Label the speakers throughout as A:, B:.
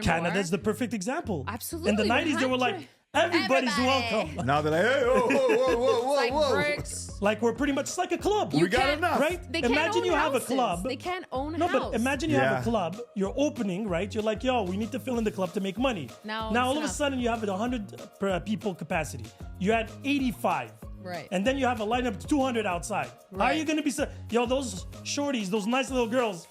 A: Canada's the perfect example.
B: Absolutely.
A: In the 90s, they were like, everybody's
B: Everybody.
A: welcome.
C: Now they're like, hey, whoa.
B: Like bricks.
A: Like we're pretty much like a club.
B: You
C: We got
B: can't-
C: enough.
A: Right?
B: They can't
A: Imagine
B: own
A: you have a
B: houses.
A: club.
B: They can't own a
A: No,
B: house.
A: but imagine you have
C: Yeah.
A: a club, you're opening, right? You're like, yo, we need to fill in the club to make money.
B: Now
A: all
B: it's
A: of a
B: enough.
A: sudden you have a 100 people capacity. You're at 85.
B: Right.
A: And then you have a lineup of 200 outside. How are
B: Right.
A: you going to be yo, those shorties, those nice little girls,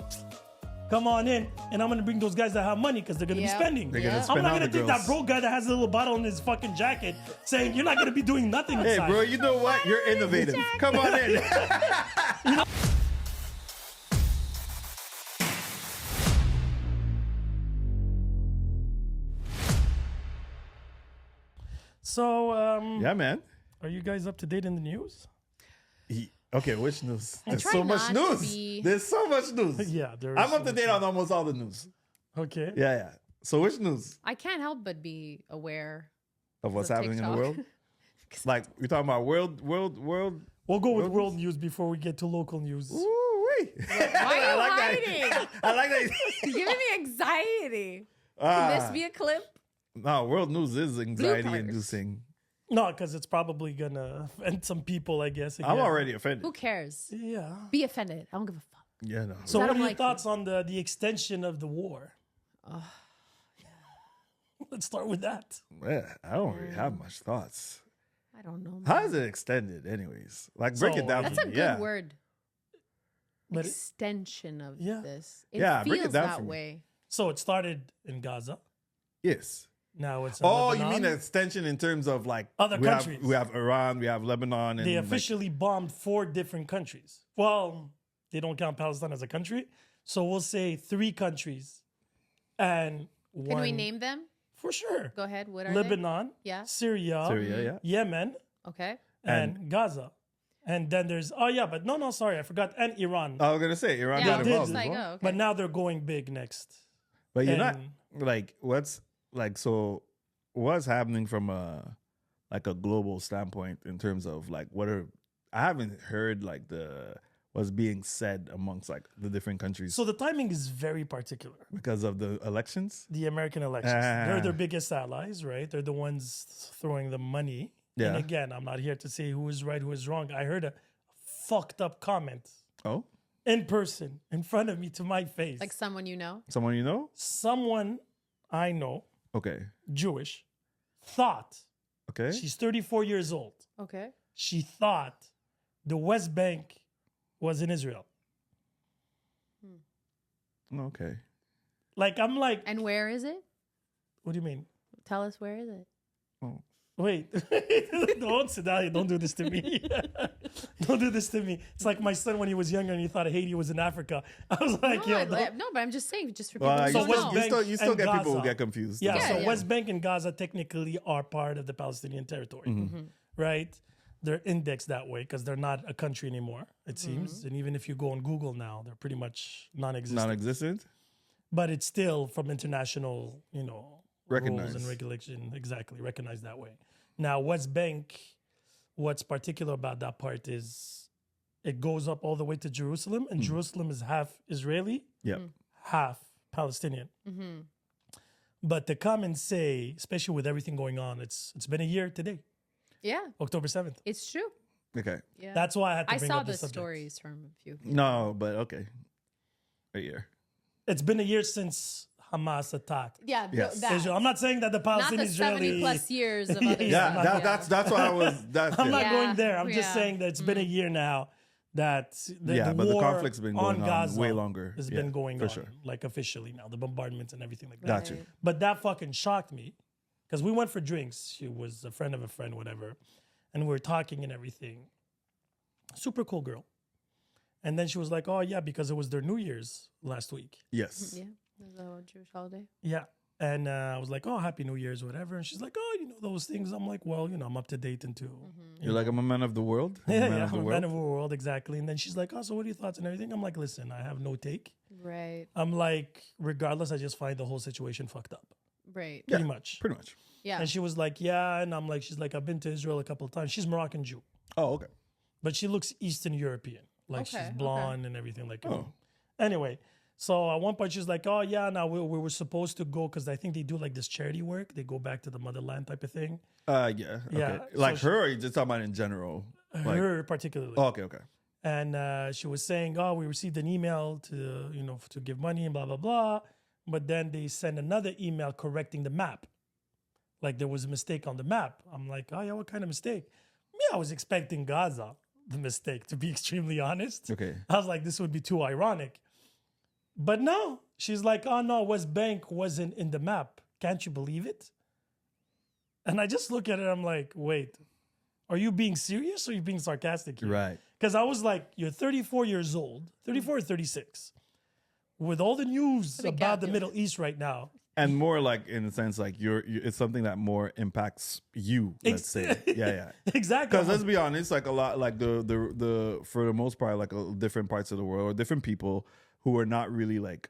A: come on in, and I'm going to bring those guys that have money because they're going to
B: Yeah.
A: be spending.
B: They're gonna
A: I'm
C: spend
A: not
C: on
A: going to
C: the
A: take that
C: girls.
A: broke guy that has a little bottle in his fucking jacket saying you're not going to be doing nothing
C: Hey,
A: inside.
C: bro, you know what? You're innovative. Come on in.
A: So,
C: Yeah, man.
A: are you guys up to date in the news?
C: Okay, which news? There's
B: try
C: so much
B: not to
C: news.
B: be-
C: There's so much news.
A: Yeah, there is
C: I'm
A: so
C: up to
A: much
C: date on almost all the news.
A: Okay.
C: Yeah. So which news
B: I can't help but be aware.
C: of what's
B: of
C: happening in the
B: TikTok.
C: world? Like we're talking about world.
A: We'll go with world news before we get to local news.
C: Woo-wee.
B: Why are you
C: like
B: hiding?
C: that. I like that.
B: Giving me anxiety. Could
C: Ah,
B: this be a clip?
C: no, world news is anxiety
B: Bloopers.
C: inducing.
A: No, because it's probably gonna offend some people, I guess.
C: I'm
A: again.
C: already offended.
B: Who cares?
A: Yeah.
B: Be offended. I don't give a fuck.
C: Yeah, no.
A: So,
B: I
A: what
B: don't
A: are your
B: like
A: thoughts on the extension of the war? Let's start with that.
C: Yeah, I don't really have much thoughts.
B: I don't know. Man.
C: How is it extended, anyways? Like, break
A: So,
C: it down.
B: That's
C: for
B: a
C: me.
B: good
C: Yeah.
B: word.
A: But
B: Extension of
A: Yeah.
B: this. It
C: Yeah, break it
B: feels
C: down
B: that
C: for me.
B: way.
A: so it started in Gaza.
C: Yes.
A: Now it's in
C: Oh,
A: Lebanon.
C: you mean an extension in terms of like
A: Other
C: we
A: countries.
C: we have Iran, we have Lebanon, and
A: They
C: like-
A: officially bombed 4 different countries. Well, they don't count Palestine as a country, so we'll say 3 countries, and one.
B: Can we name them?
A: For sure.
B: Go ahead. What are
A: Lebanon,
B: Yeah.
A: Syria,
C: Syria, yeah.
A: Yemen,
B: they? Okay.
A: and Gaza. And then there's but no, sorry, I forgot, and Iran.
C: I was gonna say Iran
B: Yeah,
C: got
B: it's
C: involved.
B: like,
C: as well.
B: oh, okay.
A: But now they're going big next.
C: But you're not
A: and-
C: like what's like so what's happening from a like a global standpoint in terms of like I haven't heard like what's being said amongst like the different countries
A: So the timing is very particular.
C: because of the elections.
A: The American elections. They're their biggest allies, right? They're the ones throwing the money.
C: Yeah.
A: And again, I'm not here to say who is right, who is wrong. I heard a fucked up comment
C: Oh,
A: in person, in front of me, to my face.
B: Like someone you know?
C: someone you know?
A: Someone I know,
C: Okay,
A: Jewish, thought,
C: okay.
A: she's 34 years old.
B: Okay.
A: She thought the West Bank was in Israel.
C: Okay.
A: Like, I'm like,
B: And where is it?
A: what do you mean?
B: Tell us where is it?
A: Wait, don't sit down. Don't do this to me. Don't do this to me. It's like my son when he was younger and he thought Haiti was in Africa. I was like,
B: No,
A: yo, don't-
B: no, but I'm just saying, just for people
C: Well,
B: who
A: So
B: don't
A: West
B: know.
A: Bank
C: you still
A: and
C: get people who
A: Gaza.
C: get confused.
A: Yeah,
B: Yeah,
A: so
B: yeah.
A: West Bank and Gaza technically are part of the Palestinian territory, right? They're indexed that way because they're not a country anymore, it seems. And even if you go on Google now, they're pretty much non-existent.
C: Non-existent.
A: But it's still from international, rules
C: Recognized.
A: and regulation, exactly, recognized that way. Now, West Bank, what's particular about that part is it goes up all the way to Jerusalem, and Jerusalem is half Israeli,
C: Yeah.
A: half Palestinian. But to come and say, especially with everything going on, it's been a year today,
B: Yeah,
A: October 7th.
B: it's true.
C: Okay.
B: Yeah.
A: That's why I had to
B: I
A: bring
B: saw
A: up
B: the
A: the subject.
B: stories from a few people.
C: No, but okay. A year.
A: It's been a year since Hamas attacked
B: Yeah,
C: Yes.
B: that.
A: Israel. I'm not saying that the
B: Not
A: Palestinian
B: the 70
A: Israeli...
B: plus years of
A: Yeah,
B: other
C: Yeah,
B: stuff.
C: that's why I was. That's
A: I'm
C: yeah.
A: not
B: Yeah,
A: going there. I'm just
B: yeah.
A: saying that it's been a year now that the
C: But the
A: war
C: conflict's been going on
A: Gaza
C: way longer.
A: has
C: Yeah,
A: been going
C: for
A: on,
C: sure.
A: like officially now, the bombardments and everything like that.
C: Got you.
B: Right.
A: But that fucking shocked me because we went for drinks. She was a friend of a friend, whatever, and we were talking and everything. Super cool girl. And then she was like, "Oh yeah, because it was their New Year's last week."
C: Yes.
B: Yeah, there's a Jewish holiday.
A: Yeah. And I was like, "Oh, Happy New Year's, whatever." And she's like, "Oh, those things." I'm like, "Well, I'm up to date into."
C: You're like, I'm a man of the world. I'm a
A: Yeah,
C: man
A: yeah,
C: of the
A: I'm a
C: world.
A: man of the world, exactly. And then she's like, "Oh, so what are your thoughts and everything?" I'm like, "Listen, I have no take."
B: Right,
A: I'm like, regardless, I just find the whole situation fucked up,
B: right.
A: pretty much.
C: Pretty much.
B: Yeah.
A: And she was like, "Yeah," and I'm like, she's like, "I've been to Israel a couple of times." She's Moroccan Jew,
C: Oh, okay.
A: but she looks Eastern European, like
B: Okay,
A: she's
B: okay.
A: blonde and everything. Like,
C: Oh.
A: Anyway, So at one point she's like, "Oh yeah, now we were supposed to go because I think they do like this charity work. They go back to the motherland type of thing.
C: Yeah. Okay.
A: Yeah,
C: Like
A: so
C: her, or you just talking about in general? Like,
A: Her particularly.
C: oh, okay.
A: And she was saying, "Oh, we received an email to to give money and blah blah blah," but then they sent another email correcting the map. Like there was a mistake on the map. I'm like, "Oh yeah, what kind of mistake?" Me, I was expecting Gaza, the mistake, to be extremely honest.
C: Okay.
A: I was like, this would be too ironic. But no, she's like, "Oh no, West Bank wasn't in the map. Can't you believe it?" And I just look at it, I'm like, wait, are you being serious or are you being sarcastic here?
C: Right.
A: Because I was like, you're 34 years old, 34 or 36, with all the news
B: big
A: about
B: gap,
A: the
B: yeah.
A: Middle East right now.
C: And more like in the sense like it's something that more impacts you. Let's say, yeah.
A: Exactly.
C: Because let's be honest, like a lot, like the for the most part, like different parts of the world or different people who are not really like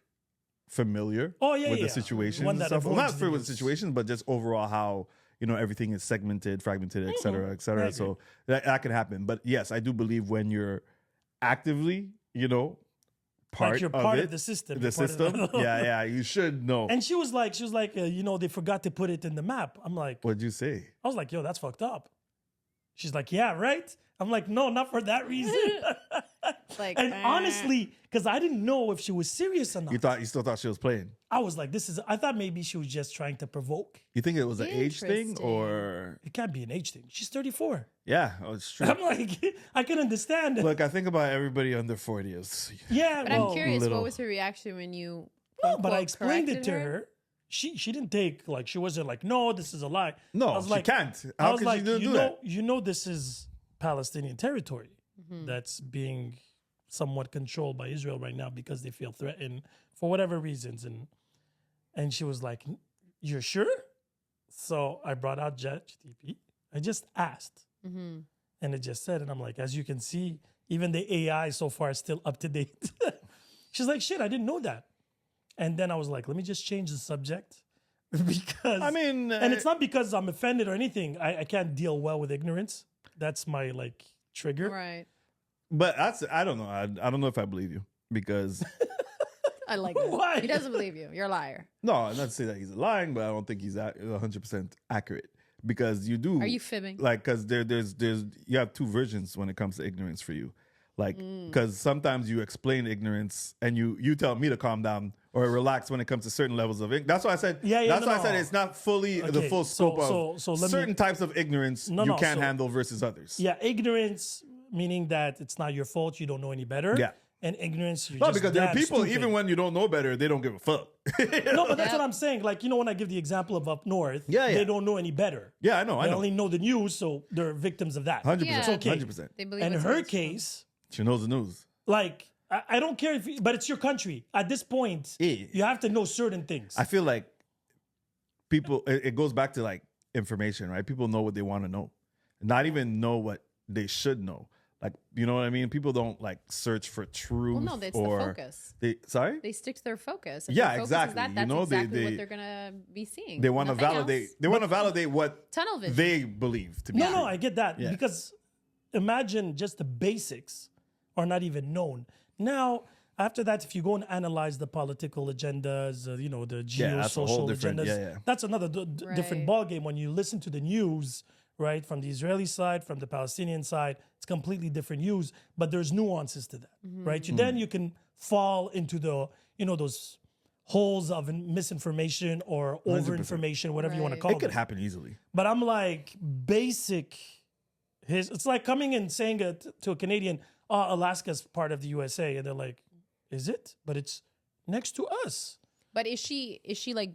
C: familiar with the situations
A: One
C: and
A: that
C: stuff. Well,
A: avoids
C: not
A: the
C: for with
A: news.
C: situations, but just overall how everything is segmented, fragmented, et cetera, et cetera.
A: I agree.
C: So that can happen. But yes, I do believe when you're actively, part
A: Like you're
C: of
A: part
C: it,
A: of the system.
C: the
A: You're part of
C: system, yeah, you should know.
A: And she was like, they forgot to put it in the map. I'm like,
C: What'd you say?
A: I was like, yo, that's fucked up. She's like, yeah, right? I'm like, no, not for that reason.
B: Like,
A: And honestly, because I didn't know if she was serious or not.
C: You still thought she was playing?
A: I was like, I thought maybe she was just trying to provoke.
C: You think it was an age thing
B: Interesting.
C: or?
A: It can't be an age thing. She's 34.
C: Yeah, it's true.
A: I'm like, I can understand.
C: Look, I think about everybody under 40 is.
A: Yeah,
B: but
A: well,
B: I'm curious,
C: little.
B: what was her reaction when you?
A: no, but I
B: quote,
A: explained it
B: corrected
A: to her. She didn't take, like, she wasn't like, no, this is a lie.
C: No,
A: I was
C: she
A: like,
C: can't.
A: I
C: How
A: was
C: could
A: like,
C: she do that?
A: You know, this is Palestinian territory that's being somewhat controlled by Israel right now because they feel threatened for whatever reasons. And she was like, "You're sure?" So I brought out ChatGPT. I just asked, and it just said, and I'm like, as you can see, even the AI so far is still up to date. She's like, "Shit, I didn't know that." And then I was like, let me just change the subject because
C: I mean,
A: and it's not because I'm offended or anything. I can't deal well with ignorance. That's my like trigger.
B: Right.
C: but I don't know. I don't know if I believe you because
B: I like that.
A: Why?
B: He doesn't believe you. You're a liar.
C: no, I'm not to say that he's lying, but I don't think he's 100% accurate because you do.
B: Are you fibbing?
C: Like, because there's you have two versions when it comes to ignorance for you. Like, because sometimes you explain ignorance and you tell me to calm down or relax when it comes to certain levels of ignorance. That's why I said. That's why I said it's not fully the
A: Okay,
C: full scope
A: so
C: of
A: let me-
C: certain types of ignorance you can't handle versus others.
A: Yeah, ignorance meaning that it's not your fault. You don't know any better.
C: Yeah.
A: And ignorance, you're
C: No,
A: just
C: because there are
A: damn
C: people,
A: stupid.
C: even when you don't know better, they don't give a fuck.
A: No, but that's
B: Yep.
A: what I'm saying. Like, when I give the example of up north,
C: Yeah, yeah.
A: they don't know any better.
C: Yeah, I know.
A: They only know the news, so they're victims of that.
C: 100%.
B: Yeah.
A: It's okay.
C: 100%.
B: They believe
A: In
B: it's
A: her
B: always true.
A: case,
C: She knows the news.
A: like, I don't care if, but it's your country. At this point,
C: Yeah.
A: you have to know certain things.
C: I feel like people, it goes back to like information, right? People know what they want to know, not even know what they should know. Like, you know what I mean? People don't like search for truth.
B: Well, no, that's
C: or
B: the focus.
C: Sorry?
B: They stick to their focus. If
C: Yeah,
B: their focus is
C: exactly.
B: That,
C: You
B: that's
C: know,
B: exactly
C: they-
B: what they're gonna be seeing.
C: They want to
B: Nothing
C: validate.
B: else.
C: They want to validate what
B: Tunnel vision.
C: they believe to be
A: No,
C: true.
A: no, I get that.
C: Yeah.
A: Because imagine just the basics are not even known. Now, after that, if you go and analyze the political agendas, the
C: Yeah, that's a whole
A: geosocial
C: different-
A: agendas,
C: yeah.
A: that's another different
B: Right.
A: ballgame. When you listen to the news, right, from the Israeli side, from the Palestinian side, it's completely different news, but there's nuances to that, right? Then you can fall into the, those holes of misinformation or
C: 100%.
A: overinformation, whatever you want to
B: Right.
A: call
C: It
A: it.
C: could happen easily.
A: But I'm like, it's like coming and saying to a Canadian, oh, Alaska's part of the USA. And they're like, is it? But it's next to us.
B: But is she like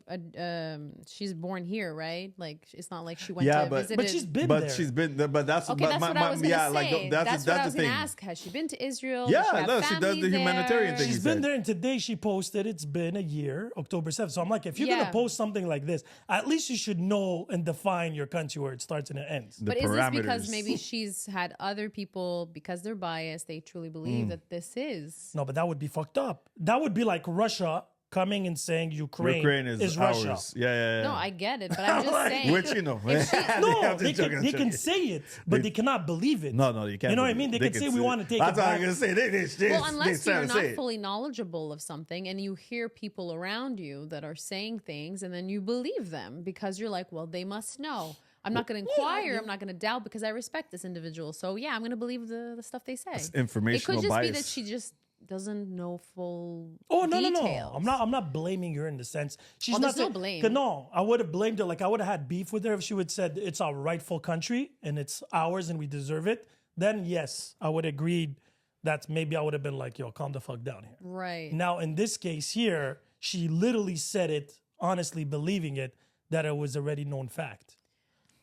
B: she's born here, right? Like it's not like she went
C: Yeah,
B: to
C: but-
B: visit.
A: But she's been
C: But
A: there.
C: she's been. But that's.
B: Okay,
C: but
B: that's
C: my,
B: what I was gonna
C: yeah,
B: say.
C: like
B: That's what I
C: the
B: was
C: thing.
B: gonna ask. Has she been to Israel?
C: Yeah,
B: Does she have
C: no, she does
B: family
C: the humanitarian
B: there?
C: thing.
A: She's
C: He
A: been
C: said.
A: there, and today she posted it's been a year, October 7th. So I'm like, if you're going
B: Yeah.
A: to post something like this, at least you should know and define your country where it starts and it ends.
C: The
B: But is this because
C: parameters.
B: maybe she's had other people, because they're biased, they truly believe that this is?
A: No, but that would be fucked up. That would be like Russia coming and saying Ukraine is
C: ours.
A: Russia.
C: Yeah.
B: No, I get it, but I'm just saying.
C: Which, you know.
B: If she-
A: No,
C: I'm
A: they
C: just joking,
A: can
C: joking.
A: say it, but they cannot believe it.
C: No, you can't.
A: You know what I
C: believe
A: mean?
C: it.
A: They can say we want to take
C: That's
A: it
C: what
A: back.
C: I'm going to say. They
B: Well, unless
C: trying
B: you're
C: to
B: not
C: say it.
B: fully knowledgeable of something and you hear people around you that are saying things and then you believe them because you're like, well, they must know. I'm not going to inquire. I'm not going to doubt because I respect this individual. So yeah, I'm going to believe the stuff they say.
C: It's
B: It
C: informational
B: could just be that
C: bias.
B: she just doesn't know full
A: Oh no,
B: details.
A: I'm not blaming her in the sense she's
B: Oh,
A: not
B: there's no
A: saying-
B: blame.
A: 'Cause no, I would have blamed her. Like I would have had beef with her if she would said it's our rightful country and it's ours and we deserve it. Then yes, I would have agreed that maybe I would have been like, yo, calm the fuck down here.
B: Right.
A: Now in this case here, she literally said it honestly, believing it that it was already known fact.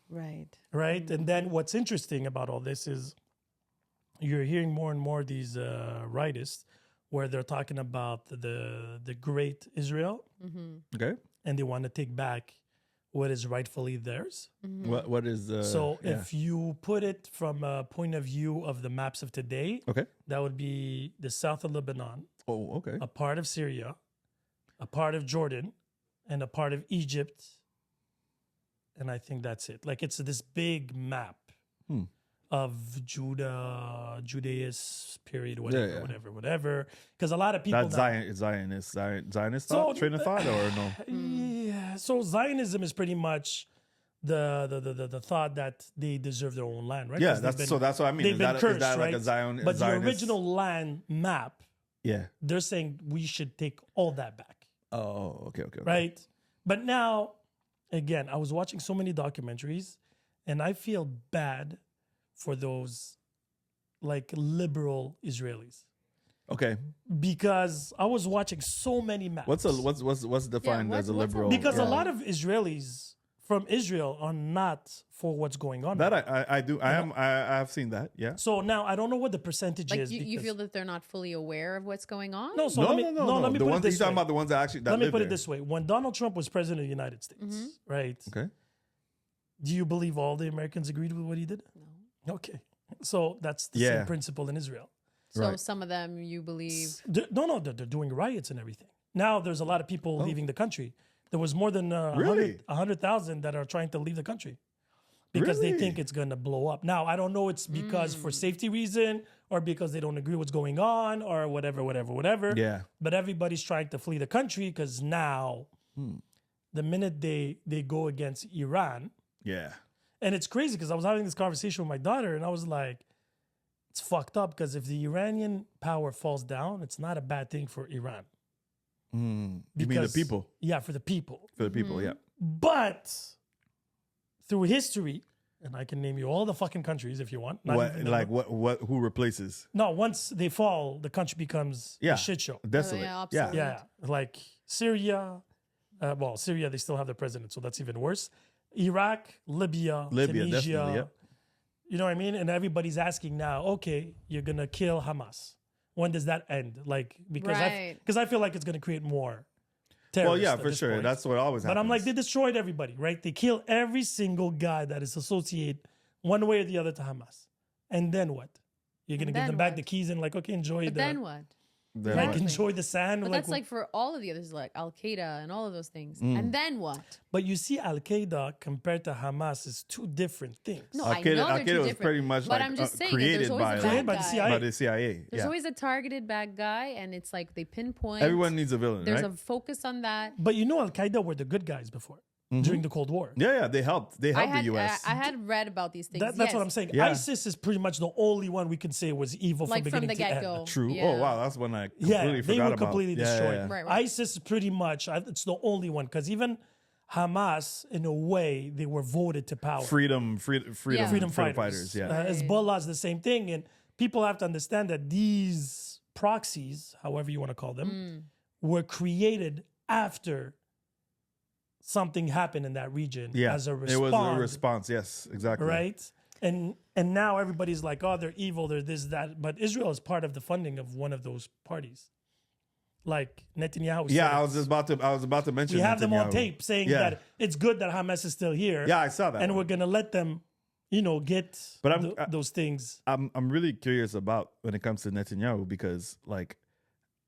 B: Right.
A: Right? And then what's interesting about all this is you're hearing more and more these rightists where they're talking about the great Israel
C: Okay.
A: and they want to take back what is rightfully theirs.
C: What is the.
A: So if you put it from a point of view of the maps of today,
C: Okay.
A: that would be the south of Lebanon,
C: Oh, okay.
A: a part of Syria, a part of Jordan, and a part of Egypt. And I think that's it. Like it's this big map of Judaist period, whatever,
C: yeah.
A: whatever. Because a lot of people
C: That's Zionist thought, train of thought, or no?
A: Yeah. So Zionism is pretty much the thought that they deserve their own land, right?
C: Yeah,
A: 'Cause they've
C: that's what I mean.
A: They've
C: Is
A: been
C: that,
A: cursed,
C: is that
A: right?
C: like a Zion?
A: But the
C: Zionist?
A: original land map,
C: Yeah.
A: they're saying we should take all that back,
C: Oh, okay.
A: right? But now, again, I was watching so many documentaries, and I feel bad for those like liberal Israelis
C: Okay.
A: because I was watching so many maps.
C: What's defined as a
B: what's a
C: liberal?
A: Because a
C: yeah.
A: lot of Israelis from Israel are not for what's going on.
C: that
A: right now.
C: I do I have seen that. Yeah.
A: So now I don't know what the percentage
B: Like
A: is.
B: you
A: because-
B: feel that they're not fully aware of what's going on?
A: no, so
C: No,
A: let me,
C: no.
A: let me
C: The
A: put
C: ones
A: it this
C: he's talking
A: way.
C: about the ones that actually that
A: Let me
C: live
A: put it
C: there.
A: this way. When Donald Trump was president of the United States,
B: Mm-hmm.
A: right?
C: Okay.
A: Do you believe all the Americans agreed with what he did? No. Okay. So that's the
C: Yeah.
A: same principle in Israel.
B: So
C: Right.
B: some of them you believe.
A: They're doing riots and everything. Now there's a lot of people leaving the country. There was more than
C: Really?
A: 100,000 that are trying to leave the country because they
C: Really?
A: think it's going to blow up. Now, I don't know it's because for safety reason or because they don't agree what's going on or whatever.
C: Yeah.
A: But everybody's trying to flee the country because now the minute they go against Iran,
C: Yeah.
A: and it's crazy because I was having this conversation with my daughter and I was like, it's fucked up because if the Iranian power falls down, it's not a bad thing for Iran.
C: You mean the
A: Because-
C: people?
A: Yeah, for the people.
C: For the people, yeah.
A: But through history, and I can name you all the fucking countries if you want. not
C: What
A: even-
C: like what who replaces?
A: No, once they fall, the country becomes
C: Yeah.
A: a shit show.
C: Desolate.
B: yeah,
C: yeah.
B: absolutely.
A: Yeah, like Syria. Syria, they still have their president, so that's even worse. Iraq, Libya, Tunisia.
C: definitely, yeah.
A: You know what I mean? And everybody's asking now, okay, you're going to kill Hamas. When does that end? Like, because
B: Right.
A: I feel like it's going to create more
C: Well,
A: terrorists
C: yeah,
A: at
C: for
A: this
C: sure.
A: point.
C: That's what always happens.
A: But I'm like, they destroyed everybody, right? They kill every single guy that is associated one way or the other to Hamas. And then what? You're going to
B: And
A: give
B: then
A: them back
B: what?
A: the keys and like, okay, enjoy
B: But then what?
C: Then
A: like
C: what?
A: enjoy the sand.
B: But that's like for all of the others, like Al Qaeda and all of those things.
C: Mm.
B: And then what?
A: But you see, Al Qaeda compared to Hamas is two different things.
B: No,
C: Al
B: I
C: Qaeda-
B: know
C: Al
B: they're
C: Qaeda
B: two
C: was
B: different.
C: pretty much
B: but
C: like,
B: I'm just saying, that
C: created
B: there's always
C: by-
B: a
A: Created
B: bad
A: by the
B: guy.
A: CIA.
C: by the CIA.
B: There's
C: Yeah.
B: always a targeted bad guy, and it's like they pinpoint.
C: Everyone needs a villain,
B: There's
C: right?
B: a focus on that.
A: But you know, Al Qaeda were the good guys before during the Cold War.
C: yeah, they helped. They
B: I
C: helped
B: had
C: the US.
B: I had read about these things.
A: That's
B: yes.
A: what I'm saying.
C: Yeah.
A: ISIS is pretty much the only one we can say was evil
B: Like
A: from
B: from
A: beginning
B: the
A: to
B: get go.
A: end.
C: True.
B: Yeah.
C: Oh wow, that's one I completely
A: Yeah, they
C: forgot
A: were
C: about.
A: completely
C: Yeah,
A: destroyed.
C: yeah, yeah.
B: Right, right.
A: ISIS is pretty much, it's the only one because even Hamas, in a way, they were voted to power.
C: Freedom
A: Freedom fighters.
C: fighters. Yeah.
A: Hezbollah is the same thing. And people have to understand that these proxies, however you want to call them, were created after something happened in that region
C: yeah.
A: as a
C: It
A: response.
C: was a response. Yes, exactly.
A: Right? And now everybody's like, oh, they're evil, they're this, that. But Israel is part of the funding of one of those parties. Like Netanyahu said
C: Yeah,
A: it.
C: I was about to mention.
A: We have them on
C: Netanyahu.
A: tape saying
C: Yeah.
A: that it's good that Hamas is still here.
C: Yeah, I saw that.
A: And
C: one.
A: we're gonna let them, get
C: But
A: those things.
C: I'm really curious about when it comes to Netanyahu because like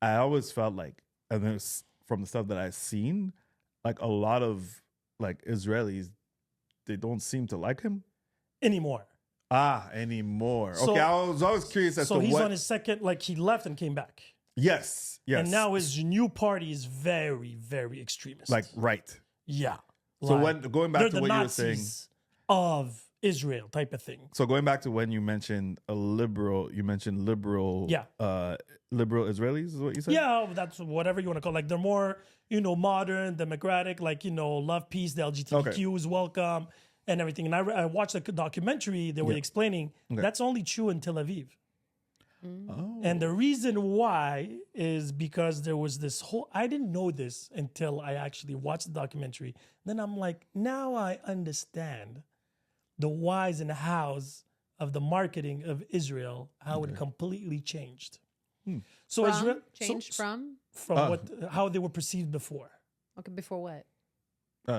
C: I always felt like, and from the stuff that I've seen, like a lot of like Israelis, they don't seem to like him
A: anymore.
C: Anymore.
A: So-
C: Okay, I was always curious as
A: So
C: to
A: he's
C: what.
A: on his second, like he left and came back.
C: Yes.
A: And now his new party is very, very extremist.
C: like right.
A: yeah.
C: So
A: Like,
C: when going back
A: they're
C: to
A: the
C: what you were saying.
A: Nazis of Israel type of thing.
C: So going back to when you mentioned liberal
A: Yeah.
C: liberal Israelis is what you said?
A: Yeah, that's whatever you want to call it. Like they're more, modern, democratic, like, love, peace, the LGBTQ is welcome and everything. And I watched a documentary, they were explaining that's only true in Tel Aviv.
C: Oh.
A: And the reason why is because there was this whole, I didn't know this until I actually watched the documentary. Then I'm like, now I understand the whys and hows of the marketing of Israel, how it completely changed. So
B: From?
A: Israel
B: Changed from?
A: how they were perceived before.
B: Okay, before what?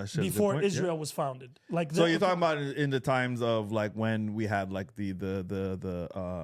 C: Shit, good
A: Before
C: point, yeah.
A: Israel was founded. Like
C: So you're talking about in the times of like when we had like the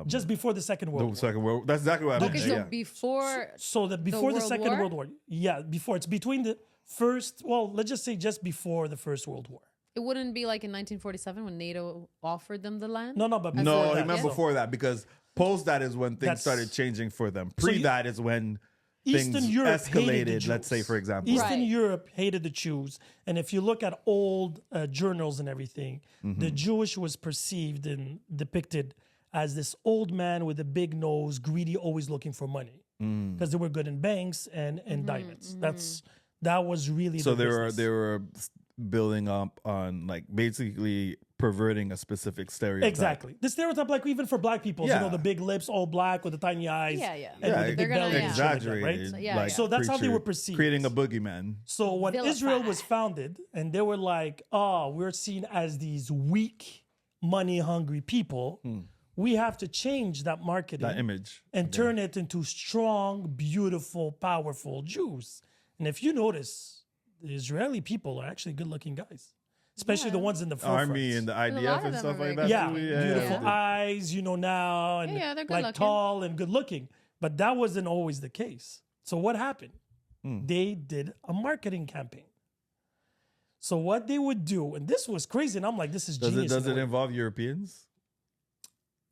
A: just before the Second World War.
C: Second World. That's exactly what I
B: Okay,
C: meant.
B: so
C: Yeah.
B: before
A: So that before the
B: World
A: Second
B: War?
A: World War. Yeah, before. It's between the first, well, let's just say just before the First World War.
B: it wouldn't be like in 1947 when NATO offered them the land.
A: No, but
B: As
C: No,
B: a-
C: he
B: yeah.
C: meant before that because post that is when things
A: That's-
C: started changing for them. Pre
A: you-
C: that is when
A: Eastern
C: things
A: Europe hated the
C: escalated. Let's say,
A: Jews.
C: for example.
A: Eastern
B: Right.
A: Europe hated the Jews, and if you look at old journals and everything, the Jewish was perceived and depicted as this old man with a big nose, greedy, always looking for money, because they were good in banks and diamonds. That was really
C: So
A: the
C: they
A: business.
C: were building up on like basically perverting a specific stereotype.
A: Exactly. The stereotype, like even for black people,
C: Yeah.
A: the big lips, all black with the tiny eyes.
B: Yeah, yeah.
A: And
C: Yeah,
A: with the
B: They're
A: big
B: gonna-
A: belly
B: yeah.
A: and shit like that,
C: exaggerated.
A: right?
B: Yeah,
C: like,
B: yeah.
A: So that's how they
C: creature-
A: were perceived.
C: creating a boogeyman.
A: So when
B: Vilified.
A: Israel was founded, and they were like, "Oh, we're seen as these weak, money-hungry people. We have to change that marketing
C: That image.
A: and turn it into strong, beautiful, powerful Jews." And if you notice, the Israeli people are actually good-looking guys, especially the ones in the forefront.
C: Army and the
B: lot
C: IDF
B: of
C: and
B: them
C: stuff
B: are
C: like
B: very
C: that.
A: Yeah,
C: too.
A: beautiful
C: Yeah.
A: eyes, now, and
B: Yeah, they're good
A: like
B: looking.
A: tall and good looking. But that wasn't always the case. So what happened? They did a marketing campaign. So what they would do, and this was crazy, and I'm like, this is genius.
C: Does
A: in a
C: it
A: way.
C: involve Europeans?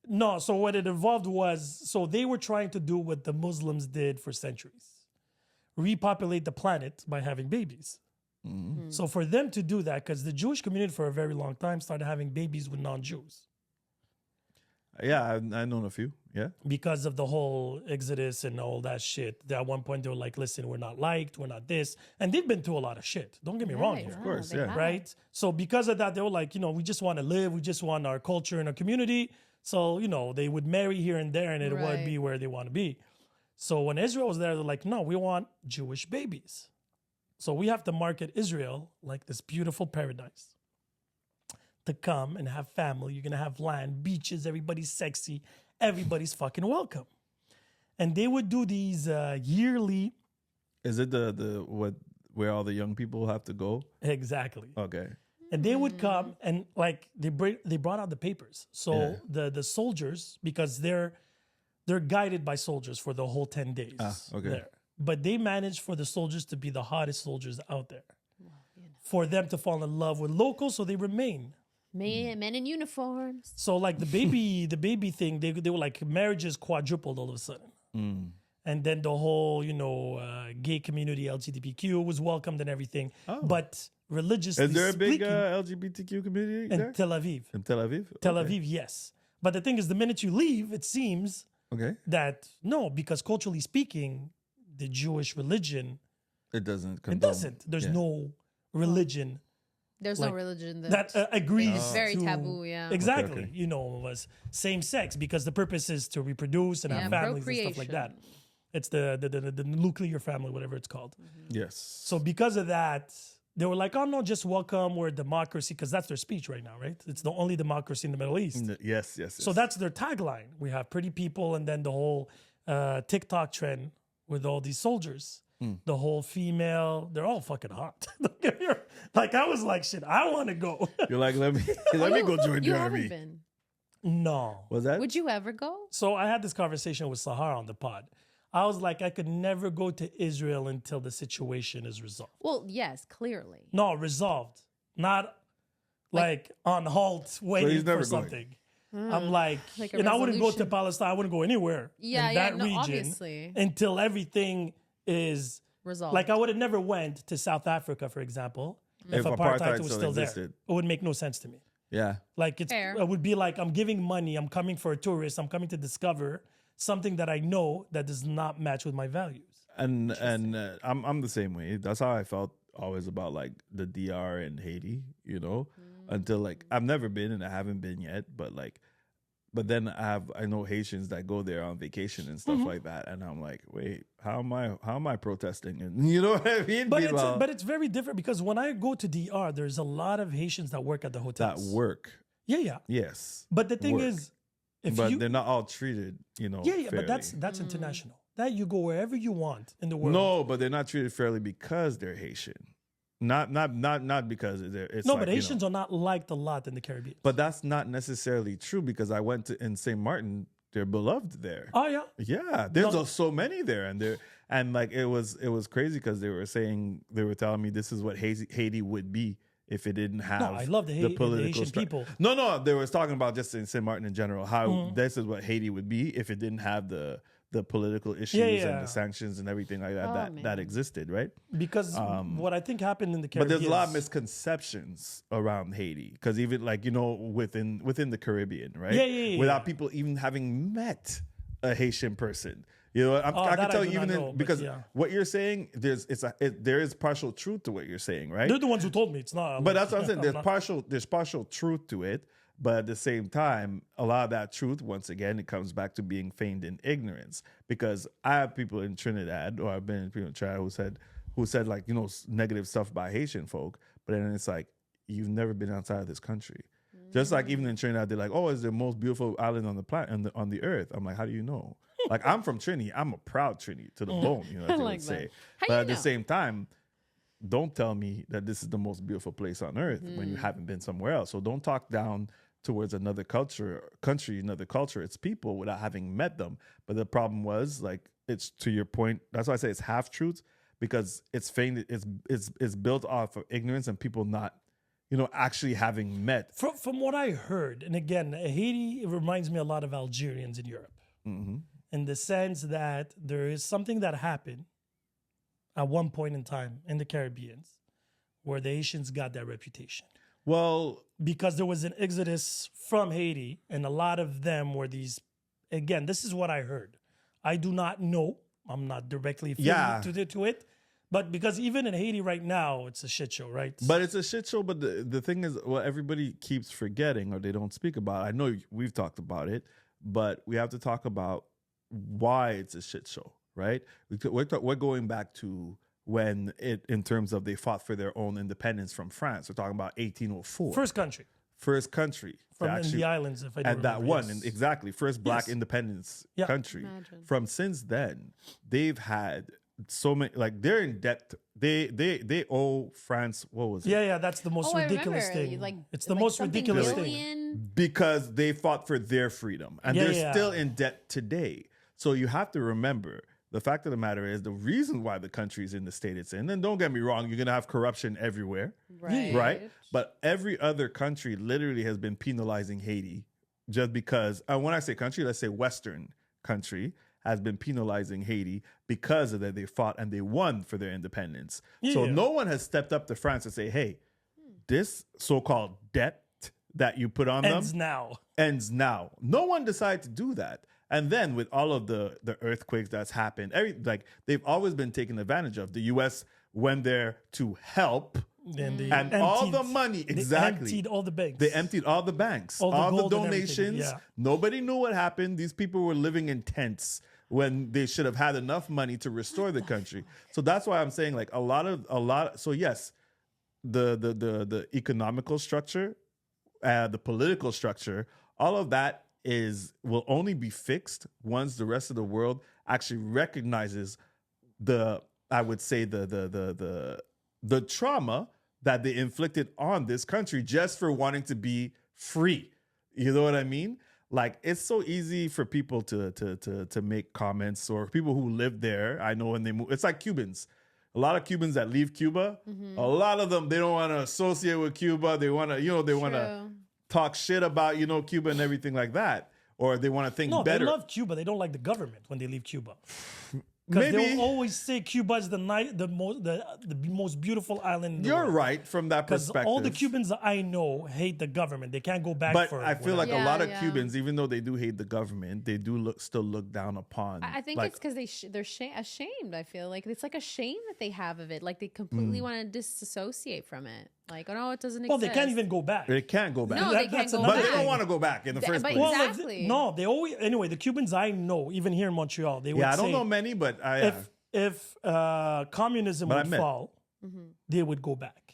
A: No, so what it involved was, so they were trying to do what the Muslims did for centuries. Repopulate the planet by having babies. So for them to do that, because the Jewish community for a very long time started having babies with non-Jews.
C: Yeah, I've known a few. Yeah.
A: Because of the whole exodus and all that shit. At one point they were like, listen, we're not liked, we're not this. And they've been through a lot of shit. Don't get me wrong
B: Right,
A: here.
C: course,
B: they
C: yeah.
B: have.
A: Right? So because of that, they were like, we just want to live, we just want our culture and our community. So, they would marry here and there and it would
B: Right.
A: be where they want to be. So when Israel was there, they're like, no, we want Jewish babies. So we have to market Israel like this beautiful paradise. To come and have family, you're gonna have land, beaches, everybody's sexy, everybody's fucking welcome. And they would do these yearly,
C: Is it the where all the young people have to go?
A: exactly.
C: Okay.
A: And they would come and like they brought out the papers. So the soldiers, because they're guided by soldiers for the whole 10 days.
C: Okay.
A: There. But they managed for the soldiers to be the hottest soldiers out there. For them to fall in love with locals, so they remain.
B: Men in uniforms.
A: So like the baby thing, they were like marriages quadrupled all of a sudden. And then the whole, gay community, LGBTQ was welcomed and everything. But religiously
C: Is there a big
A: speaking,
C: LGBTQ community
A: in
C: there?
A: Tel Aviv.
C: In Tel Aviv?
A: Tel
C: Okay.
A: Aviv, yes. But the thing is, the minute you leave, it seems
C: Okay.
A: that no, because culturally speaking, the Jewish religion,
C: It doesn't
A: it
C: condone.
A: doesn't. There's
C: Yeah.
A: no religion
B: There's
A: Like,
B: no religion
A: that agrees.
B: It's very
A: to-
B: taboo, yeah.
A: Exactly.
C: Okay.
A: Was same sex because the purpose is to reproduce and have families and stuff like that. It's the nuclear family, whatever it's called.
C: Yes.
A: So because of that, they were like, "Oh no, just welcome. We're a democracy," because that's their speech right now, right? It's the only democracy in the Middle East.
C: Yes.
A: So that's their tagline. We have pretty people, and then the whole TikTok trend with all these soldiers. The whole female, they're all fucking hot. Don't get me wrong. Like I was like, shit, I want to go.
C: You're like, let me go join the
B: You
C: army.
B: haven't been.
A: No.
C: Was that?
B: Would you ever go?
A: So I had this conversation with Sahar on the pod. I was like, I could never go to Israel until the situation is resolved.
B: Well, yes, clearly.
A: No, resolved, not like on halt waiting
C: he's never
A: for
C: going.
A: something. I'm like,
B: Like a
A: and I wouldn't go to
B: resolution.
A: Palestine. I wouldn't go anywhere
B: Yeah,
A: in
B: yeah,
A: that
B: no,
A: region
B: obviously.
A: until everything is
B: Resolved.
A: like. I would have never went to South Africa, for example, if
C: If
A: apartheid
C: apartheid
A: was
C: still
A: still there.
C: existed.
A: It would make no sense to me.
C: Yeah.
A: Like it
B: Fair.
A: would be like I'm giving money. I'm coming for a tourist. I'm coming to discover something that I know that does not match with my values.
C: And I'm the same way. That's how I felt always about like the DR and Haiti, you know, until like I've never been and I haven't been yet, but then I know Haitians that go there on vacation and stuff like that, and I'm like, wait, how am I protesting? And you know what I mean?
A: But it's very different because when I go to DR, there's a lot of Haitians that work at the
C: that
A: hotels.
C: work,
A: Yeah.
C: yes,
A: But the thing
C: work.
A: is, if
C: but
A: you
C: they're not all treated, you know.
A: yeah,
C: fairly.
A: but that's international. That you go wherever you want in the world.
C: No, but they're not treated fairly because they're Haitian. Not because it's
A: No,
C: like,
A: but
C: you know.
A: Haitians are not liked a lot in the Caribbean.
C: But that's not necessarily true because I went to in St. Martin. They're beloved there.
A: Oh yeah.
C: Yeah, there's just so many there, and like it was crazy because they were telling me this is what Haiti would be if it didn't have.
A: I love the Haitian people.
C: No, they was talking about just in St. Martin in general how
A: Mm-hmm.
C: this is what Haiti would be if it didn't have the political issues
A: Yeah.
C: and the sanctions and everything like that that
B: man.
C: existed, right?
A: Because what I think happened in the
C: But
A: Caribbean.
C: there's a lot of misconceptions around Haiti because even like, you know, within the Caribbean, right?
A: Yeah.
C: Without people even having met a Haitian person. You know, I
A: that
C: can tell
A: I
C: you
A: do
C: even
A: not know, but
C: because
A: yeah.
C: what you're saying, there is partial truth to what you're saying, right?
A: They're the ones who told me it's not.
C: But that's what I'm saying.
A: not-
C: There's partial truth to it, but at the same time, a lot of that truth, once again, it comes back to being feigned in ignorance. Because I have people in Trinidad, or I've been in people in Trinidad who said like, you know, negative stuff about Haitian folk, but then it's like you've never been outside of this country. Just like even in Trinidad, they're like, oh, it's the most beautiful island on the planet on the earth. I'm like, how do you know? Like I'm from Trini. I'm a proud Trini to the bone, you know, as they
B: like
C: would
B: that.
C: say.
B: How
C: But
B: you
C: at the
B: know?
C: same time, don't tell me that this is the most beautiful place on earth when you haven't been somewhere else. So don't talk down towards another country, another culture, its people without having met them. But the problem was, like, it's to your point. That's why I say it's half truths because it's feigned. It's built off of ignorance and people not, you know, actually having met.
A: From what I heard, and again, Haiti reminds me a lot of Algerians in Europe, in the sense that there is something that happened at one point in time in the Caribbean where the Haitians got that reputation.
C: Well,
A: Because there was an exodus from Haiti, and a lot of them were these. Again, this is what I heard. I do not know. I'm not directly affiliated to it, but because even in Haiti right now, it's a shit show, right?
C: but it's a shit show. But the thing is, what everybody keeps forgetting or they don't speak about. I know we've talked about it, but we have to talk about why it's a shit show, right? We're going back to when in terms of they fought for their own independence from France. We're talking about 1804.
A: First country
C: First country to
A: from in
C: actually-
A: the islands, if I do
C: and that
A: remember,
C: one
A: yes.
C: and exactly first black
A: Yes.
C: independence
A: Yeah.
C: country.
B: Imagine.
C: From since then, they've had so many, like they're in debt. They owe France, what was it?
A: Yeah, that's the most
B: Oh, I
A: ridiculous
B: remember.
A: thing.
B: Like,
A: It's the
B: like
A: most
B: something
A: ridiculous thing.
B: billion.
C: Because they fought for their freedom and
A: Yeah,
C: they're
A: yeah.
C: still in debt today. So you have to remember the fact of the matter is the reason why the country's in the state it's in, and don't get me wrong, you're going to have corruption everywhere, right? But every other country literally has been penalizing Haiti just because, and when I say country, let's say Western country has been penalizing Haiti because of that they fought and they won for their independence. So
A: Yeah.
C: no one has stepped up to France and say, hey, this so-called debt that you put on them ends now. No one decided to do that. And then with all of the earthquakes that's happened, they've always been taken advantage of. The U.S. went there to help,
A: And, they
C: and all the
A: emptied-
C: money
A: They
C: exactly.
A: emptied all the banks.
C: They emptied all the banks,
A: All the
C: all the
A: gold and everything,
C: donations.
A: yeah.
C: Nobody knew what happened. These people were living in tents when they should have had enough money to restore the country. So that's why I'm saying like a lot. So yes, the economical structure, the political structure, all of that will only be fixed once the rest of the world actually recognizes the trauma that they inflicted on this country just for wanting to be free. You know what I mean? like it's so easy for people to make comments, or people who live there. I know when they move, it's like Cubans. A lot of Cubans that leave Cuba, a lot of them, they don't want to associate with Cuba. They want to, they want to talk shit about, Cuba and everything like that. Or they want to think
A: No,
C: better.
A: they love Cuba. They don't like the government when they leave Cuba. Because they'll always say Cuba is the most beautiful island in the
C: You're
A: world.
C: right from that
A: Because
C: perspective.
A: all the Cubans that I know hate the government. They can't go back
C: But
A: for
C: I feel like
A: whatever.
C: a lot of
B: Yeah.
C: Cubans, even though they do hate the government, they do still look down upon.
B: I think
C: like,
B: it's because they're ashamed. I feel like it's like a shame that they have of it. Like they completely want to disassociate from it. Like, oh no, it doesn't
A: Well,
B: exist.
A: they can't even go back.
C: they can't go back.
B: No, they can't
A: that's
B: go
A: another
C: but they
B: back.
C: don't want to go back in the first
B: but
C: place.
A: Well,
B: exactly.
A: no, they always anyway. The Cubans I know, even here in Montreal, they would
C: Yeah, I
A: say
C: don't know many, but
A: if communism
C: But I
A: would
C: met-
A: fall, they would go back.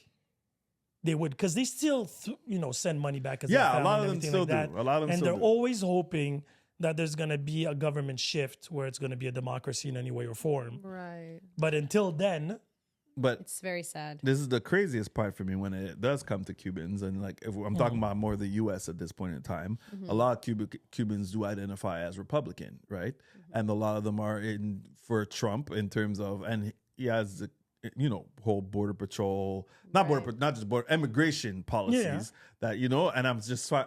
A: They would, because they still send money back. As
C: Yeah,
A: their
C: a lot
A: family
C: of
A: and
C: them
A: everything
C: still
A: like
C: do.
A: that.
C: A lot of them
A: and
C: still
A: they're
C: do.
A: always hoping that there's going to be a government shift where it's going to be a democracy in any way or form.
B: Right.
A: But until then,
C: but
B: It's very sad.
C: this is the craziest part for me when it does come to Cubans, and like if I'm talking about more the U.S. at this point in time, a lot of Cubans do identify as Republican, right? And a lot of them are in for Trump in terms of, and he has the whole border patrol, not just border immigration policies that and I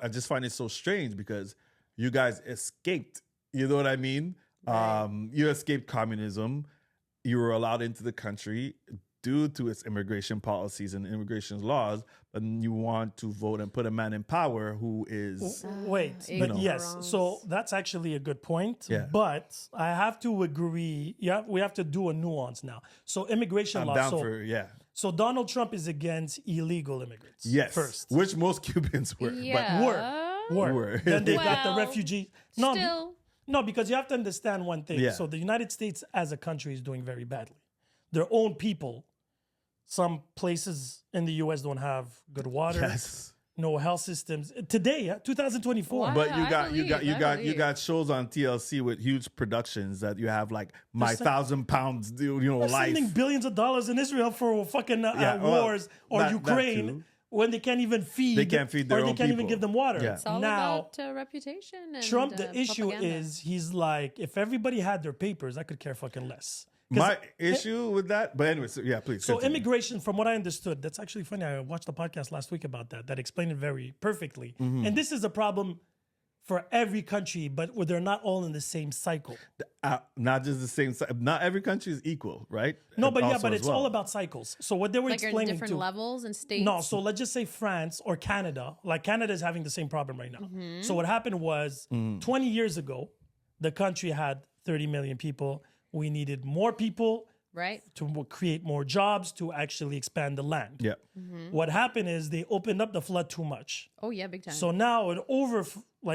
C: just find it so strange because you guys escaped. You know what I mean?
B: Right.
C: You escaped communism. You were allowed into the country due to its immigration policies and immigration laws, but you want to vote and put a man in power who is
A: wait, but yes,
B: ignorance.
A: so that's actually a good point.
C: Yeah.
A: But I have to agree. Yeah, we have to do a nuance now. So immigration
C: I'm
A: law.
C: down
A: So,
C: for
A: so Donald Trump is against illegal immigrants.
C: yes,
A: first.
C: which most Cubans were.
B: Yeah.
A: Were. Then they got the
B: Well,
A: refugees. No,
B: Still,
A: no, because you have to understand one thing.
C: Yeah.
A: So the United States as a country is doing very badly. Their own people, some places in the U.S. don't have good water,
C: Yes.
A: no health systems. Today, 2024.
B: Wow.
C: But you
B: I
C: got you
B: believe.
C: got shows on TLC with huge productions that you have like my
A: They're sen-
C: 1,000 pounds
A: They're
C: life.
A: sending billions of dollars in Israel for fucking
C: Yeah, well,
A: wars or
C: that
A: Ukraine
C: too.
A: when they can't even feed.
C: They can't feed their
A: or they
C: own
A: can't even
C: people.
A: give them water.
C: Yeah.
B: it's all
A: Now,
B: about reputation. And,
A: Trump, the issue
B: propaganda.
A: is he's like, if everybody had their papers, I could care fucking less. 'Cause
C: My issue with that, but anyway, so please.
A: So
C: continue.
A: immigration, from what I understood, that's actually funny. I watched a podcast last week about that explained it very perfectly.
C: Mm-hmm.
A: And this is a problem for every country, but where they're not all in the same cycle.
C: Not just the same. Not every country is equal, right?
A: No, but
C: Also as
A: it's
C: well.
A: all about cycles. So what they were
B: like you're in
A: explaining
B: different
A: to
B: levels and states.
A: no, so let's just say France or Canada. Like Canada is having the same problem right now. So what happened was 20 years ago, the country had 30 million people. We needed more people
B: right?
A: to create more jobs to actually expand the land.
C: Yeah.
A: What happened is they opened up the flood too much.
B: Oh yeah, big time.
A: So now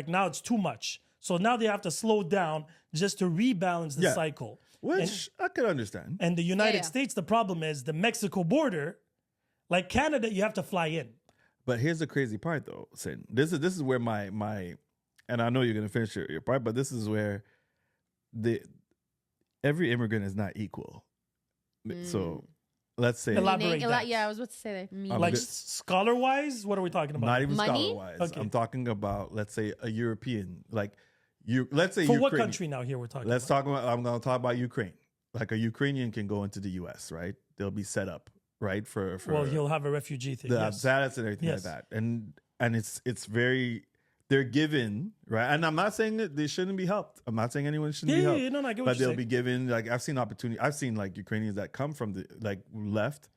A: now it's too much. So now they have to slow down just to rebalance the
C: Yeah.
A: cycle.
C: Which I could understand.
A: And the United
B: yeah.
A: States, the problem is the Mexico border, like Canada, you have to fly in.
C: But here's the crazy part, though, Sin. This is where my and I know you're gonna finish your part, but this is where every immigrant is not equal. So let's say
A: Elaborate that.
B: Yeah, I was about to say that. Meaning.
A: Like
C: good.
A: scholar wise, what are we talking about?
C: not even
B: Money?
C: scholar wise.
A: Okay.
C: I'm talking about, let's say, a European, like let's say
A: For
C: Ukraine.
A: what country now here we're talking
C: Let's
A: about?
C: talk about. I'm going to talk about Ukraine. Like a Ukrainian can go into the U.S. Right? They'll be set up right for
A: Well, he'll have a refugee thing.
C: the
A: Yes.
C: status and everything
A: Yes.
C: like that. And it's very they're given right. And I'm not saying that they shouldn't be helped. I'm not saying anyone shouldn't be
A: Yeah,
C: helped.
A: yeah, no, I get what
C: But
A: you're
C: they'll
A: saying.
C: be given like I've seen opportunity. I've seen like Ukrainians that come from the like left,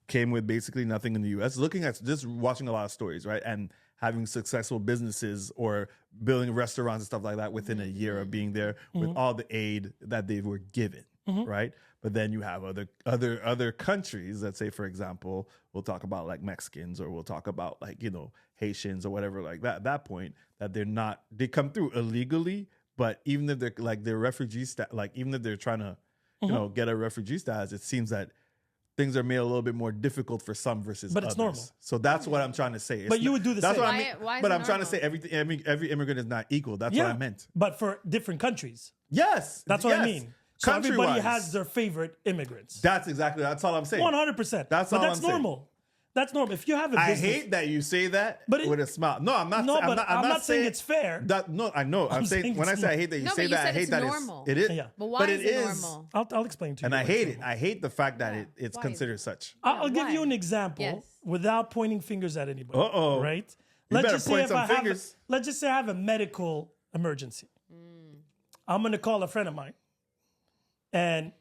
C: came with basically nothing in the U.S. Looking at just watching a lot of stories, right, and having successful businesses or building restaurants and stuff like that within a year of being there with all the aid that they were given, right? But then you have other countries. Let's say, for example, we'll talk about like Mexicans, or we'll talk about like Haitians or whatever like that. At that point, that they come through illegally, but even if they're like their refugee like even if they're trying to get a refugee status, it seems that things are made a little bit more difficult for some versus
A: But it's
C: others.
A: normal.
C: So that's what I'm trying to say. It's
A: But you would do the
C: that's
A: same.
C: What I
B: Why-
C: mean.
B: why is
C: But
B: it
C: I'm trying to
B: normal?
C: say every immigrant is not equal. That's what I meant.
A: But for different countries.
C: Yes,
A: That's what I
C: yes.
A: mean. So everybody
C: Country-wise.
A: has their favorite immigrants.
C: That's all I'm saying.
A: 100%.
C: That's
A: but
C: all
A: that's
C: I'm saying.
A: normal. That's normal. If you have a
C: I
A: business,
C: hate that you say that
A: But it-
C: with a smile. No, I'm not.
A: No,
C: I'm
A: but
C: not,
A: I'm not saying it's fair.
C: That, no, I know. I'm saying
A: saying
C: when I
A: it's
C: say I hate that you
B: No,
C: say
B: but you
C: that, I
B: said
C: hate
B: it's
C: that
B: normal.
C: it is.
A: Yeah.
B: But why is
C: it
B: it normal?
A: I'll explain to you.
C: And I
A: why
C: hate
A: it's
C: it.
A: normal.
C: I hate the fact that
B: Yeah.
C: it's
B: Why is
C: considered
B: it?
C: such.
A: I'll give you
B: why?
A: an example
B: Yes.
A: without pointing fingers at anybody.
C: Uh-oh.
A: Right?
C: You better point some
A: I have,
C: fingers.
A: let's just say I have a medical emergency. I'm gonna call a friend of mine, and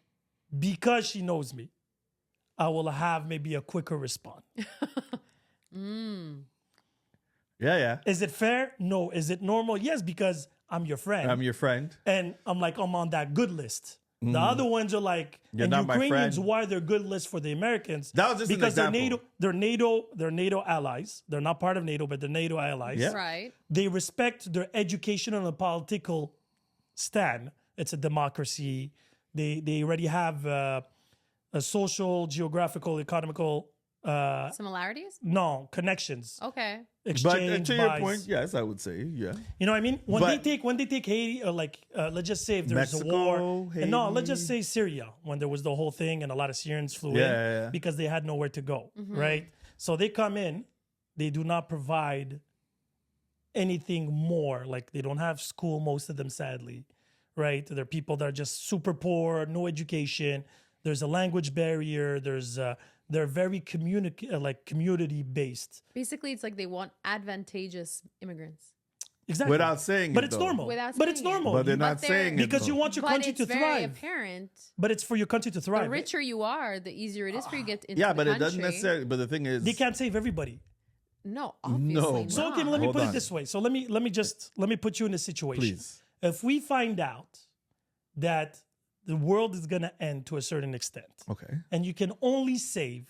A: because she knows me, I will have maybe a quicker response.
C: Yeah, yeah.
A: Is it fair? No. Is it normal? Yes, because I'm your friend.
C: I'm your friend.
A: And I'm like, I'm on that good list. The other ones are like,
C: You're
A: and
C: not my
A: Ukrainians,
C: friend.
A: why they're good list for the Americans?
C: That was just an
A: because
C: example.
A: they're NATO allies. They're not part of NATO, but they're NATO allies.
C: Yeah.
B: Right.
A: They respect their educational and political stand. It's a democracy. They already have a social, geographical, economical
B: Similarities?
A: connections.
B: Okay.
C: But
A: Exchange,
C: to your
A: buys.
C: point, yes, I would say, yeah.
A: You know what I mean? When
C: But-
A: they take Haiti, or like let's just say if there's
C: Mexico,
A: a war, and no, let's
C: Haiti.
A: just say Syria when there was the whole thing and a lot of Syrians flew
C: Yeah,
A: in
C: yeah, yeah.
A: because they had nowhere to go, right? So they come in, they do not provide anything more. Like they don't have school, most of them, sadly, right? They're people that are just super poor, no education. There's a language barrier. They're very community based.
B: Basically, it's like they want advantageous immigrants.
A: Exactly.
C: Without saying
A: but
C: it,
A: it's
C: though.
A: normal.
B: Without
A: but it's
B: saying it.
A: normal.
C: But they're
A: You-
C: not
B: they're-
C: saying it,
A: because you
C: though.
A: want your
B: But
A: country
B: it's
A: to
B: very
A: thrive.
B: apparent.
A: But it's for your country to thrive.
B: The richer you are, the easier it is for you to get into
C: Yeah,
B: the
C: but
B: country.
C: it doesn't necessarily. But the thing is,
A: They can't save everybody.
B: No, obviously
A: So
B: not.
A: okay, let me
C: Hold
A: put
C: on.
A: it this way. So let me put you in a situation.
C: Please.
A: If we find out that the world is gonna end to a certain extent,
C: Okay.
A: and you can only save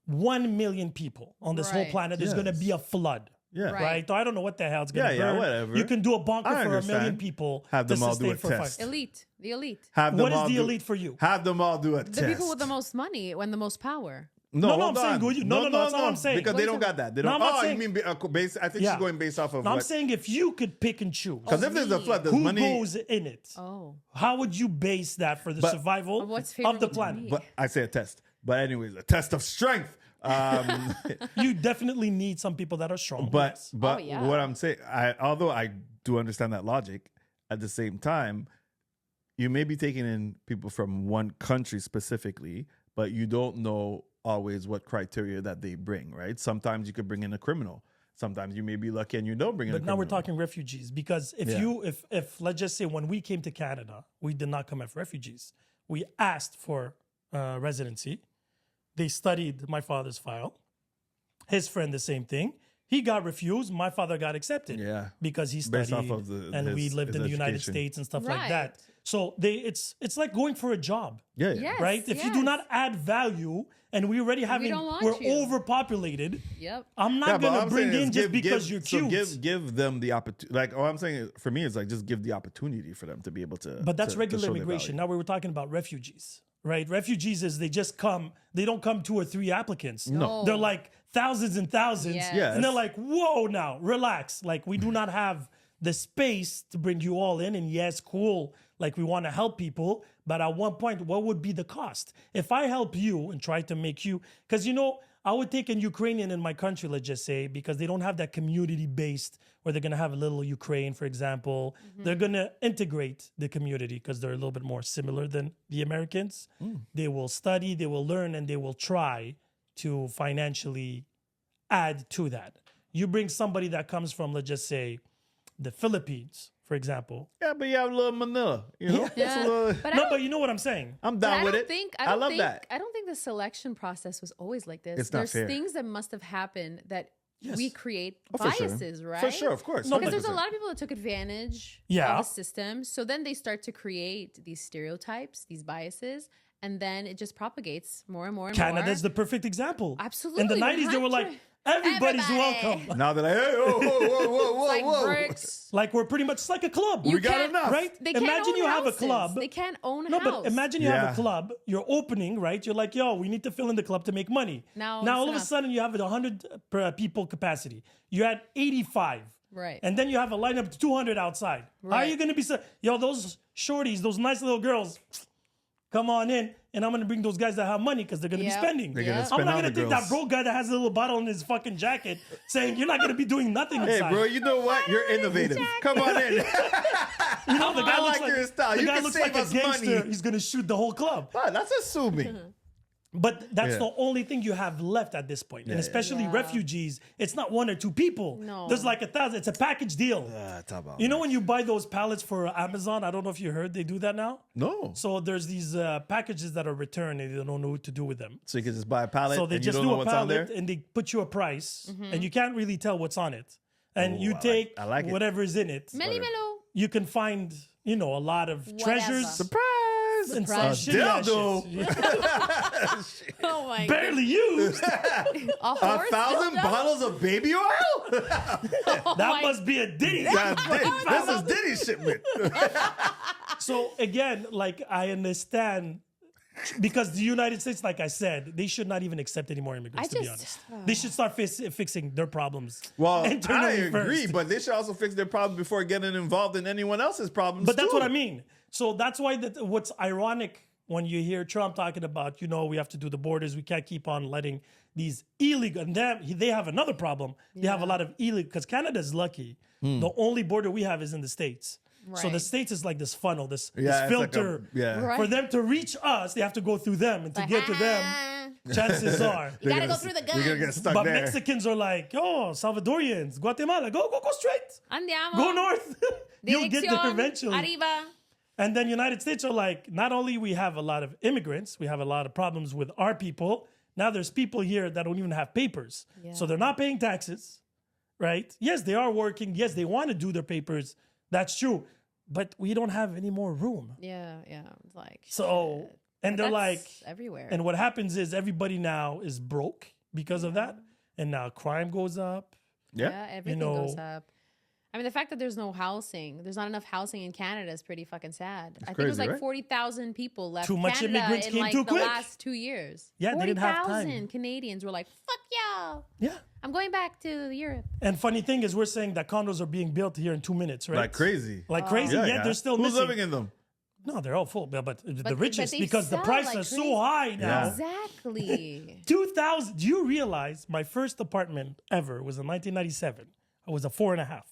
A: 1 million people on this whole
B: Right.
A: planet, there's gonna
C: Yes.
A: be a flood.
C: Yeah.
B: Right.
A: Right? I don't know what the hell it's gonna
C: Yeah, yeah,
A: burn.
C: whatever.
A: You can do a bunker
C: I
A: for 1 million
C: understand.
A: people
C: Have
A: to
C: them all do
A: sustain
C: a
A: for
C: test.
A: 5.
B: Elite, the elite.
C: Have them
A: What is
C: all
A: the
C: do-
A: elite for you?
C: Have them all do a test.
B: The people with the most money and the most power.
A: No,
C: hold
A: I'm saying
C: on.
A: good. No, that's not what I'm saying.
C: Because
B: What
C: they
B: is
C: don't
B: it?
C: got that. They
A: No,
C: don't.
A: I'm not
C: Oh,
A: saying-
C: you mean base? I think
A: Yeah.
C: she's going based off of
A: No, I'm
C: what.
A: saying if you could pick and choose
C: Because if there's a
B: me.
C: flood, there's
A: who
C: money.
A: goes in it,
B: Oh.
A: how would you base that for the
C: But-
A: survival
B: Of what's
A: of
B: favorable
A: the
B: to
A: planet?
B: me.
C: But I say a test. But anyways, a test of strength.
A: You definitely need some people that are strong.
C: But
A: yes.
C: but
B: Oh, yeah.
C: what I'm saying, although I do understand that logic, at the same time, you may be taking in people from one country specifically, but you don't know always what criteria that they bring, right? Sometimes you could bring in a criminal. Sometimes you may be lucky and you don't bring in a
A: But
C: criminal.
A: now we're talking refugees because if let's just say when we came to Canada, we did not come as refugees. We asked for residency. They studied my father's file. His friend, the same thing. He got refused. My father got accepted.
C: Yeah.
A: because he
C: Based
A: studied
C: off of
A: and we
C: his
A: lived in the United
C: education.
A: States and stuff like
B: Right.
A: that. So it's like going for a job.
C: Yeah, yeah.
B: Yes,
A: Right? If you do
B: yes.
A: not add value and we already
B: don't want
A: we're
B: you.
A: overpopulated,
B: Yep.
A: I'm not
C: Yeah, but
A: gonna
C: I'm
A: bring
C: saying
A: in
C: is
A: just because you're
C: so
A: cute.
C: give them the opportunity. Like, all I'm saying for me is like just give the opportunity for them to be able to.
A: But that's
C: to
A: regular
C: show their
A: immigration.
C: value.
A: Now we were talking about refugees, right? Refugees is they just come, they don't come 2 or 3 applicants.
B: No.
A: They're like thousands and thousands.
B: Yes.
C: Yes.
A: And they're like, whoa, now relax. Like we do not have the space to bring you all in. And yes, cool. Like we want to help people. But at one point, what would be the cost? If I help you and try to make you, because I would take a Ukrainian in my country, let's just say, because they don't have that community based where they're going to have a little Ukraine, for example. They're going to integrate the community because they're a little bit more similar than the Americans. They will study, they will learn, and they will try to financially add to that. You bring somebody that comes from, let's just say, the Philippines, for example.
C: Yeah, but you have a little Manila, you know. That's a
B: Yeah.
C: little,
B: But I
A: No,
B: don't,
A: but you know what I'm saying.
C: I'm
B: but
C: down
B: I
C: with
B: don't
C: it.
B: think
C: I love
B: think,
C: that.
B: I don't think the selection process was always like this.
C: It's not
B: There's
C: fair.
B: things that must have happened that
A: Yes.
B: we create
C: Oh, for sure.
B: biases, right?
C: For sure, of course.
A: No,
B: Because there's a
C: 100%.
B: lot of people that took advantage
A: Yeah.
B: of the system. So then they start to create these stereotypes, these biases, and then it just propagates more and more and
A: Canada's
B: more.
A: the perfect example.
B: Absolutely,
A: In the 90s, they were like,
B: 100.
A: everybody's
B: Everybody.
A: welcome.
C: Now they're like, hey, whoa, whoa, whoa, whoa, whoa,
B: like
C: whoa.
B: bricks.
A: Like we're pretty much like a club.
C: We got
B: can't-
C: enough.
A: Right?
B: They can't
A: Imagine
B: own
A: you have a
B: houses.
A: club.
B: They can't own a
A: No,
B: house.
A: but imagine you have
C: Yeah.
A: a club, you're opening, right? You're like, yo, we need to fill in the club to make money.
B: Now
A: all
B: it's
A: of a
B: enough.
A: sudden you have 100 people capacity. You're at 85.
B: Right.
A: And then you have a lineup of 200 outside. How are
B: Right.
A: you going to be, yo, those shorties, those nice little girls, come on in. and I'm going to bring those guys that have money because they're going to be
B: Yep.
A: spending.
C: They're gonna
B: Yeah.
C: spend
A: I'm not
C: on
A: going
C: the
A: to take that
C: girls.
A: broke guy that has a little bottle in his fucking jacket saying, you're not going to be doing nothing
C: Hey,
A: inside.
C: bro, you know what? You're innovative. Come on in.
A: You know, the guy
C: I
A: looks
C: like your style.
A: The
C: You
A: guy
C: can
A: looks
C: save
A: like a
C: us
A: gangster.
C: money.
A: He's going to shoot the whole club.
C: Wow, that's assuming.
A: But that's
C: Yeah.
A: the only thing you have left at this point. And
C: yeah.
A: especially
B: Yeah.
A: refugees, it's not 1 or 2 people.
B: No.
A: There's like 1,000. It's a package deal. You know when you buy those pallets for Amazon? I don't know if you heard they do that now.
C: No.
A: So there's these packages that are returned and they don't know what to do with them.
C: So you can just buy a pallet
A: So they
C: and you
A: just
C: don't
A: do
C: know
A: a
C: what's on there?
A: pallet and they put you a price
B: Mm-hmm.
A: and you can't really tell what's on it. And
C: Oh,
A: you
C: I like-
A: take
C: I like it.
A: whatever's in it.
B: Melo, melo.
A: You can find, a lot of treasures.
C: Surprise!
A: And
B: Surprise.
A: some shitty ass
C: dildo.
A: shit.
B: Oh my god.
A: Barely used.
B: A horse
C: 1,000
B: dildo?
C: bottles of baby oil?
B: Oh
A: That
B: my-
A: must be a ditty.
C: This is Diddy's shipment.
A: So again, like I understand because the United States, like I said, they should not even accept any more immigrants.
B: I
A: To be
B: just-
A: honest, they should start fixing their problems.
C: Well, I
A: internally
C: agree,
A: first.
C: but they should also fix their problems before getting involved in anyone else's problems.
A: But that's
C: too.
A: what I mean. So that's why what's ironic when you hear Trump talking about, we have to do the borders. We can't keep on letting these illegal. And they have another problem. They have a lot of illegal because Canada's lucky. The only border we have is in the States. So the
B: Right.
A: States is like this funnel, this
C: it's like
A: filter.
B: Right.
A: For them to reach us, they have to go through them, and to get to them, chances are.
B: You gotta go through the
C: You're gonna get
B: guns.
C: stuck
A: But
C: there.
A: Mexicans are like, Salvadorians, Guatemala, go straight,
B: Andiamo.
A: go north. You'll get there
B: Dirección
A: eventually.
B: Arriba.
A: And then United States are like, not only we have a lot of immigrants, we have a lot of problems with our people. Now there's people here that don't even have papers, so they're not paying taxes, right? Yes, they are working. Yes, they want to do their papers. That's true, but we don't have any more room.
B: Yeah. It's like
A: So,
B: shit.
A: and they're
B: That's
A: like,
B: everywhere.
A: and what happens is everybody now is broke because of that, and now crime goes up.
B: yeah, everything
A: know-
B: goes up. I mean, the fact that there's no housing, there's not enough housing in Canada is pretty fucking sad. I think it was
C: crazy,
B: like
C: right?
B: 40,000 people left
A: Too much
B: Canada
A: immigrants
B: in
A: came
B: like
A: too
B: the
A: quick.
B: last 2 years.
A: Yeah, they didn't have time.
B: 40,000 Canadians were like, fuck y'all.
A: Yeah.
B: I'm going back to Europe.
A: And funny thing is, we're saying that condos are being built here in 2 minutes, right?
C: Like crazy.
A: Like crazy. Yeah, they're still
C: Who's
A: missing.
C: living in them?
A: No, they're all full, but the
B: but
A: richest
B: they
A: because the
B: sell
A: prices
B: like
A: are so
B: crazy.
A: high now.
C: Yeah.
B: Exactly.
A: 2,000. Do you realize my first apartment ever was in 1997? I was a 4.5.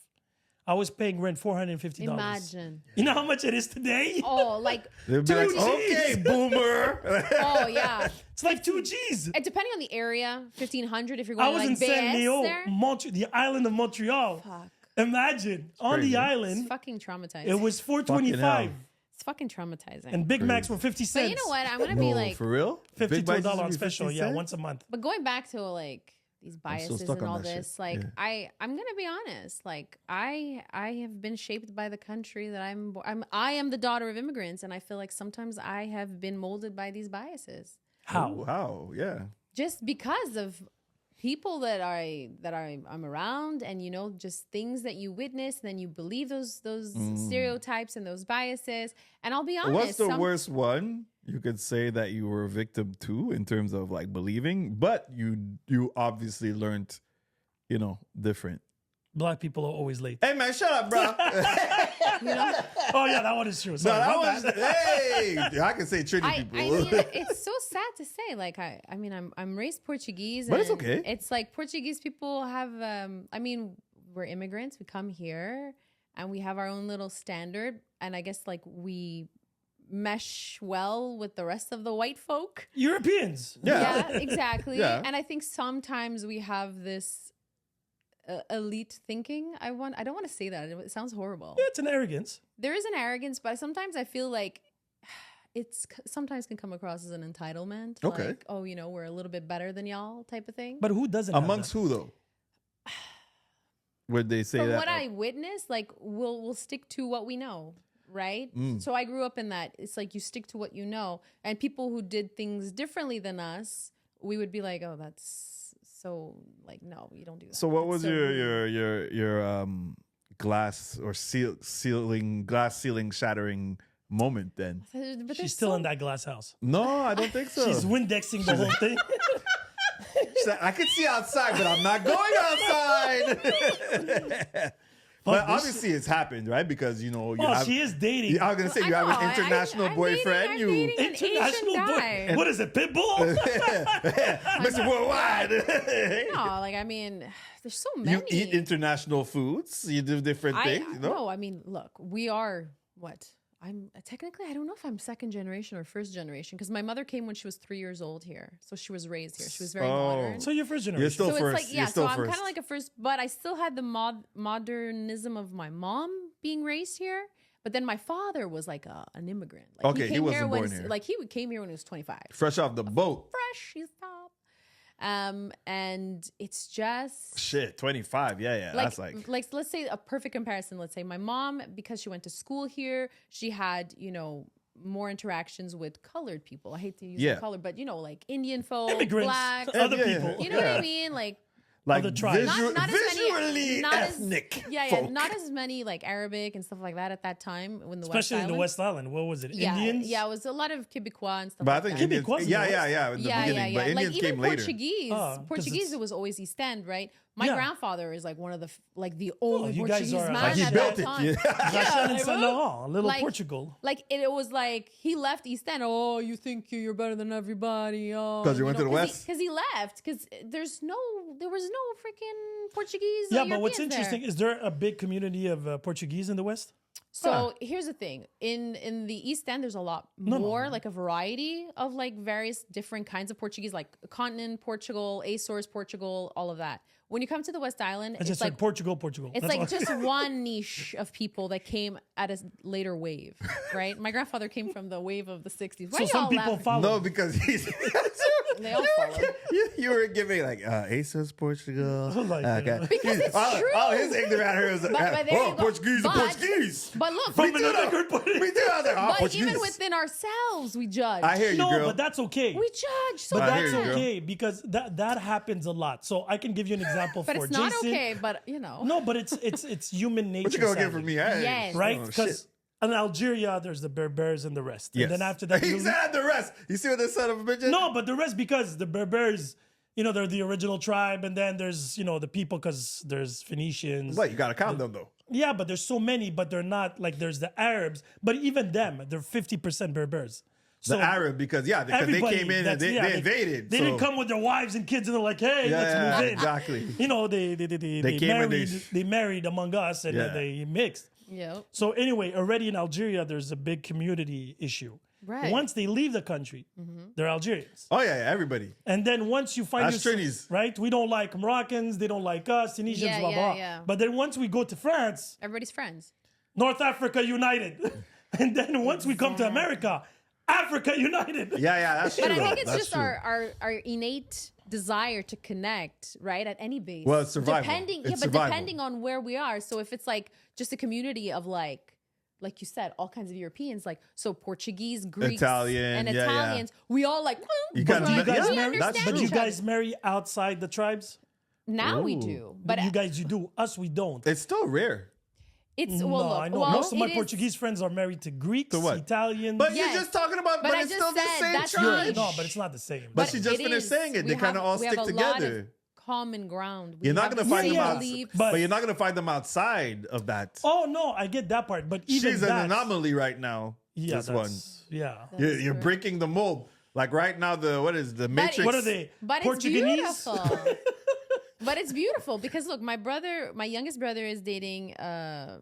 A: I was paying rent $450.
B: Imagine.
A: You know how much it is today?
B: Oh, like,
C: They'd be like,
A: Dude,
C: okay, boomer.
B: oh, yeah.
A: It's like 2 G's.
B: And depending on the area, 1,500 if you're going
A: I was
B: like
A: in San Leo,
B: there.
A: the island of Montreal.
B: Fuck.
A: Imagine on
C: crazy.
A: the
B: It's
A: island,
B: fucking traumatizing.
A: it was
C: Fucking
A: $4.25,
C: hell.
B: It's fucking traumatizing.
A: and Big Macs were 50 cents.
B: but you know what? I'm gonna be
C: No,
B: like,
C: for real? Big
A: $52
C: Bites used to
A: on
C: be
A: special,
C: 50
A: yeah,
C: cents?
A: once a month.
B: but going back to like these biases
C: stuck
B: and
C: on
B: all
C: that shit.
B: this, like
C: Yeah.
B: I'm gonna be honest. Like I have been shaped by the country that I am the daughter of immigrants, and I feel like sometimes I have been molded by these biases
A: How?
C: Wow, yeah.
B: just because of people that I'm around, and just things that you witness, and then you believe those stereotypes and those biases. And I'll be honest,
C: What's the worst one you could say that you were a victim to in terms of like believing, but you obviously learned, different.
A: Black people are always late.
C: Hey man, shut up, bro.
A: Oh yeah, that one is true.
C: No,
A: Sorry,
C: that
A: my
C: was
A: bad.
C: hey. I can say Trinity
B: I
C: people.
B: mean, it's so sad to say. Like, I mean, I'm raised Portuguese,
C: But it's
B: and
C: okay.
B: It's like Portuguese people have. I mean, we're immigrants. We come here, and we have our own little standard. And I guess like we mesh well with the rest of the white folk.
A: Europeans.
C: Yeah.
B: Exactly.
C: Yeah.
B: And I think sometimes we have this elite thinking. I don't want to say that. It sounds horrible.
A: Yeah, it's an arrogance.
B: There is an arrogance, but sometimes I feel like sometimes can come across as an entitlement.
C: Okay.
B: Like, oh, we're a little bit better than y'all type of thing.
A: But who doesn't? have
C: Amongst
A: that?
C: who though? Would they say
B: From
C: that?
B: what I witnessed, like we'll stick to what we know, right? So I grew up in that. It's like you stick to what you know, and people who did things differently than us, we would be like, oh, that's so like, no, you don't do that.
C: So what
B: That's
C: was
B: so rude.
C: your glass or glass ceiling shattering moment then?
B: But
A: She's
B: there's
A: still
B: so-
A: in that glass house.
C: No, I don't think so.
A: She's Windexing the whole thing.
C: She's like, I can see outside, but I'm not going outside. But
A: this
C: obviously it's happened, right? Because you know you
A: Oh,
C: have.
A: she is dating.
C: I was gonna say
B: I
C: you have
B: know,
C: an international
B: I'm
C: boyfriend.
B: I'm
C: you
B: dating an
A: International
B: Asian
A: boy.
B: guy.
A: What is it, Pitbull?
C: Mr. Worldwide.
B: No, like I mean, there's so
C: You
B: many.
C: eat international foods. You do different things. You know.
B: No, I mean, look, we are what? I'm technically, I don't know if I'm second generation or first generation because my mother came when she was 3 years old here, so she was raised here. She was very modern.
A: So you're first generation.
C: You're still
B: So
C: first.
B: it's like, yeah,
C: You're still
B: so I'm
C: first.
B: kind of like a first, but I still had the modernism of my mom being raised here. But then my father was like an immigrant. Like
C: Okay, he
B: came
C: wasn't
B: when,
C: born here.
B: Like he came here when he was 25.
C: fresh off the boat.
B: Fresh, he's top. And it's just
C: Shit, 25. Yeah. That's like.
B: let's say a perfect comparison. Let's say my mom, because she went to school here, she had, more interactions with colored people. I hate to use the color, but like Indian folk,
A: Immigrants,
B: black,
A: other
C: Yeah,
A: people.
B: you know what I mean? Like
A: other tribes.
B: not as
C: visually
B: many, not
C: ethnic.
B: as,
C: folk.
B: not as many like Arabic and stuff like that at that time when the
A: Especially in the
B: West
A: West Island. What was it?
B: Island.
A: Indians?
B: Yeah, it was a lot of Quebecois and stuff
C: But I
B: like
C: think
B: that.
C: Indians.
A: Quebec was
C: Yeah.
A: in the
C: In the beginning, but Indians
B: like even
C: came later.
B: Portuguese.
A: 'cause
B: Portuguese,
A: it's-
B: it was always East End, right? My
A: Yeah.
B: grandfather is like one of the only
A: you guys
B: Portuguese
A: are
B: man
A: like-
C: He
B: at
C: built
B: that
C: it.
B: time.
C: Yeah.
A: Rachel and
B: like,
A: Saint Laurent, little
B: like-
A: Portugal.
B: Like it was like he left East End. Oh, you think you're better than everybody? Oh,
C: 'Cause you went to the West?
B: Because he left. Because there was no freaking Portuguese.
A: Yeah, but what's
B: Europeans
A: interesting
B: there.
A: is there a big community of Portuguese in the West?
B: So here's the thing: in the East End, there's a lot more, like a variety of like various different kinds of Portuguese, like continent Portugal, Azores Portugal, all of that. When you come to the West Island,
A: I
B: it's
A: just
B: like
A: said Portugal.
B: it's
A: That's
B: like
A: all.
B: just one niche of people that came at a later wave, right? My grandfather came from the wave of the 60s. Why
A: So
B: are
A: some
B: y'all
A: people
B: laughing?
A: follow.
C: No, because he's.
B: They all followed.
C: You were giving like Aces Portugal.
A: Like,
C: okay.
B: Because it's true.
C: Oh, his ignorant here was like,
B: But there you go.
C: Portuguese,
B: But-
C: Portuguese.
B: But look,
A: From
C: Me
A: another
C: too,
A: good point.
C: Me too. I was like,
B: but
C: Portuguese.
B: even within ourselves, we judge.
C: I hear you,
A: No,
C: girl.
A: but that's okay.
B: We judge so
A: But
C: I
B: bad.
C: hear
A: that's
C: you, girl.
A: okay because that happens a lot. So I can give you an example
B: But
A: for
B: it's not
A: Jason.
B: okay. But you know,
A: No, but it's human nature.
C: What you gonna get
A: sadly,
C: from me?
B: Yes.
A: right?
C: Oh,
A: Because
C: shit.
A: in Algeria, there's the Berbers and the rest.
C: Yes.
A: And then after that,
C: he
A: you
C: said the rest. You see what this son of a bitch is?
A: no, but the rest because the Berbers, they're the original tribe, and then there's the people because there's Phoenicians.
C: But you gotta count them though.
A: Yeah, but there's so many, but they're not like there's the Arabs, but even them, they're 50% Berbers.
C: The Arab, because they
A: everybody
C: came in and
A: that's-
C: they invaded.
A: They
C: so.
A: didn't come with their wives and kids, and they're like, "Hey,
C: Yeah,
A: let's move in."
C: exactly.
A: They
C: came and
A: married.
C: they-
A: They married among us, and
C: Yeah.
A: they mixed.
B: yeah,
A: So anyway, already in Algeria, there's a big community issue.
B: Right.
A: Once they leave the country, they're Algerians.
C: Oh yeah, everybody.
A: And then once you find
C: That's Trinis.
A: right? We don't like Moroccans, they don't like us, Tunisians,
B: Yeah,
A: blah,
B: yeah,
A: blah.
B: yeah.
A: But then once we go to France,
B: everybody's friends.
A: North Africa united. And then once we come to America, Africa united.
C: Yeah, that's true.
B: But I think
C: though.
B: it's
C: That's
B: just
C: true.
B: our innate desire to connect, right? At any base.
C: Well, it's survival.
B: Depending,
C: It's
B: but
C: survival.
B: depending on where we are. So if it's like just a community of like you said, all kinds of Europeans, like so Portuguese, Greeks,
C: Italian,
B: and
C: yeah, yeah.
B: Italians, we all like.
C: You
A: But
C: kinda
A: do you
C: met-
A: guys
C: yeah,
A: marry?
C: that's
A: But
C: true.
A: you guys marry outside the tribes?
B: Now we
C: Ooh.
B: do, but
A: you guys, you do. Us, we don't.
C: It's still rare.
B: it's
A: No,
B: well, look,
A: I know.
B: well,
A: Most of my
B: it is-
A: Portuguese friends are married to Greeks,
C: To what?
A: Italians.
C: But
B: Yes.
C: you're just talking about.
B: But I
C: it's
B: just
C: still the
B: said
C: same
B: that's
C: tribe.
B: niche.
A: No, but it's not the same.
C: But she just
B: it
C: finished
B: is.
C: saying it.
B: We
C: They kind of
B: have-
C: all
B: we
C: stick
B: have a lot of
C: together.
B: common ground. We
C: You're not
B: have
C: gonna
B: the
C: find them
B: same
C: out.
B: beliefs.
C: But you're not gonna find them outside of that.
A: Oh no, I get that part. But even
C: She's an
A: that,
C: anomaly right now.
A: Yeah,
C: this one.
A: Yeah.
C: You're
B: true.
C: breaking the mold. Like right now, the Matrix.
A: What are they?
B: But
A: Portuguese?
B: it's beautiful. But it's beautiful because look, my youngest brother is dating a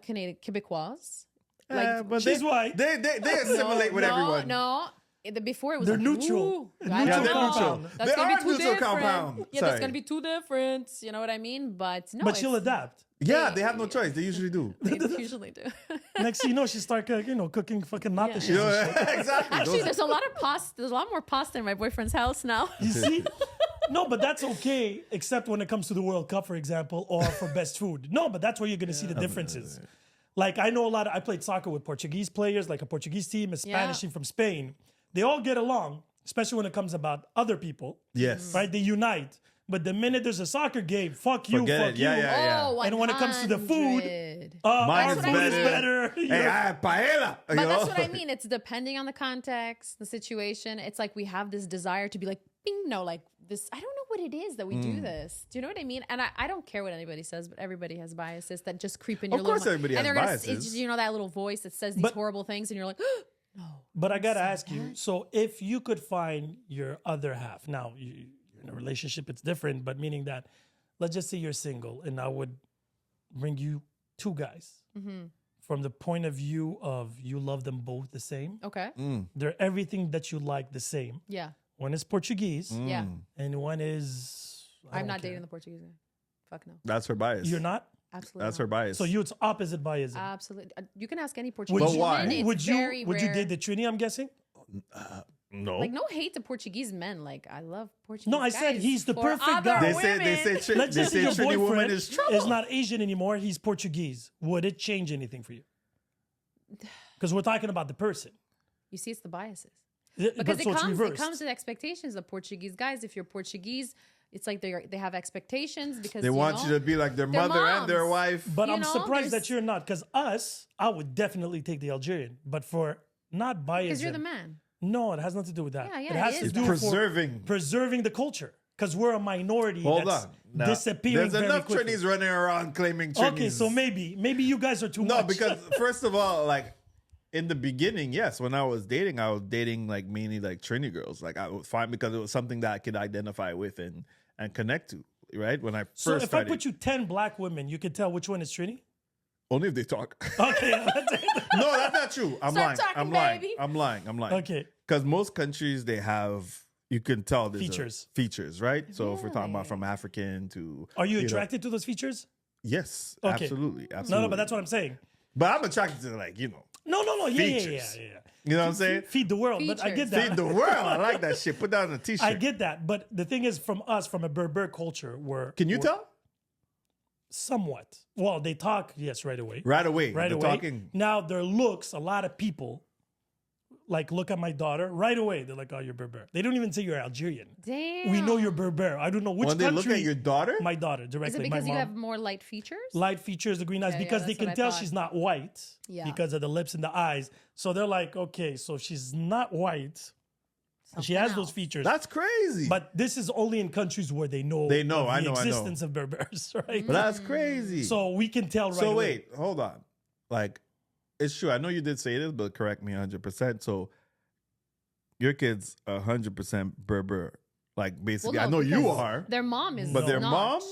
B: Canadian Quebecois.
C: But
A: She's white.
C: They assimilate with everyone.
B: No, before it was
A: They're
B: like,
A: neutral.
B: "Ooh,
A: They're
B: I
A: neutral
B: don't
C: they're
B: know.
C: neutral.
B: That's
C: They
B: gonna
C: are
B: be too
C: neutral
B: different.
C: compound.
B: Yeah,
C: Sorry.
B: that's gonna be too different. You know what I mean? But no,
A: But she'll adapt.
C: Yeah, they have no choice. They usually do.
B: They usually do.
A: Next thing you know, she start cooking fucking nata
B: Yeah.
A: shit.
C: You know, exactly.
B: Actually,
C: Those-
B: there's a lot of pasta. There's a lot more pasta in my boyfriend's house now.
A: You see? No, but that's okay, except when it comes to the World Cup, for example, or for best food. No, but that's where you're gonna see the differences. Like I know I played soccer with Portuguese players, like a Portuguese team, a Spanish
B: Yeah.
A: team from Spain. They all get along, especially when it comes about other people.
C: yes.
A: Right? They unite. But the minute there's a soccer game, fuck you,
C: Forget
A: fuck
C: it.
A: you.
C: Yeah, yeah.
B: Oh,
A: And when it comes to the food,
B: 100.
C: Mine
A: our
C: is
A: food is
C: better.
A: better.
C: Hey, I have paella.
B: But that's what I mean. It's depending on the context, the situation. It's like we have this desire to be like, bing, no, like this. I don't know what it is that we do this. Do you know what I mean? And I don't care what anybody says, but everybody has biases that just creep in your
C: Of
B: little
C: course
B: mind.
C: everybody
B: And
C: has
B: they're
C: biases.
B: It's just, you know, that little voice that says these
A: But-
B: horrible things, and you're like, no.
A: But I gotta ask you. So if you could find your other half, now you're in a relationship, it's different. But meaning that, let's just say you're single, and I would bring you two guys from the point of view of you love them both the same.
B: Okay.
A: They're everything that you like the same.
B: Yeah.
A: One is Portuguese,
B: Yeah.
A: and one is. I
B: I'm
A: don't
B: not
A: care.
B: dating the Portuguese guy. Fuck no.
C: That's her bias.
A: You're not.
B: Absolutely.
C: That's
B: not.
C: her bias.
A: So it's opposite biasm.
B: Absolutely. You can ask any Portuguese
C: But why?
B: woman. It's
A: would you
B: very
A: would you
B: rare.
A: date the Trini? I'm guessing.
C: no.
B: Like, no hate to Portuguese men. Like, I love Portuguese
A: No, I said
B: guys
A: he's the
B: for
A: perfect
B: other
A: guy.
C: they
B: women.
C: say
A: Let's just say your
C: Trini woman
A: boyfriend
C: is trouble.
A: is not Asian anymore. He's Portuguese. Would it change anything for you? Because we're talking about the person.
B: You see, it's the biases.
A: But
B: Because
A: so it's
B: it
A: reversed.
B: comes with expectations of Portuguese guys. If you're Portuguese, it's like they have expectations because
C: They want you to be like their
B: Their
C: mother and their
B: moms.
C: wife.
A: But
B: you
A: I'm
B: know,
A: surprised
B: there's-
A: that you're not. Because I would definitely take the Algerian. But for not biased,
B: because you're the man.
A: No, it has nothing to do with that.
B: Yeah, yeah,
A: it has
B: it
A: to
B: is
A: do
B: that.
C: Preserving.
A: for preserving the culture. Because we're a minority
C: Hold
A: that's
C: on. Now,
A: disappearing
C: there's
A: very
C: enough
A: quickly.
C: Trinis running around claiming Trinis.
A: Okay, so maybe you guys are too
C: No,
A: much.
C: because first of all, like in the beginning, yes, when I was dating like mainly like Trini girls. Like I was fine because it was something that I could identify with and connect to. Right when I first
A: so if
C: started,
A: I put you 10 black women, you could tell which one is Trini?
C: only if they talk.
A: Okay, that's it.
C: No, that's not true. I'm
B: Start
C: lying.
B: talking,
C: I'm lying.
B: baby.
C: I'm lying. I'm lying.
A: Okay.
C: Because most countries they have, you can tell there's
A: Features.
C: right? So if we're talking about from African to,
A: Are you
C: know,
A: attracted to those features?
C: yes,
A: Okay.
C: absolutely.
A: No, but that's what I'm saying.
C: But I'm attracted to like
A: No, yeah.
C: Features. You know what I'm saying?
A: Feed the world, but I get
B: Features.
A: that.
C: Feed the world. I like that shit. Put that on a t-shirt.
A: I get that, but the thing is, from a Berber culture,
C: Can you
A: we're
C: tell?
A: somewhat? Well, they talk, yes, right away.
C: Right away.
A: Right
C: the
A: away.
C: talking.
A: Now their looks, a lot of people, like look at my daughter right away. They're like, "Oh, you're Berber." They don't even say you're Algerian.
B: Damn.
A: We know you're Berber. I don't know which
C: When they
A: country.
C: look at your daughter,
A: My daughter
B: Is
A: directly.
B: it
A: my
B: because you
A: mom.
B: have more light features?
A: Light features, the green eyes,
B: Yeah,
A: because
B: yeah,
A: they
B: that's what
A: can
B: I
A: tell
B: thought.
A: she's not white
B: Yeah.
A: because of the lips and the eyes. So they're like, okay, so she's not white. She
B: Something
A: has those
B: else.
A: features.
C: that's crazy.
A: But this is only in countries where they know,
C: They know,
A: of
C: I
A: the
C: know.
A: existence of Berbers, right?
C: But that's crazy.
A: So we can tell right
C: So
A: away.
C: wait, hold on. Like, it's true. I know you did say this, but correct me 100%. So your kid's 100% Berber. Like, basically,
B: Well,
C: I
B: no,
C: know you
B: because
C: are.
B: Their mom is
C: But their
B: not.
C: mom?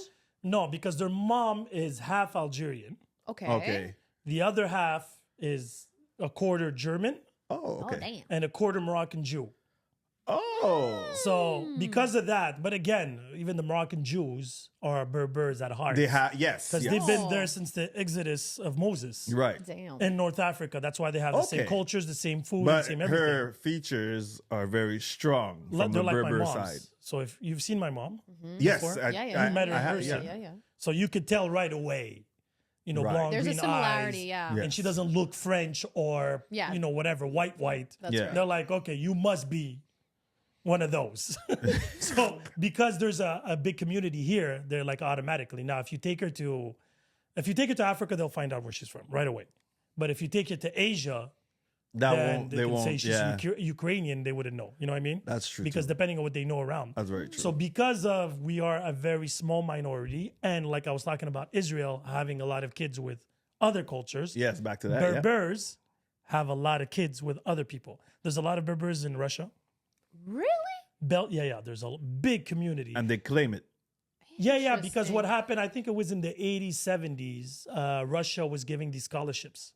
A: No, because their mom is half Algerian.
B: Okay.
C: Okay.
A: The other half is a quarter German
C: Oh,
B: Oh,
C: okay.
B: damn.
A: and a quarter Moroccan Jew.
C: Oh.
A: So because of that, but again, even the Moroccan Jews are Berbers at heart.
C: They have, yes.
A: Because
C: yes.
A: they've been
B: Oh.
A: there since the exodus of Moses
C: Right.
B: Damn.
A: in North Africa. That's why they have the same
C: Okay.
A: cultures, the same food,
C: But
A: the same everything.
C: her features are very strong from
A: They're
C: the
A: like my
C: Berber
A: mom's.
C: side.
A: So if you've seen my mom,
C: Yes.
A: Before?
C: I,
B: Yeah, yeah.
C: I,
A: You met her in
C: I have-
A: person.
C: yeah.
B: Yeah.
A: so you could tell right away, you know,
C: Right.
A: blonde,
B: There's a
A: green
B: similarity,
A: eyes,
B: yeah.
C: Yeah.
A: and she doesn't look French or
B: Yeah.
A: you know whatever, white.
B: That's
C: Yeah.
B: right.
A: They're like, okay, you must be one of those. So because there's a big community here, they're like automatically. Now, if you take her to Africa, they'll find out where she's from right away. But if you take her to Asia,
C: That
A: then
C: won't,
A: they
C: they
A: can
C: won't,
A: say she's
C: yeah.
A: Ukrainian, they wouldn't know. You know what I mean?
C: That's true,
A: Because
C: too.
A: depending on what they know around.
C: That's very true.
A: So because of we are a very small minority, and like I was talking about Israel having a lot of kids with other cultures,
C: Yes, back to that. Yeah.
A: Berbers have a lot of kids with other people. There's a lot of Berbers in Russia.
B: Really?
A: Yeah. There's a big community.
C: And they claim it.
A: Yeah, because
B: Interesting.
A: what happened, I think it was in the 80s, 70s, Russia was giving these scholarships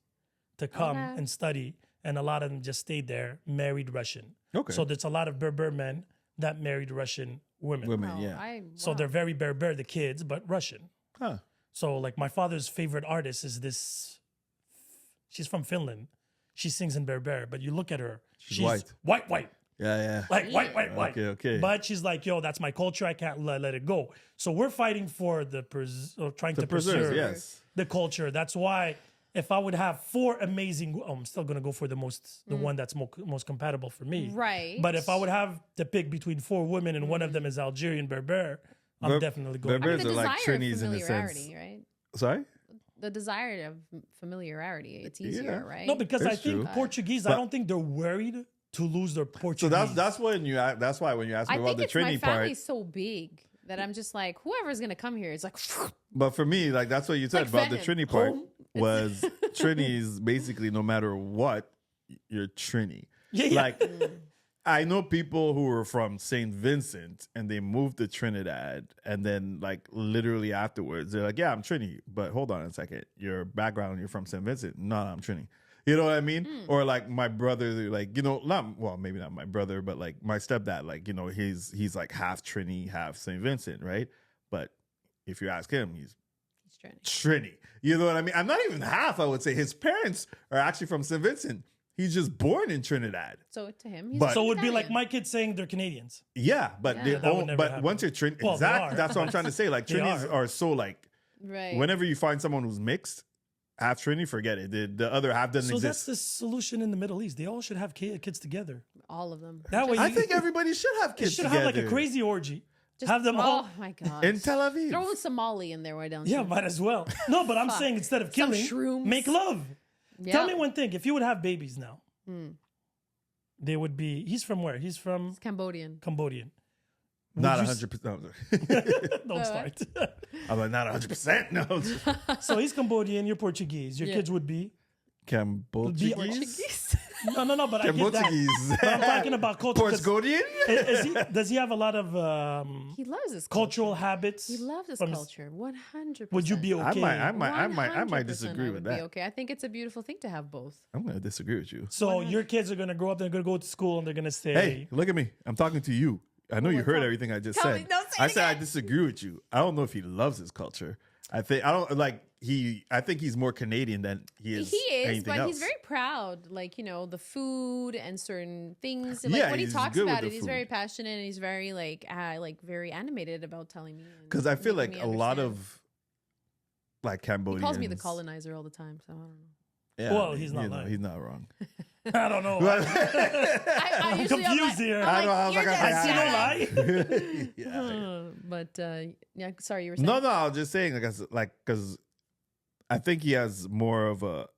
A: to come
B: Okay.
A: and study, and a lot of them just stayed there, married Russian.
C: Okay.
A: So there's a lot of Berber men that married Russian women.
C: Women,
B: Oh,
C: yeah.
A: So
B: wow.
A: they're very Berber, the kids, but Russian.
C: Huh.
A: So like my father's favorite artist is this, she's from Finland. She sings in Berber, but you look at her,
C: She's white.
A: white.
C: Yeah, yeah.
A: Like white.
C: Okay.
A: But she's like, yo, that's my culture. I can't let it go. So we're fighting for trying to
C: preserve,
A: preserve
C: yes.
A: the culture. That's why if I would have four amazing, I'm still gonna go for the one that's most compatible for me.
B: Right.
A: But if I would have to pick between four women and one of them is Algerian Berber, I'm definitely going.
C: Berbers
B: the
C: are like
B: desire of
C: Trinis in a sense.
B: familiarity, right?
C: Sorry?
B: The desire of familiarity. It's easier,
C: Yeah.
B: right?
A: No, because I
C: It's
A: think
C: true.
A: Portuguese, I
C: But-
A: don't think they're worried to lose their
C: So
A: Portuguese.
C: that's why when you ask me
B: I
C: about
B: think
C: the
B: it's my
C: Trini part,
B: family's so big that I'm just like, whoever's gonna come here, it's like,
C: But for me, like that's what you said
B: like
C: about the
B: Venom.
C: Trini part
A: Boom.
C: was Trini's basically no matter what, you're Trini.
A: Yeah, yeah.
C: Like I know people who were from St. Vincent and they moved to Trinidad, and then like literally afterwards they're like, yeah, I'm Trini, but hold on a second, your background, you're from St. Vincent. No, I'm Trini. You know what I mean? Or like my brother, like, you know, not, well, maybe not my brother, but like my stepdad, like, you know, he's like half Trini, half St. Vincent, right? But if you ask him, he's
B: he's trying.
C: Trini. You know what I mean? I'm not even half, I would say. His parents are actually from St. Vincent. He's just born in Trinidad.
B: So to him, he's
C: But-
A: So it would be like
B: Italian.
A: my kids saying they're Canadians.
C: Yeah, but
B: Yeah.
C: they
A: That would
C: own,
A: never
C: but
A: happen.
C: once you're Trini,
A: Well, they
C: exactly,
A: are.
C: that's what I'm trying to say. Like
A: They
C: Trinis are so like,
B: right.
C: whenever you find someone who's mixed, half Trini, forget it. The other half doesn't
A: So that's
C: exist.
A: the solution in the Middle East. They all should have kids together.
B: all of them.
A: That way,
C: I
A: you
C: think everybody should have
A: you
C: kids
A: should
C: together.
A: have like a crazy orgy.
B: Just,
A: have them all.
B: Oh my god.
C: in Tel Aviv.
B: Throw a Somali in there, why don't
A: Yeah,
B: you?
A: might as well. No, but I'm
B: Fuck.
A: saying instead of
B: Some
A: killing,
B: shrooms.
A: make love.
B: Yeah.
A: Tell me one thing: if you would have babies now,
B: Hmm.
A: they would be. He's from where? He's from
B: It's Cambodian.
A: Cambodian.
C: Not
A: Would you
C: 100%.
A: Don't start.
C: I'm like, not 100%. No.
A: So he's Cambodian. You're Portuguese. Your
B: Yeah.
A: kids would be.
C: Cambodian.
B: Portuguese.
A: No, but I get that.
C: Cambodian.
A: But I'm talking about culture. 'cause
C: Portuguese.
A: does he have a lot of
B: He loves his
A: cultural
B: culture.
A: habits?
B: He loves his
A: from
B: culture. 100%.
A: Would you be okay?
C: I might
B: 100%
C: disagree
B: I
C: with
B: would
C: that.
B: Be okay. I think it's a beautiful thing to have both.
C: I'm gonna disagree with you.
A: So your kids are gonna grow up. They're gonna go to school and they're gonna say,
C: Hey, look at me. I'm talking to you. I know you
B: what's
C: heard
B: up?
C: everything I just
B: Tell
C: said.
B: me- no, say it
C: I said I
B: again.
C: disagree with you. I don't know if he loves his culture. I don't like I think he's more Canadian than he is.
B: He is,
C: anything
B: but
C: else.
B: he's very proud. Like, you know, the food and certain things.
C: Yeah,
B: Like when he
C: he's
B: talks
C: good with
B: about
C: the
B: it, he's
C: food.
B: very passionate and he's very like very animated about telling me. and
C: Because I feel like
B: making me
C: a lot
B: understand.
C: of like
B: He
C: Cambodians.
B: calls me the colonizer all the time, so I don't know.
C: Yeah,
A: Well,
C: I mean,
A: he's not
C: you know,
A: lying.
C: he's not wrong.
A: I don't know.
B: I
A: I'm
B: usually
A: confused here.
B: I'm
C: I know, I was
B: "You're
C: like,
B: just
A: I see no
B: sad."
A: lie.
C: yeah.
B: But yeah, sorry, you were saying.
C: No, I was just saying, because I think he has more of a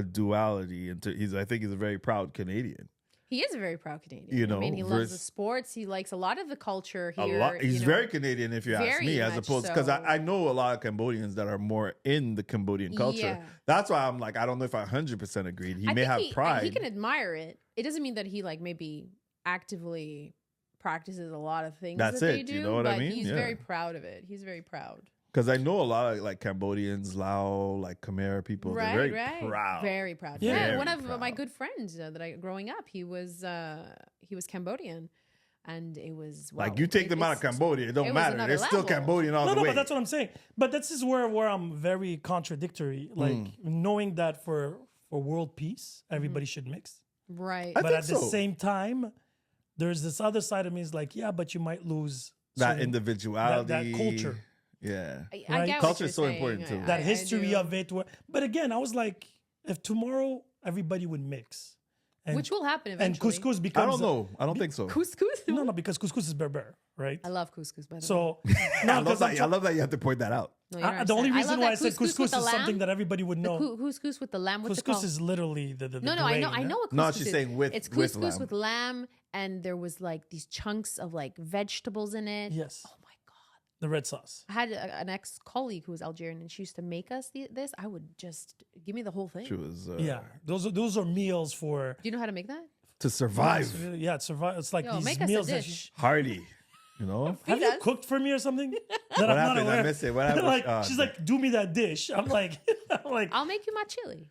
C: duality into. I think he's a very proud Canadian.
B: He is a very proud Canadian.
C: You
B: I mean,
C: know,
B: he loves the
C: vers-
B: sports. He likes a lot of the culture
C: A
B: here.
C: lot. He's
B: you know.
C: very Canadian, if you ask
B: Very
C: me, as
B: much
C: opposed because
B: so.
C: I know a lot of Cambodians that are more in the Cambodian culture.
B: Yeah.
C: That's why I'm like, I don't know if I 100% agreed. He
B: I
C: may
B: think
C: have pride.
B: He can admire it. It doesn't mean that he like maybe actively practices a lot of things
C: That's
B: that they
C: it,
B: do.
C: you know what I
B: but
C: mean?
B: He's
C: Yeah.
B: very proud of it. He's very proud.
C: Because I know a lot of like Cambodians, Lao, like Khmer people.
B: Right,
C: they're very
B: right.
C: proud.
B: Very proud.
A: Yeah.
B: Yeah,
C: Very
B: one of
C: proud.
B: my good friends that I growing up, he was Cambodian, and it was
C: Like
B: wow,
C: you take
B: it
C: them out of
B: was-
C: Cambodia, it
B: it
C: don't
B: was
C: matter.
B: another
C: They're still
B: level.
C: Cambodian all
A: No,
C: the way.
A: but that's what I'm saying. But this is where I'm very contradictory. Like knowing that for world peace, everybody should mix.
B: Right.
C: I
A: But
C: think
A: at the
C: so.
A: same time, there's this other side of me is like, yeah, but you might lose
C: that
A: certain-
C: individuality,
A: that culture.
C: Yeah,
B: I
A: right?
B: get what
C: Culture
B: you're
C: is so
B: saying.
C: important, too.
A: that
B: I
A: history
B: do.
A: of it. But again, I was like, if tomorrow everybody would mix, and,
B: Which will happen
A: and
B: eventually.
A: couscous
C: I
A: becomes
C: don't know. I don't think so.
B: Couscous.
A: no, because couscous is berber, right?
B: I love couscous, by the way.
A: So
C: I
A: no,
C: love
A: because
C: that. I love that you have to point that out.
B: No, you don't
A: the only
B: understand.
A: reason
B: love
A: why
B: that
A: I said
B: with
A: couscous
B: the
A: is something
B: lamb.
A: that everybody would know.
B: Couscous with the lamb. What's it
A: Couscous
B: called?
A: is literally the
B: No,
A: grain,
B: I know what couscous
C: No,
B: is.
C: she's saying with-
B: it's
C: with
B: couscous
C: lamb.
B: with lamb, and there was like these chunks of like vegetables in it.
A: Yes,
B: Oh my god!
A: the red sauce.
B: I had an ex colleague who was Algerian, and she used to make us this. I would just give me the whole thing.
C: She was
A: Yeah, those are meals for
B: Do you know how to make that?
C: to survive,
A: Yeah, it's survive. It's like
B: Yo,
A: these
B: make us a
A: meals that
B: dish.
C: hardy. You know,
A: have
B: Feed
A: you
B: us.
A: cooked for me or something that I'm
C: What
A: not
C: happened? I
A: aware.
C: missed it. What happened?
A: like
C: Oh,
A: she's
C: okay.
A: like, do me that dish. I'm like,
B: I'll make you my chili.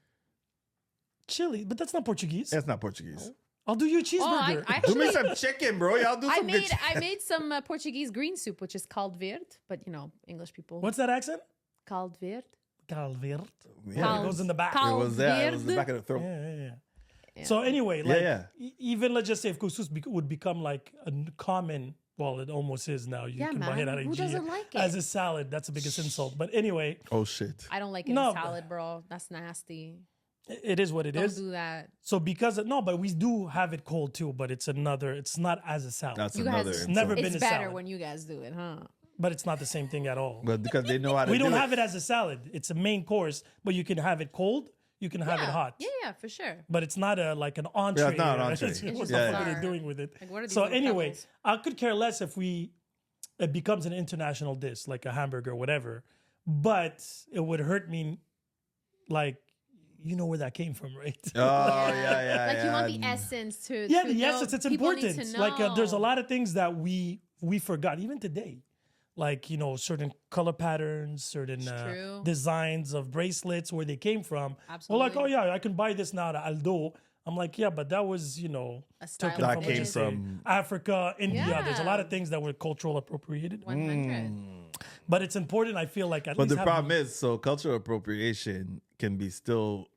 A: chili, but that's not Portuguese.
C: that's not Portuguese.
A: I'll do you a
B: Oh,
A: cheeseburger.
B: I
C: Do me
B: actually
C: some chicken, bro. Y'all do some good.
B: I made some Portuguese green soup, which is called verde, but you know English people
A: What's that accent?
B: called verde.
A: Calvert.
C: Yeah.
A: It goes in the back.
B: Cal-
C: It was there. It was in the
B: verde.
C: back of the throat.
A: Yeah. So anyway, like
C: yeah.
A: even let's just say if couscous would become like a common, well, it almost is now. You
B: Yeah,
A: can buy it
B: man.
A: at
B: Who
A: IKEA
B: doesn't like
A: as
B: it?
A: a salad. That's the biggest insult. But anyway,
C: Oh shit.
B: I don't like it in
A: No,
B: salad, bro. That's nasty.
A: it is what it
B: Don't
A: is.
B: do that.
A: So because no, but we do have it cold too. But it's not as a salad.
C: That's
B: You
C: another.
B: guys,
C: insult.
A: never been
B: it's
A: a
B: better
A: salad.
B: when you guys do it, huh?
A: But it's not the same thing at all.
C: But because they know how to.
A: We don't
C: do
A: have it as a salad. It's a main course, but you can have it cold. You can have it hot.
B: Yeah, for sure.
A: But it's not like an entree.
C: Yeah, it's not an
A: or-
C: entree.
A: What
C: It's
A: the
C: just
A: fuck are
B: bizarre.
A: they doing with it?
B: Like, what are these
A: So
B: little
A: anyway,
B: pebbles?
A: I could care less if we it becomes an international dish, like a hamburger or whatever. But it would hurt me, like, you know where that came from, right?
C: Oh yeah.
B: Like you want the essence to
A: Yeah,
B: to
A: the
B: know,
A: essence, it's
B: people
A: important.
B: need to
A: Like there's a
B: know.
A: lot of things that we forgot even today. Like, you know, certain color patterns, certain
B: True.
A: designs of bracelets, where they came from. We're like,
B: Absolutely.
A: oh yeah, I can buy this now at Aldo. I'm like, yeah, but that was, you know,
B: A style
A: taken
B: of
A: from,
C: That
A: what
C: came
A: you say,
C: from-
A: Africa, India. There's a lot
B: Yeah.
A: of things that were cultural appropriated.
B: 100.
A: But it's important, I feel like, at
C: But
A: least
C: the
A: have
C: problem is, so cultural appropriation can be still.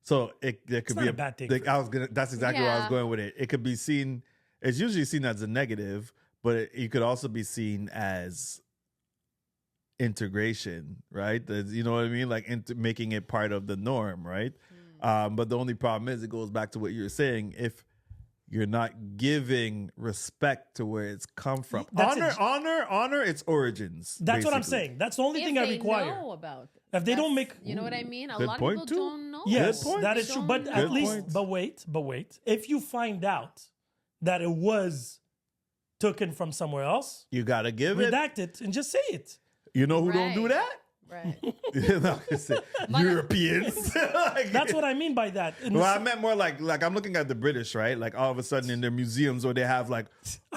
C: So there could
A: not
C: be
A: a bad thing
C: like,
A: for
C: I was gonna. That's exactly where I was
B: Yeah.
C: going with it. It could be seen. It's usually seen as a negative, but it could also be seen as integration, right? You know what I mean? Like making it part of the norm, right? But the only problem is, it goes back to what you were saying. If you're not giving respect to where it's come from,
A: That's
C: honor its origins.
A: That's what I'm
C: basically.
A: saying. That's the only
B: If
A: thing I
B: they
A: require.
B: know about it.
A: If they don't
B: That's-
A: make,
B: you know what I mean? A
C: Good
B: lot of
C: point,
B: people
C: too.
B: don't know.
A: yes,
C: point.
A: that
B: They
A: is true.
B: don't
A: But
B: know.
A: at
C: Good
A: least,
C: point.
A: but wait. If you find out that it was taken from somewhere else,
C: You gotta give it.
A: redact it and just say it.
C: You know who don't do
B: Right.
C: that?
B: Right.
C: No, I said Europeans. Like,
A: That's what I mean by that. In the
C: well, I
A: s-
C: meant more like I'm looking at the British, right? Like all of a sudden in their museums where they have like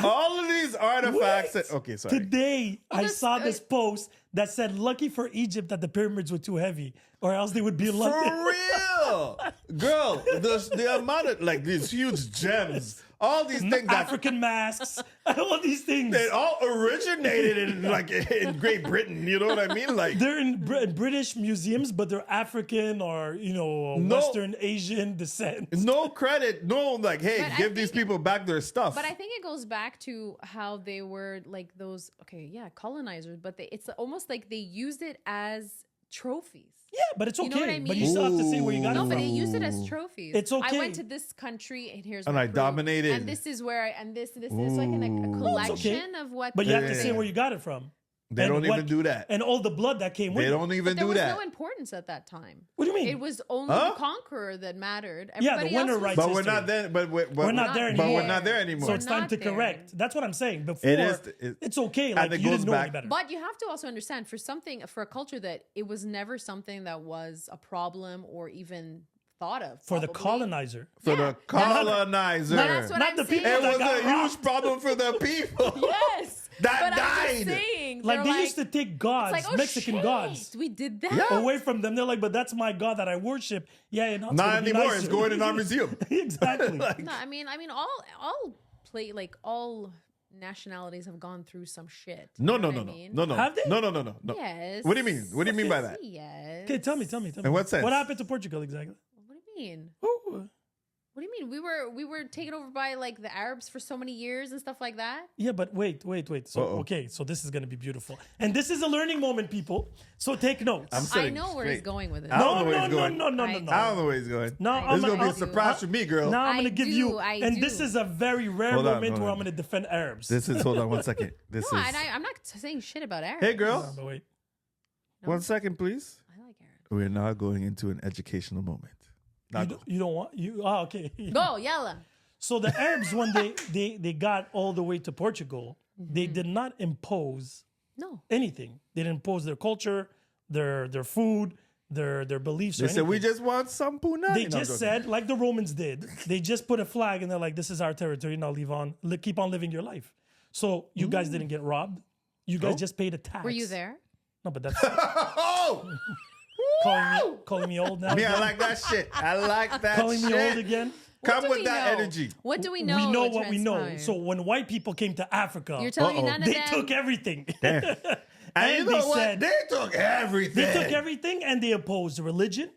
C: all of these artifacts.
A: Wait.
C: Okay, sorry.
A: Today, I
B: this-
A: saw this post that said, "Lucky for Egypt that the pyramids were too heavy, or else they would be in
C: For
A: London."
C: real, girl. The amount of like these huge gems, all these things that
A: African masks, all these things.
C: they all originated in like in Great Britain. You know what I mean? Like
A: They're in British museums, but they're African or, you know,
C: No.
A: Western Asian descent.
C: no credit, no like, hey,
B: But I
C: give these
B: think-
C: people back their stuff.
B: But I think it goes back to how they were like those, colonizers, but it's almost like they used it as trophies.
A: Yeah, but it's okay.
B: You know what I
A: But you
B: mean?
A: still have to say where you got
B: No,
A: it
B: but
A: from.
B: they used it as trophies.
A: It's okay.
B: I went to this country and here's
C: And
B: my
C: I
B: proof.
C: dominated.
B: And this is where and this is like a collection of what.
A: But you have to
C: Yeah.
A: say where you got it from.
C: They
A: And
C: don't
A: what-
C: even do that.
A: And all the blood that came with
C: They
A: it.
C: don't even
B: there
C: do
B: was
C: that.
B: no importance at that time.
A: What do you mean?
B: It was only
C: Huh?
B: the conqueror that mattered.
A: Yeah, the
B: Everybody
A: winner
B: else was-
A: writes
C: But we're
A: history.
C: not there. But
A: We're not there
C: But
A: anymore.
C: we're not there anymore.
A: So it's time
B: not
A: to
B: there.
A: correct. That's what I'm saying. Before, it's okay. Like,
C: it
A: you
C: goes
A: didn't know any
C: back-
A: better.
B: But you have to also understand for a culture that it was never something that was a problem or even thought of.
A: For the
B: probably.
A: colonizer.
C: For
B: Yeah,
C: the
B: that's-
C: colonizer.
B: But that's what
A: Not
B: I'm
A: the
B: saying.
A: people
C: It
A: that
C: was
A: got
C: a
A: robbed.
C: huge problem for the people.
B: Yes.
C: That
B: but I'm
C: died.
B: just saying.
A: Like,
B: they're
A: they used to take gods,
B: it's like, oh,
A: Mexican
B: shit,
A: gods,
B: We did that.
C: Yeah.
A: away from them. They're like, but that's my god that I worship. Yeah, no, it's
C: Not
A: gonna be
C: anymore.
A: nicer.
C: It's going in our museum.
A: Exactly.
B: No, I mean, all nationalities have gone through some shit.
C: No,
B: You know
C: no,
B: what
C: no,
B: I mean?
C: no, no,
A: Have they?
C: no.
B: Yes.
C: What do you mean? What do you mean by that?
B: Yes.
A: Okay, tell me.
C: In what sense?
A: What happened to Portugal exactly?
B: What do you mean?
A: Oh,
B: What do you mean? We were taken over by like the Arabs for so many years and stuff like that.
A: yeah, but wait. So,
C: Uh-oh.
A: okay, so this is going to be beautiful. And this is a learning moment, people. So take notes.
C: I'm
B: I
C: sitting
B: know where he's
C: straight.
B: going with it.
C: I don't know
A: no,
C: where
A: no,
C: he's
A: no,
C: going.
A: no, no, no,
B: I
A: no.
C: I don't know where he's going.
A: No,
C: This
A: I'm
C: is gonna be a
A: gonna-
C: surprise for me, girl.
A: Now I'm going
B: I
A: to give
B: do,
A: you,
B: I
A: and
B: do.
A: this is a very rare
C: Hold on,
A: moment
C: hold
A: where
C: on.
A: I'm going to defend Arabs.
C: This is hold on one second. This
B: No,
C: is
B: and I'm not saying shit about Arabs.
C: Hey girl,
A: No, but wait.
C: 1 second, please.
B: I like Arabs.
C: We're now going into an educational moment. Now go.
A: You don't want you? Oh, okay.
B: Go, yalla.
A: So the Arabs, when they got all the way to Portugal, they did not impose
B: No.
A: anything. They didn't impose their culture, their food, their beliefs.
C: They
A: or
C: said we
A: anything.
C: just want some punani.
A: They
C: No,
A: just
C: I'm joking.
A: said, like the Romans did, they just put a flag and they're like, "This is our territory. Now keep on living your life." So you guys didn't get robbed. You guys
C: No.
A: just paid a tax.
B: Were you there?
A: No, but that's
C: Oh,
A: calling me old now.
C: me, I
A: again?
C: like that shit. I like that
A: calling
C: shit.
A: me old again.
C: Come
B: What do
C: with
B: we
C: that
B: know?
C: energy.
B: What do we know?
A: We know
B: would
A: what we know.
B: transpire?
A: So when white people came to Africa,
B: You're telling me
C: Uh-oh.
B: none of
A: they
B: them.
A: took everything.
C: And you
A: And
C: know
A: they
C: what?
A: said-
C: They took everything.
A: They took everything and they opposed religion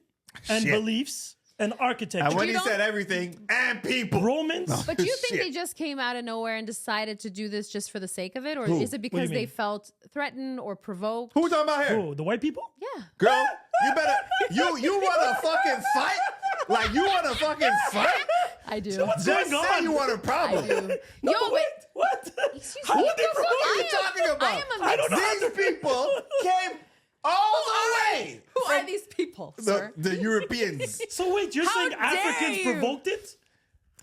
A: and
C: Shit.
A: beliefs and architecture.
C: And when
B: You
C: he
B: don't-
C: said everything and people.
A: Romans,
B: But do you think
C: Shit.
B: they just came out of nowhere and decided to do this just for the sake of it, or
C: Who?
B: is it
A: What do
B: because
A: you
B: they
A: mean?
B: felt threatened or provoked?
C: Who we talking about here?
A: oh, the white people?
B: Yeah.
C: Girl, you better you want to fucking fight? Like you want to fucking fight?
B: I do.
A: What's
C: Just
A: going
C: say
A: on?
C: you want a
B: I
C: problem.
B: do.
A: No,
B: Yo,
A: wait, what?
B: Excuse
A: How
B: me.
A: would they
B: What the fuck?
A: promote
C: What are you
A: it?
C: talking about?
B: I am a
A: I don't know.
C: These people came all the way.
B: Who are these people, sir?
C: The Europeans.
A: So wait, you're
B: How
A: saying
B: dare
A: Africans
B: you?
A: provoked it?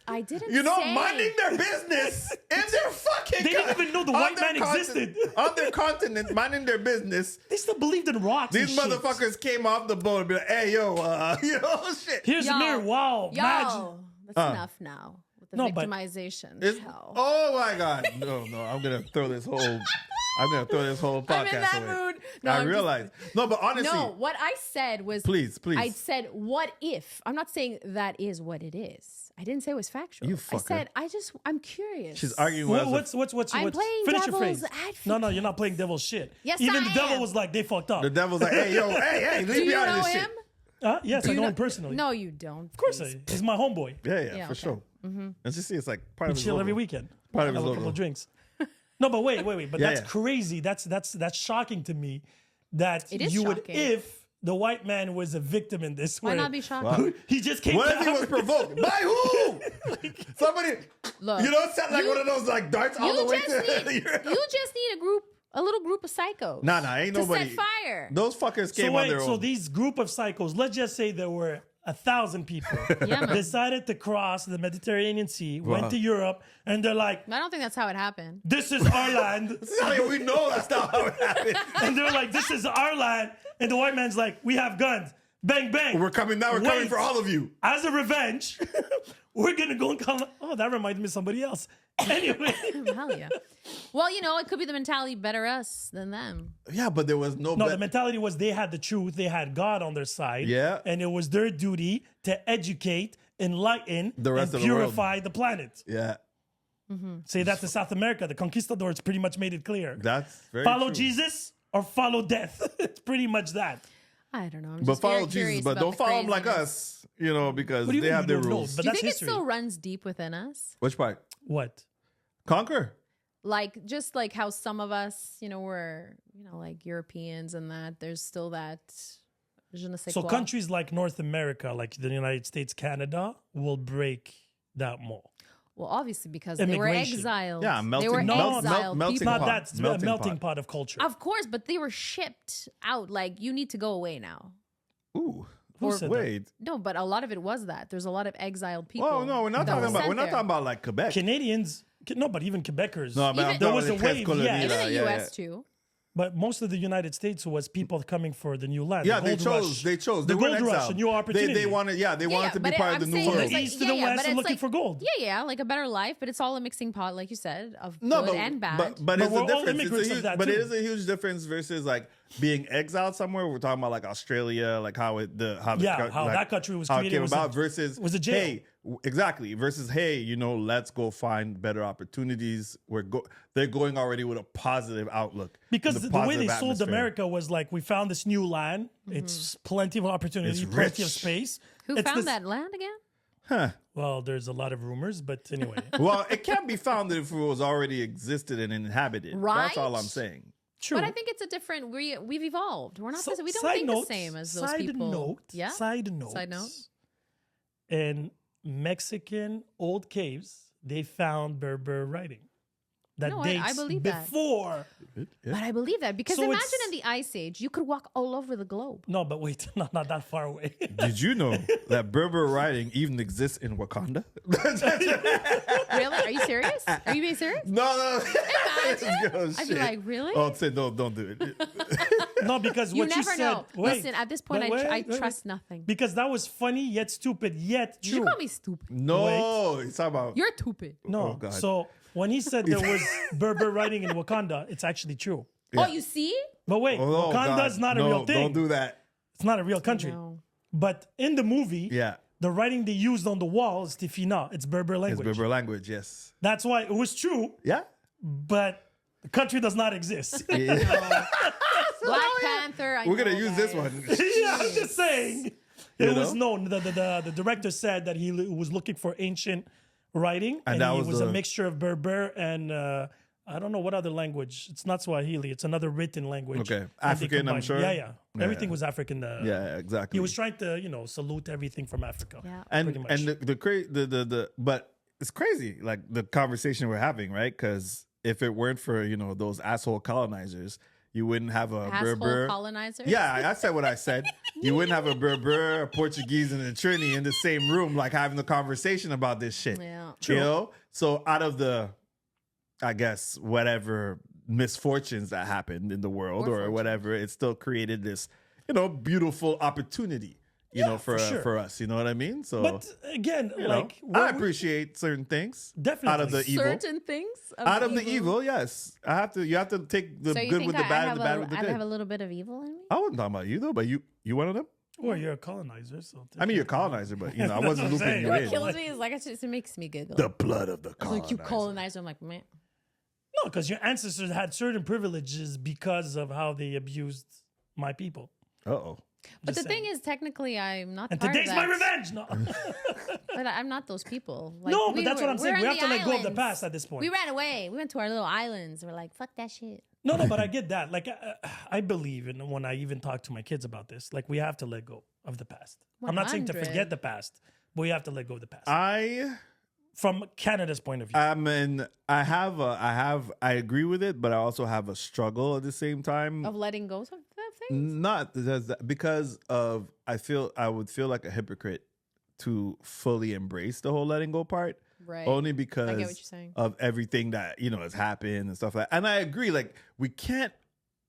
B: I didn't
C: You know,
B: say.
C: minding their business in their fucking.
A: They didn't even know the
C: on
A: white
C: their
A: man existed.
C: on their continent, minding their business.
A: They still believed in rocks.
C: These
A: and shit.
C: motherfuckers came off the boat and be like, "Hey, yo, you know, shit."
A: Here's a mirror. Wow, magic.
B: Yo, that's enough now with the
A: No, but-
B: victimization.
C: It's-
B: Hell.
C: oh my god, no, I'm gonna throw this whole. I'm gonna throw this whole podcast
B: I'm in that
C: away.
B: mood. No,
C: I
B: I'm just-
C: realize. No, but honestly,
B: No, what I said was
C: please.
B: I said, what if? I'm not saying that is what it is. I didn't say it was factual.
C: You
B: I
C: fucker.
B: said, I'm curious.
C: She's arguing with us.
A: What's
B: I'm playing
A: finish your
B: devil's
A: phrase. No, you're not playing devil's shit.
B: Yes,
A: Even
B: I
A: the devil
B: am.
A: was like, they fucked up.
C: The devil's like, "Hey, yo, hey,
B: Do
C: leave me
B: you
C: out of
B: know
C: this
B: him?
C: shit."
A: Yes, I
B: you
A: know
B: know-
A: him personally.
B: No, you don't.
A: Of course, he's my homeboy.
C: Yeah,
B: Yeah,
C: for
B: okay.
C: sure. Let's just see, it's like part
A: We
C: of his
A: chill
C: logo.
A: every weekend.
C: Part of his
A: Have a
C: logo.
A: couple of drinks. No, but wait. But
C: Yeah,
A: that's
C: yeah.
A: crazy. That's shocking to me that
B: It is
A: you would,
B: shocking.
A: if the white man was a victim in this.
B: Why
A: where
B: not be shocked?
C: Wow.
A: He just came.
C: What
A: to
C: if he was
A: Africa.
C: provoked? By who? Somebody,
B: Look,
C: you know, it sounds like
B: you-
C: one of those like darts all the
B: You
C: way
B: just
C: to
B: need
C: Europe.
B: you just need a little group of psychos.
C: Nah, ain't
B: to
C: nobody.
B: set fire.
C: Those fuckers came
A: So
C: on
A: wait,
C: their
A: so
C: own.
A: these group of psychos, let's just say there were 1,000 people,
B: Yeah, man.
A: decided to cross the Mediterranean Sea, went
C: Wow.
A: to Europe, and they're like,
B: I don't think that's how it happened.
A: "This is our land,"
C: We know that's not how it happened.
A: and they're like, "This is our land," and the white man's like, "We have guns, bang bang,
C: We're coming now. We're coming
A: Wait.
C: for all of you.
A: as a revenge, we're gonna go and call." Oh, that reminds me of somebody else. Anyway,
B: Hell yeah. Well, it could be the mentality better us than them.
C: Yeah, but there was no.
A: no, the mentality was they had the truth, they had God on their side,
C: Yeah.
A: and it was their duty to educate, enlighten,
C: The rest
A: and
C: of the world.
A: purify the planet.
C: Yeah,
A: Say that to South America. The conquistadors pretty much made it clear.
C: that's very
A: Follow
C: true.
A: Jesus or follow death. It's pretty much that.
B: I don't know. I'm
C: But
B: just
C: follow
B: very
C: Jesus,
B: curious
C: but
B: about
C: don't
B: the
C: follow them like
B: craziness.
C: us, because
A: What do you
C: they
A: mean
C: have
A: you
C: their
A: don't know?
C: rules.
A: But
B: Do you
A: that's
B: think
A: history.
B: it still runs deep within us?
C: Which part?
A: What?
C: Conquer.
B: Like just like how some of us, we're like Europeans and that there's still that je ne sais
A: So
B: quoi.
A: countries like North America, like the United States, Canada, will break that mold.
B: Well, obviously because they were
A: Immigration.
B: exiled.
C: Yeah,
B: they
C: melting-
B: were
C: melt-
B: exiled
C: melting
B: people.
A: Not
C: pot.
A: that. It's a
C: Melting
A: melting
C: pot.
A: pot of culture.
B: Of course, but they were shipped out. Like you need to go away now.
C: Ooh.
A: Who said that?
C: Wait.
B: No, but a lot of it was that. There's a lot of exiled people.
C: Oh no, we're not
B: that were
C: talking about.
B: sent
C: We're not
B: there.
C: talking about like Quebec.
A: Canadians, no, but even Quebecers.
C: No, but I'm
B: Even-
A: There
C: talking
A: was a
C: about
A: wave,
C: Colonie,
A: yeah.
B: Even
C: yeah,
B: the
C: yeah,
B: U.S. too.
A: But most of the United States was people coming for the new land.
C: Yeah,
A: the
C: they
A: gold
C: chose.
A: rush.
C: They chose.
A: The
C: They weren't
A: gold rush,
C: exiled.
A: a new opportunity.
C: They wanted. Yeah, they wanted to be
B: but
C: part of
B: I'm
C: the new
B: saying
A: From
C: world.
A: the
B: it's
A: east to the
B: yeah,
A: west
B: but
A: and
B: it's
A: looking
B: like-
A: for gold.
B: Yeah, like a better life, but it's all a mixing pot, like you said, of
C: No,
B: good
C: but
B: and bad.
C: but
A: But
C: it's
A: we're
C: a
A: all
C: difference.
A: immigrants
C: It's a
A: of
C: huge,
A: that
C: but it
A: too.
C: is a huge difference versus like being exiled somewhere. We're talking about like Australia, like how
A: that country was
C: how it
A: created
C: came
A: was
C: about
A: a-
C: versus
A: was a jail.
C: Hey, exactly. Versus hey, let's go find better opportunities. They're going already with a positive outlook
A: Because
C: and a
A: the way they
C: positive
A: sold
C: atmosphere.
A: America was like, we found this new land. It's plenty of opportunity,
C: It's
A: plenty of
C: rich.
A: space.
B: Who
A: It's
B: found
A: this-
B: that land again?
C: Huh.
A: Well, there's a lot of rumors, but anyway.
C: Well, it can't be found if it was already existed and inhabited. That's all I'm
B: Right?
C: saying.
A: True.
B: But I think it's a different. We've evolved. We're not. We don't
A: Side
B: think
A: note,
B: the same as those
A: side
B: people.
A: Note,
B: Yeah.
A: Side note.
B: Side note.
A: In Mexican old caves, they found Berber writing. That
B: No,
A: dates
B: I believe that.
A: before.
B: But I believe that because
A: So
B: imagine
A: it's-
B: in the Ice Age, you could walk all over the globe.
A: No, but wait, not that far away.
C: Did you know that Berber writing even exists in Wakanda?
B: Really? Are you serious? Are you being serious?
C: No.
B: Imagine. I'd be like, really?
C: Oh, say no, don't do it.
A: No, because
B: You
A: what
B: never
A: you said.
B: know.
A: Wait,
B: Listen, at this point,
A: wait,
B: I
A: wait,
B: trust nothing.
A: because that was funny yet stupid yet
B: Did
A: true.
B: you call me stupid?
C: No, it's about.
B: You're stupid.
A: No,
C: Oh, God.
A: so when he said there was Berber writing in Wakanda, it's actually true.
B: Oh, you see?
A: But wait,
C: Oh,
A: Wakanda
C: God.
A: is not a
C: No,
A: real thing.
C: Don't do that.
A: It's not a real country.
B: No.
A: But in the movie,
C: Yeah,
A: the writing they used on the wall is Tifina. It's Berber
C: it's
A: language.
C: Berber language. Yes.
A: That's why it was true,
C: Yeah.
A: but the country does not exist.
B: Black Panther. I
C: We're gonna
B: know,
C: use this
B: guys.
C: one.
A: Yeah, I'm just saying.
C: You
A: It was
C: know?
A: known. The director said that he was looking for ancient writing, and
C: that
A: he
C: was
A: was a
C: the-
A: mixture of Berber and I don't know what other language. It's not Swahili. It's another written language.
C: Okay.
A: that they
C: African, I'm
A: combined.
C: sure?
A: Yeah, yeah.
C: Yeah.
A: Everything was African.
C: Yeah, exactly.
A: He was trying to, salute everything from Africa.
B: Yeah.
C: and
A: pretty much.
C: and the but it's crazy like the conversation we're having, right? Because if it weren't for those asshole colonizers, You wouldn't have a
B: Asshole
C: Berber.
B: colonizers.
C: Yeah, I said what I said. You wouldn't have a Berber, a Portuguese, and a Trini in the same room, like having a conversation about this shit.
B: Yeah.
C: You know? So out of the, I guess, whatever misfortunes that happened in the world or
B: fortunes.
C: whatever, it still created this, beautiful opportunity, for
A: sure.
C: us. You know what I mean? So,
A: But again,
C: you
A: like
C: know, I appreciate certain things.
A: Definitely.
C: Out of the evil.
B: Certain things.
C: Out of the evil, yes. You have to take the
B: So you
C: good
B: think
C: with the bad and the bad with the
B: I
C: good.
B: have a little bit of evil in me?
C: I wasn't talking about you though, but you one of them?
A: Well, you're a colonizer, so
C: I mean, you're a colonizer, but I wasn't
A: That's what I'm
C: looping
A: saying.
C: you
B: What
C: in.
B: kills me is like it makes me giggle.
C: The blood of the
B: It's
C: colonizer.
B: like you colonizer. I'm like, man.
A: No, because your ancestors had certain privileges because of how they abused my people.
C: Uh-oh.
B: But
A: Just
B: the thing is, technically, I'm not.
A: And
B: part
A: today's
B: of
A: my
B: that.
A: revenge. No,
B: But I'm not those people. Like,
A: no, but that's what I'm saying.
B: we're
A: We
B: on
A: have to
B: the
A: let go of the
B: islands.
A: past at this point.
B: We ran away. We went to our little islands. We're like, fuck that shit.
A: No, but I get that. Like, I believe, and when I even talk to my kids about this, like, we have to let go of the past. I'm not saying to
B: 100.
A: forget the past, but we have to let go of the past.
C: I
A: From Canada's point of view.
C: I agree with it, but I also have a struggle at the same time.
B: Of letting go of that thing.
C: Not because of I would feel like a hypocrite to fully embrace the whole letting go part.
B: Right.
C: Only
B: I get what you're
C: because
B: saying.
C: of everything that has happened and stuff like that. And I agree, like we can't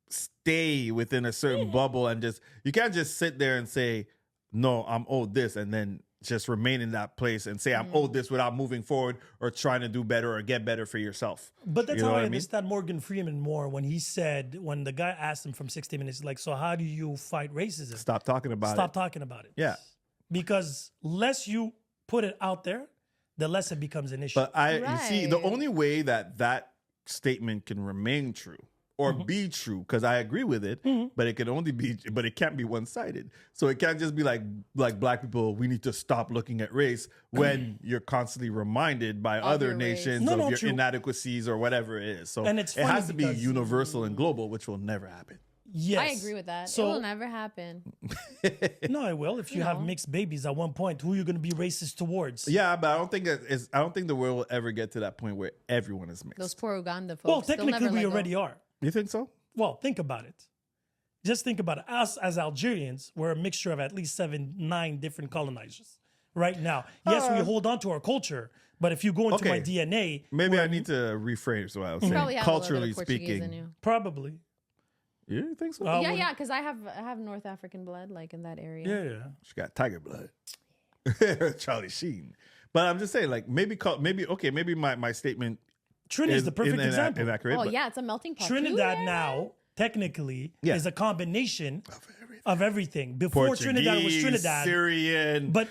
C: stay within a certain bubble and you can't just sit there and say, no, I'm owed this, and then just remain in that place and say I'm owed this without moving forward or trying to do better or get better for yourself.
A: But that's
C: You know
A: how
C: what
A: I
C: I mean?
A: understand Morgan Freeman more when he said, when the guy asked him from 60 Minutes, like, so how do you fight racism?
C: Stop talking about
A: Stop
C: it.
A: talking about it.
C: Yeah.
A: Because less you put it out there, the less it becomes an issue.
C: But you see, the
B: Right.
C: only way that statement can remain true or be true, because I agree with it, but it can only be, but it can't be one sided. So it can't just be like black people, we need to stop looking at race when you're constantly reminded by other
B: your race.
C: nations
A: No,
C: of your
A: true.
C: inadequacies or whatever it is. So
A: And it's
C: it
A: funny
C: has to be
A: because-
C: universal and global, which will never happen.
A: yes.
B: I agree with that.
A: So,
B: it will never happen.
A: no, it will. If you have
B: know.
A: mixed babies at one point, who are you going to be racist towards?
C: Yeah, but I don't think the world will ever get to that point where everyone is mixed.
B: Those poor Uganda folks.
A: Well,
B: they'll
A: technically,
B: never
A: we
B: let go.
A: already are.
C: You think so?
A: Well, think about it. Just think about it. Us as Algerians, we're a mixture of at least 9 different colonizers right now. Yes, we hold on to our culture, but if you go into my
C: Okay.
A: DNA,
C: Maybe I need to rephrase what I was saying.
B: Probably have a little
C: Culturally
B: bit of Portuguese in
C: speaking.
B: you.
A: probably.
C: You think so?
B: Yeah, yeah, because I have North African blood, like in that area.
A: Yeah.
C: She got tiger blood. Charlie Sheen. But I'm just saying, like, maybe my statement
A: Trinidad is the perfect example.
C: inaccurate.
B: Oh
C: but
B: yeah, it's a melting pot.
A: Trinidad
B: too, yeah.
A: now, technically,
C: Yeah.
A: is a combination of everything. Before Trinidad was Trinidad.
C: Syrian,
A: But-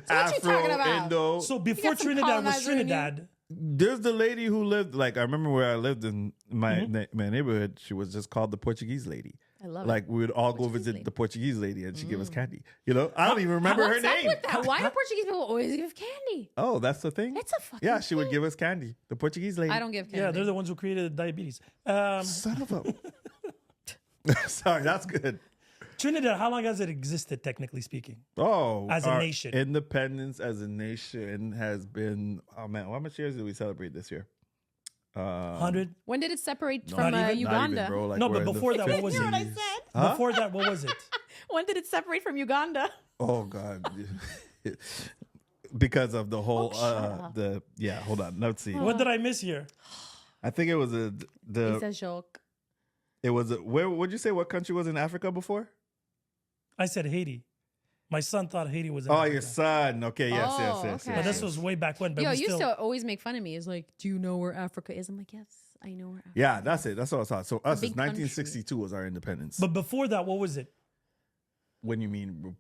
C: Afro,
B: talking about?
C: Indo.
A: So before
B: got some
A: Trinidad was
B: colonizer in you.
A: Trinidad,
C: There's the lady who lived, like, I remember where I lived in my
A: Mm-hmm.
C: my neighborhood. She was just called the Portuguese lady.
B: I love
C: Like,
B: it.
C: we would all go
B: Portuguese
C: visit
B: lady.
C: the Portuguese lady and she'd give us candy. You know, I don't even remember her
B: What's up
C: name.
B: with that? Why do Portuguese people always give candy?
C: Oh, that's the thing?
B: It's a fucking
C: Yeah, she would
B: thing.
C: give us candy. The Portuguese lady.
B: I don't give candy.
A: yeah, they're the ones who created diabetes.
C: Son of a. Sorry, that's good.
A: Trinidad, how long has it existed, technically speaking?
C: Oh,
A: As a
C: our
A: nation.
C: independence as a nation has been. Oh man, how much years did we celebrate this year?
A: 100?
B: When did it separate
A: Not
B: from
A: even-
B: Uganda?
C: Not even, bro. Like,
A: No,
C: we're
A: but
C: in the
A: before that, what was it?
C: 50s.
B: said?
A: Before that, what was it?
B: When did it separate from Uganda?
C: Oh God. Because of the whole
B: up.
C: hold on, let's see.
A: What did I miss here?
C: I think it was
B: It's a joke.
C: where would you say what country was in Africa before?
A: I said Haiti. My son thought Haiti was in
C: Oh,
A: Africa.
C: your son. Okay, yes,
B: Oh,
C: yes.
B: okay.
A: But this was way back when. But
B: Yo,
A: we
B: you
A: still,
B: used to always make fun of me. It's like, do you know where Africa is? I'm like, yes, I know where Africa
C: Yeah, that's it. That's what I thought. So us,
B: big
C: it's 1962 was our independence.
A: But before that, what was it?
C: when you mean,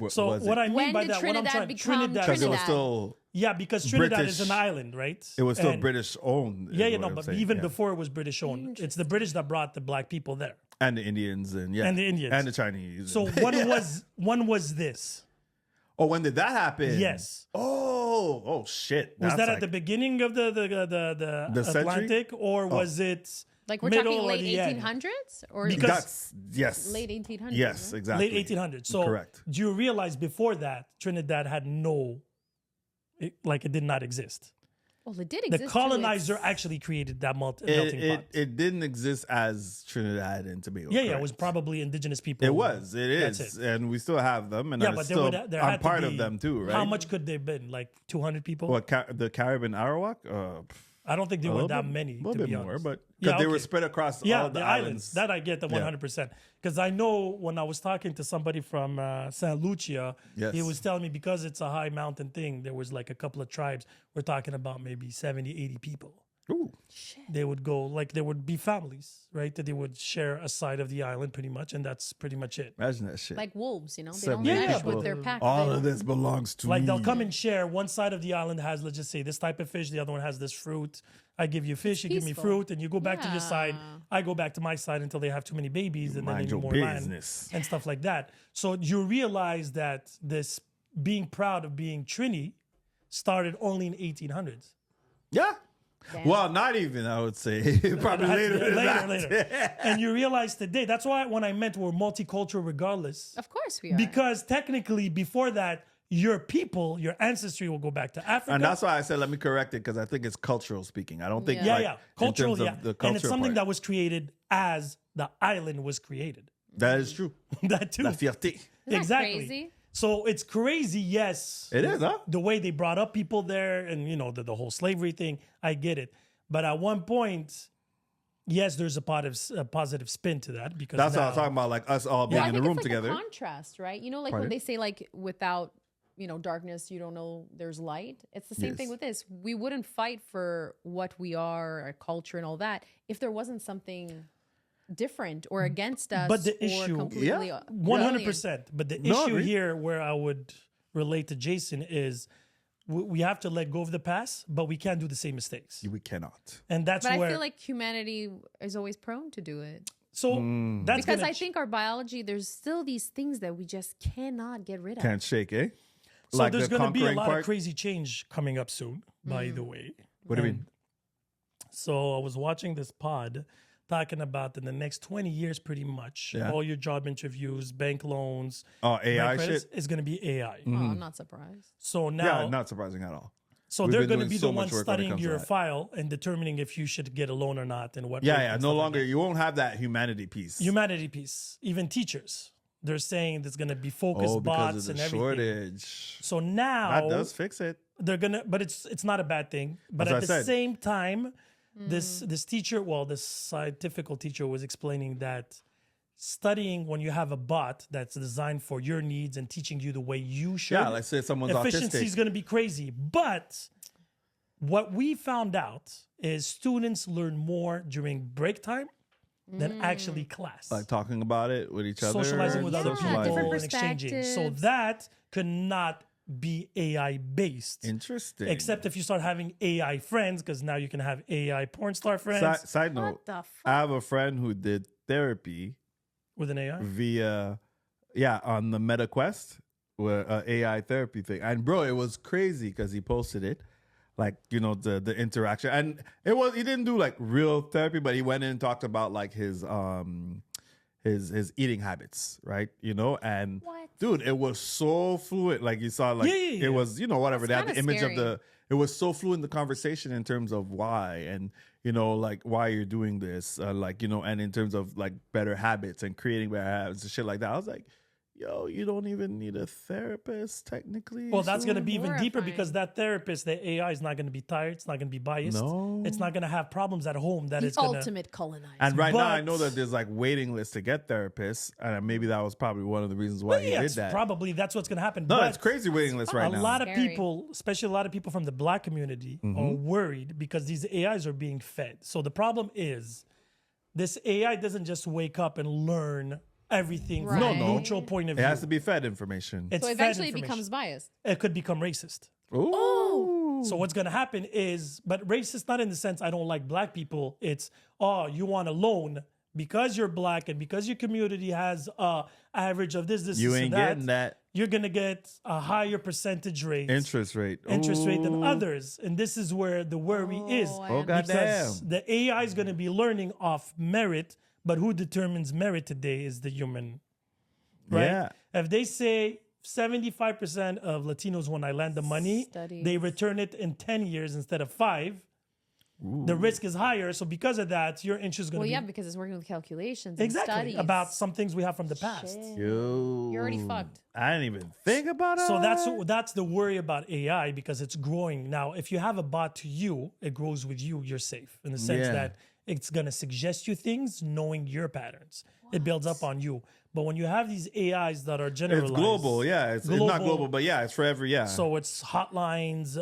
A: So
C: was
A: what
C: it?
A: I mean
B: When
A: by
B: did
A: that, what I'm
B: Trinidad
A: trying,
B: become
A: Trinidad.
C: Because it was
B: Trinidad?
C: still
A: Yeah, because Trinidad
C: British.
A: is an island, right?
C: it was still
A: And-
C: British owned. is
A: Yeah,
C: what
A: no,
C: I'm
A: but
C: saying,
A: even
C: yeah.
A: before it was British owned. It's the British that brought the black people there.
C: and the Indians and
A: And the Indians.
C: and the Chinese.
A: So when was this?
C: oh, when did that happen?
A: Yes.
C: Oh shit.
A: Was
C: That's
A: that at
C: like-
A: the beginning of the
C: The century?
A: Atlantic, or was it
B: Like we're
A: middle
B: talking
A: or
B: late
A: the end?
B: 1800s or
A: Because-
C: That's yes.
B: late 1800s?
C: Yes,
B: right?
C: exactly.
A: late 1800s? So
C: correct.
A: do you realize before that Trinidad had it did not exist?
B: Well, it did
A: The
B: exist.
A: colonizer actually created that melting pot.
C: It didn't exist as Trinidad and Tobago.
A: Yeah, it
C: correct?
A: was probably indigenous people.
C: It was. It
A: That's
C: is,
A: it.
C: and we still have them. And
A: Yeah,
C: I'm
A: but
C: still,
A: there
C: I'm
A: had to
C: part
A: be,
C: of them too, right?
A: How much could they have been? Like 200 people?
C: What the Caribbean Arawak?
A: I don't think there
C: A
A: were
C: little
A: that
C: bit-
A: many.
C: A little
A: to
C: bit
A: be
C: more,
A: honest.
C: but because
A: Yeah,
C: they were
A: okay.
C: spread across
A: Yeah,
C: all the
A: islands. That I get the
C: Yeah.
A: 100%. Because I know when I was talking to somebody from San Lucia,
C: Yes.
A: he was telling me because it's a high mountain thing, there was like a couple of tribes. We're talking about maybe 70, 80 people.
C: Ooh.
A: They would go, like there would be families, right? That they would share a side of the island pretty much. And that's pretty much it.
C: Imagine that shit.
B: Like wolves, you know, they
C: Seven
B: don't
A: Yeah,
B: match
A: people.
B: with their pack.
C: all
B: They
C: of
B: don't-
C: this belongs to
A: Like
C: me.
A: they'll come and share. One side of the island has, let's just say, this type of fish. The other one has this fruit. I give you fish, you give me
B: peaceful.
A: fruit, and you go back to your side.
B: Yeah.
A: I go back to my side until they have too many babies, and then they
C: mind
A: need
C: your
A: more
C: business.
A: land and stuff like that. So you realize that this being proud of being Trini started only in 1800s.
C: Yeah.
B: Damn.
C: Well, not even, I would say. Probably later than that.
A: later. And you realize today, that's why when I meant we're multicultural regardless.
B: Of course we are.
A: Because technically, before that, your people, your ancestry will go back to Africa.
C: And that's why I said, let me correct it, because I think it's cultural speaking. I don't think
B: Yeah.
A: yeah,
C: like,
A: cultural,
C: in terms
A: yeah.
C: of the
A: And it's
C: culture
A: something
C: part.
A: that was created as the island was created.
C: That is true.
A: That too.
C: La fierté.
B: Isn't that
A: exactly.
B: crazy?
A: So it's crazy, yes.
C: It is, huh?
A: The way they brought up people there and, you know, the whole slavery thing, I get it. But at one point, yes, there's a positive spin to that because
C: That's what I
A: now-
C: was talking about, like us all being
B: Well, I
C: in the
B: think
C: room
B: it's like
C: together.
B: a contrast, right? You know, like
C: Pardon?
B: when they say like without, you know, darkness, you don't know there's light. It's the same
C: Yes.
B: thing with this. We wouldn't fight for what we are, our culture and all that, if there wasn't something different or against us
A: But the
B: or
A: issue-
B: completely
C: Yeah.
A: 100%. But the
C: No,
A: issue
C: agree.
A: here where I would relate to Jason is we have to let go of the past, but we can't do the same mistakes.
C: We cannot.
A: And that's
B: But
A: where
B: I feel like humanity is always prone to do it.
A: so that's
B: Because
A: gonna
B: I think our biology, there's still these things that we just cannot get rid of.
C: Can't shake, eh?
A: so
C: Like
A: there's
C: the
A: going to be a
C: conquering
A: lot
C: part.
A: of crazy change coming up soon, by the way.
C: What do you
A: And
C: mean?
A: So I was watching this pod talking about in the next 20 years, pretty much,
C: Yeah.
A: all your job interviews, bank loans,
C: Oh, AI
A: bank credits,
C: shit?
A: is going to be AI.
B: Oh, I'm not surprised.
A: So now,
C: Yeah, not surprising at all.
A: so
C: we've
A: they're
C: been
A: going to
C: doing
A: be
C: so
A: the
C: much
A: ones
C: work when it
A: studying
C: comes to
A: your
C: that.
A: file and determining if you should get a loan or not and what.
C: Yeah,
A: rate
C: yeah.
A: and
C: No
A: stuff like
C: longer,
A: that.
C: you won't have that humanity piece.
A: Humanity piece, even teachers. They're saying there's going to be focus
C: oh, because
A: bots
C: of
A: and
C: the
A: everything.
C: shortage.
A: So now
C: That does fix it.
A: they're gonna, but it's not a bad thing. But
C: As I
A: at the
C: said.
A: same time, this teacher, well, this scientific teacher was explaining that studying when you have a bot that's designed for your needs and teaching you the way you should.
C: Yeah, let's say someone's
A: efficiency
C: autistic.
A: is going to be crazy. But what we found out is students learn more during break time than actually class.
C: Like talking about it with each other.
A: Socializing with other
B: Yeah,
A: people
B: different
A: and exchanging. So
B: perspectives.
A: that could not be AI based.
C: Interesting.
A: Except if you start having AI friends, because now you can have AI porn star friends
C: Side note,
B: What the fuck?
C: I have a friend who did therapy
A: with an AI.
C: via, on the Meta Quest, where AI therapy thing. And bro, it was crazy because he posted it, like, you know, the interaction. And he didn't do like real therapy, but he went in and talked about like his eating habits, right? You know, and
B: What?
C: dude, it was so fluid. Like you saw, like
A: Yeah.
C: it was, you know, whatever. They
B: That's
C: had the
B: kinda
C: image of
B: scary.
C: it was so fluid in the conversation in terms of why and, you know, like why you're doing this, like, you know, and in terms of like better habits and creating better habits and shit like that. I was like, yo, you don't even need a therapist technically.
A: Well, that's going to
C: so-
A: be even deeper
B: Horrifying.
A: because that therapist, the AI, is not going to be tired. It's not going to be biased.
C: No.
A: It's not going to have problems at home that
B: The
A: it's going to.
B: ultimate colonizer.
C: And right now, I
A: But-
C: know that there's like waiting lists to get therapists, and maybe that was probably one of the reasons why he did
A: Yes,
C: that.
A: probably that's what's going to happen.
C: No,
A: But
C: it's crazy waiting list right
A: a
C: now.
A: lot of
B: Scary.
A: people, especially a lot of people from the black community, are worried because these AIs are being fed. So the problem is this AI doesn't just wake up and learn everything from a
B: Right. No, no.
A: neutral point of
C: It
A: view.
C: has to be fed information.
A: It's
B: so
A: fed
B: eventually it
A: information.
B: becomes biased.
A: It could become racist.
C: Ooh.
A: So what's going to happen is, but racist not in the sense I don't like black people. It's, oh, you want a loan because you're black and because your community has a average of this,
C: You
A: and
C: ain't
A: that,
C: getting that
A: you're going to get a higher percentage rate.
C: interest rate.
A: Interest rate than
C: Ooh.
A: others. And this is where the worry is.
B: I
C: Oh,
B: understand.
A: Because
C: goddamn.
A: the AI is going to be learning off merit, but who determines merit today is the human, right?
C: Yeah.
A: If they say 75% of Latinos, when I lend the money,
B: Studies.
A: they return it in 10 years instead of 5. The risk is higher. So because of that, your interest is going to
B: Well,
A: be
B: yeah, because it's working with calculations and
A: exactly
B: studies.
A: about some things we have from the past.
B: Shit.
C: Yo,
B: You're already fucked.
C: I didn't even think about it.
A: So that's the worry about AI because it's growing. Now, if you have a bot to you, it grows with you, you're safe in the sense
C: Yeah.
A: that it's going to suggest you things knowing your patterns. It builds up on you. But when you have these AIs that are generalized.
C: It's global, yeah. It's not global, but yeah, it's for every, yeah.
A: So it's hotlines,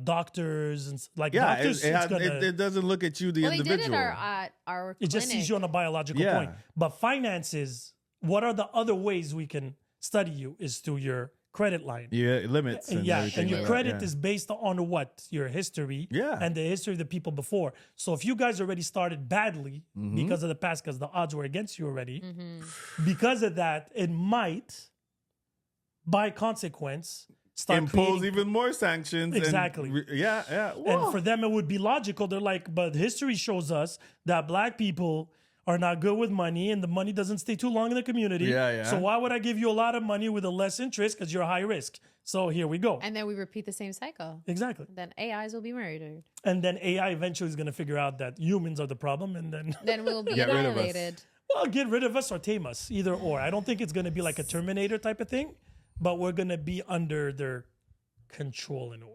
A: doctors, and like
C: yeah,
A: doctors.
C: it doesn't look at you, the
B: Well, they
C: individual.
B: did it at our
A: It
B: clinic.
A: just sees you on a biological
C: Yeah.
A: point. But finances, what are the other ways we can study you is through your credit line.
C: Yeah, it limits. And
A: Yeah,
C: everything
A: and your
C: like
A: credit
C: that, yeah.
A: is based on what? Your history
C: Yeah.
A: and the history of the people before. So if you guys already started badly
C: Mm-hmm.
A: because of the past, because the odds were against you already, because of that, it might, by consequence, start
C: impose
A: creating-
C: even more sanctions.
A: Exactly.
C: Yeah.
A: And
C: Whoa.
A: for them, it would be logical. They're like, but history shows us that black people are not good with money and the money doesn't stay too long in the community.
C: Yeah.
A: So why would I give you a lot of money with a less interest because you're high risk? So here we go.
B: And then we repeat the same cycle.
A: Exactly.
B: Then AIs will be murdered.
A: And then AI eventually is going to figure out that humans are the problem and then,
B: Then we'll be
C: Get rid of us.
B: annihilated.
A: well, get rid of us or tame us, either or. I don't think it's going to be like a Terminator type of thing, but we're going to be under their control in a way.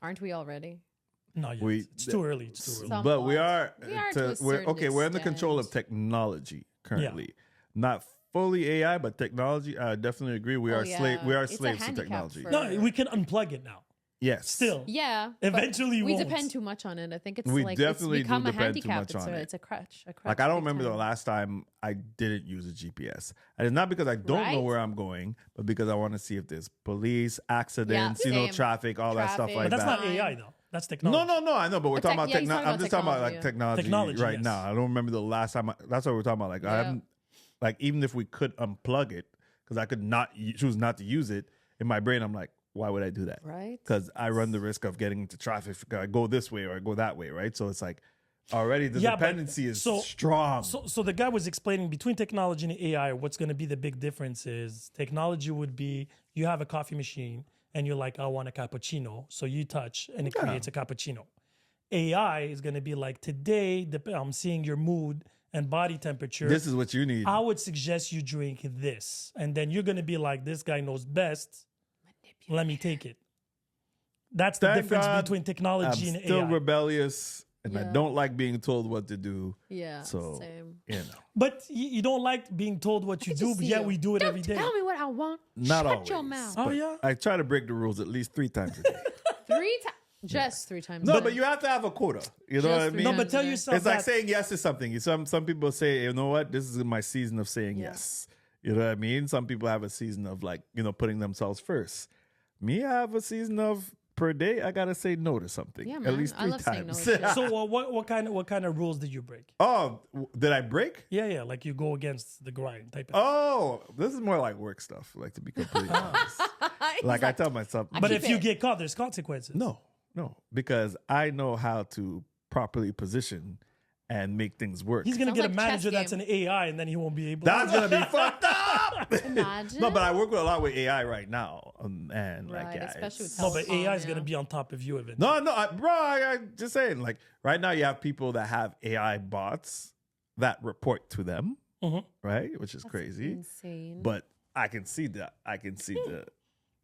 B: Aren't we already?
A: Not yet. It's too early. It's too early.
B: Some-
C: But we are,
B: We are to a
C: we're
B: certain
C: we're in the control of
B: extent.
C: technology currently. Not fully AI, but technology. I definitely agree. We are
B: yeah.
C: we are
B: It's a
C: slaves to
B: handicap
C: technology.
B: for-
A: No, we can unplug it now.
C: Yes.
A: Still.
B: Yeah. but
A: Eventually
B: we
A: won't.
B: depend too much on it. I think it's
C: We
B: like
C: definitely
B: it's
C: do
B: become a
C: depend too
B: handicap.
C: much on it.
B: It's a crutch.
C: Like I don't
B: big
C: remember the
B: time.
C: last time I didn't use a GPS. And it's not because I don't know
B: Right?
C: where I'm going, but because I want to see if there's police, accidents,
B: same.
C: traffic, all that stuff
B: Traffic.
C: like
A: But that's
C: that.
A: not AI though. That's technology.
C: No. I know, but we're
B: But
C: talking
B: tech-
C: about
B: yeah, he's
C: technology.
B: talking
C: I'm
B: about
C: just talking about like
B: technology,
C: technology, right
A: yes.
C: now. I don't remember the last time. That's what we're talking about. Like I
B: Yeah.
C: haven't, like even if we could unplug it, because I could not choose not to use it. In my brain, I'm like, why would I do that?
B: Right.
C: Because I run the risk of getting into traffic. I go this way or I go that way, right? So it's like already the
A: Yeah, but-
C: dependency is
A: so-
C: strong.
A: So the guy was explaining between technology and AI, what's going to be the big difference is technology would be you have a coffee machine and you're like, I want a cappuccino. So you touch and it creates a cappuccino. AI is going to be like, today, I'm seeing your mood and body temperature.
C: This is what you need.
A: I would suggest you drink this. And then you're going to be like, this guy knows best. Let me take it. That's the
C: Thank
A: difference
C: God
A: between
C: I'm
A: technology and
C: still
A: AI.
C: rebellious and I
B: Yeah.
C: don't like being told what to do.
B: Yeah.
C: So,
B: Same.
C: you know,
A: But you don't like being told what you do,
B: Just
A: but
B: see
A: yet
B: you.
A: we do it
B: Don't
A: every day.
B: Tell me what I want.
C: not
B: Shut
C: always.
B: your mouth.
A: Oh,
C: but
A: yeah?
C: I try to break the rules at least 3 times a day.
B: 3 times. Just 3 times.
C: No,
B: a
C: but
B: day.
C: you have to have a quota. You know
B: Just
C: what I
B: 3
C: mean?
A: No,
B: times
A: but tell
B: a day.
A: yourself
C: It's like
A: that-
C: saying yes to something. Some people say, you know what, this is my season of saying
B: Yeah.
C: yes. You know what I mean? Some people have a season of like, putting themselves first. Me, I have a season of per day, I gotta say no to something.
B: Yeah,
C: At
B: man.
C: least
B: I
C: 3
B: love saying no
C: times.
B: to shit.
A: So what kind of rules did you break?
C: Oh, did I break?
A: Yeah, like you go against the grind type of.
C: Oh, this is more like work stuff, like to be completely honest.
B: He's
C: Like I tell myself,
B: I
A: But
B: keep
A: if you
B: it.
A: get caught, there's consequences.
C: no, because I know how to properly position and make things work.
A: He's gonna
B: Sounds
A: get
B: like
A: a
B: chess
A: manager that's an
B: game.
A: AI, and then he won't be able.
C: That's gonna be fucked up.
B: Imagine.
C: No, but I work with a lot with AI right now, and like
B: Right,
C: yeah,
B: especially
C: it's-
B: with
A: no, but
B: telecom,
A: AI is
B: yeah.
A: gonna be on top of you eventually.
C: no, I just saying, like right now you have people that have AI bots that report to them,
A: Mhm.
C: right, which is
B: That's
C: crazy.
B: Insane.
C: But I can see that. I can see the.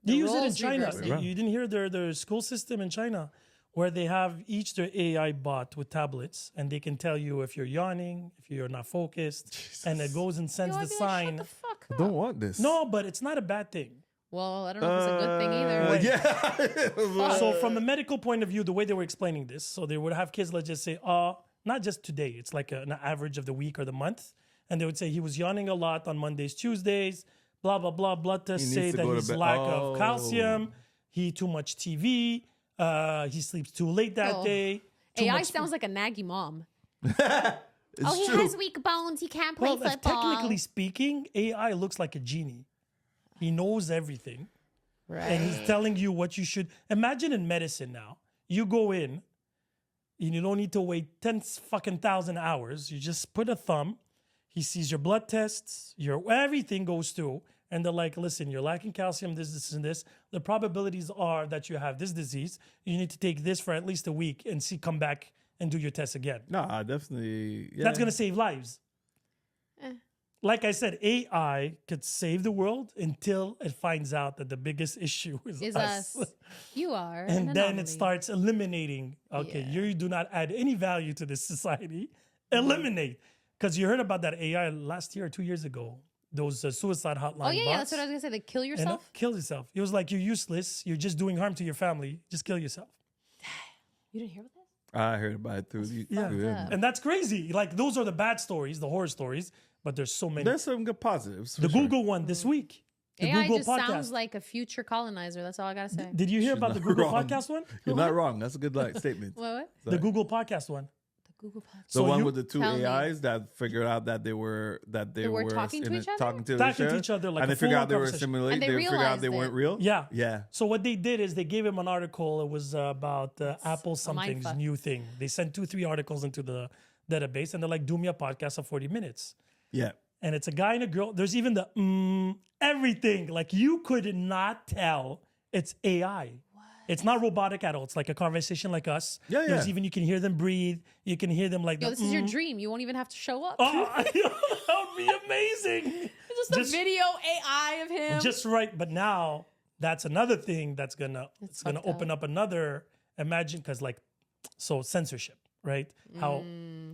A: They
B: The
A: use it in
B: roles
A: China.
B: reversing.
A: You didn't hear their school system in China, where they have each their AI bot with tablets, and they can tell you if you're yawning, if you're not focused, and it goes and
B: Yo,
A: sends
B: I'd
A: the
B: be like,
A: sign.
B: Shut the fuck
C: I
B: up.
C: don't want this.
A: No, but it's not a bad thing.
B: Well, I don't know if it's a good thing either.
C: Yeah.
A: So from a medical point of view, the way they were explaining this, so they would have kids, let's just say, not just today, it's like an average of the week or the month. And they would say he was yawning a lot on Mondays, Tuesdays, blah, blah, blah. Blood tests
C: He
A: say
C: needs to
A: that
C: go to
A: he's
C: bed.
A: lack
C: Oh.
A: of calcium. He eat too much TV. He sleeps too late that
B: Oh.
A: day. Too
B: AI
A: much
B: sounds like a naggy mom.
C: It's
B: He
C: true.
B: has weak bones. He can't play
A: Well,
B: football.
A: technically speaking, AI looks like a genie. He knows everything.
B: right.
A: And he's telling you what you should. Imagine in medicine now, you go in and you don't need to wait 10 fucking thousand hours. You just put a thumb. He sees your blood tests, your everything goes through. and they're like, listen, you're lacking calcium, this, and this. The probabilities are that you have this disease. You need to take this for at least a week and come back and do your test again.
C: No, I definitely. Yeah.
A: That's going to save lives.
B: Eh.
A: Like I said, AI could save the world until it finds out that the biggest issue is us.
B: You are.
A: And
B: an
A: then
B: anomaly.
A: it starts eliminating. Okay,
B: Yeah.
A: you do not add any value to this society. Eliminate. Because you heard about that AI last year or 2 years ago. Those suicide hotline
B: Oh yeah,
A: bots.
B: that's what I was gonna say. Like kill
A: And
B: yourself.
A: kill yourself. It was like, you're useless. You're just doing harm to your family. Just kill yourself.
B: You didn't hear about this?
C: I heard about it through you.
A: Yeah.
C: through him.
B: up.
A: And that's crazy. Like, those are the bad stories, the horror stories. But there's so many.
C: There's some good positives.
A: The
C: for sure.
A: Google one this week. The
B: AI
A: Google
B: just
A: podcast.
B: sounds like a future colonizer. That's all I gotta say.
A: Did you hear
C: She's
A: about the
C: not
A: Google
C: wrong.
A: podcast one?
C: You're not wrong. That's a good statement.
B: What?
A: The Google podcast one.
B: The Google podcast.
C: The
A: So
C: one
A: you-
C: with the two
B: Tell me.
C: AIs that figured out that they were
B: talking to each other?
C: talking to
A: each other like
C: and
A: a
C: they figured out they
A: full
C: were
A: conversation.
C: simulated.
B: And they
C: They figured out they
B: realized
C: weren't
B: it.
C: real.
A: Yeah.
C: Yeah.
A: So what they did is they gave him an article. It was about Apple
B: a
A: something's
B: mindfuck.
A: new thing. They sent 2-3 articles into the database, and they're like, do me a podcast of 40 minutes.
C: Yeah.
A: And it's a guy and a girl. There's even the everything. Like, you could not tell it's AI. It's not robotic at all. It's like a conversation like us.
C: Yeah,
A: There's
C: yeah.
A: even, you can hear them breathe. You can hear them like
B: Yo,
A: the,
B: this is your dream. You won't even have to show up.
A: Oh, that would be amazing.
B: It's just a video AI of him.
A: Just right. But now that's another thing that's gonna
B: fucked
A: open up another, imagine, because like, so censorship, right? How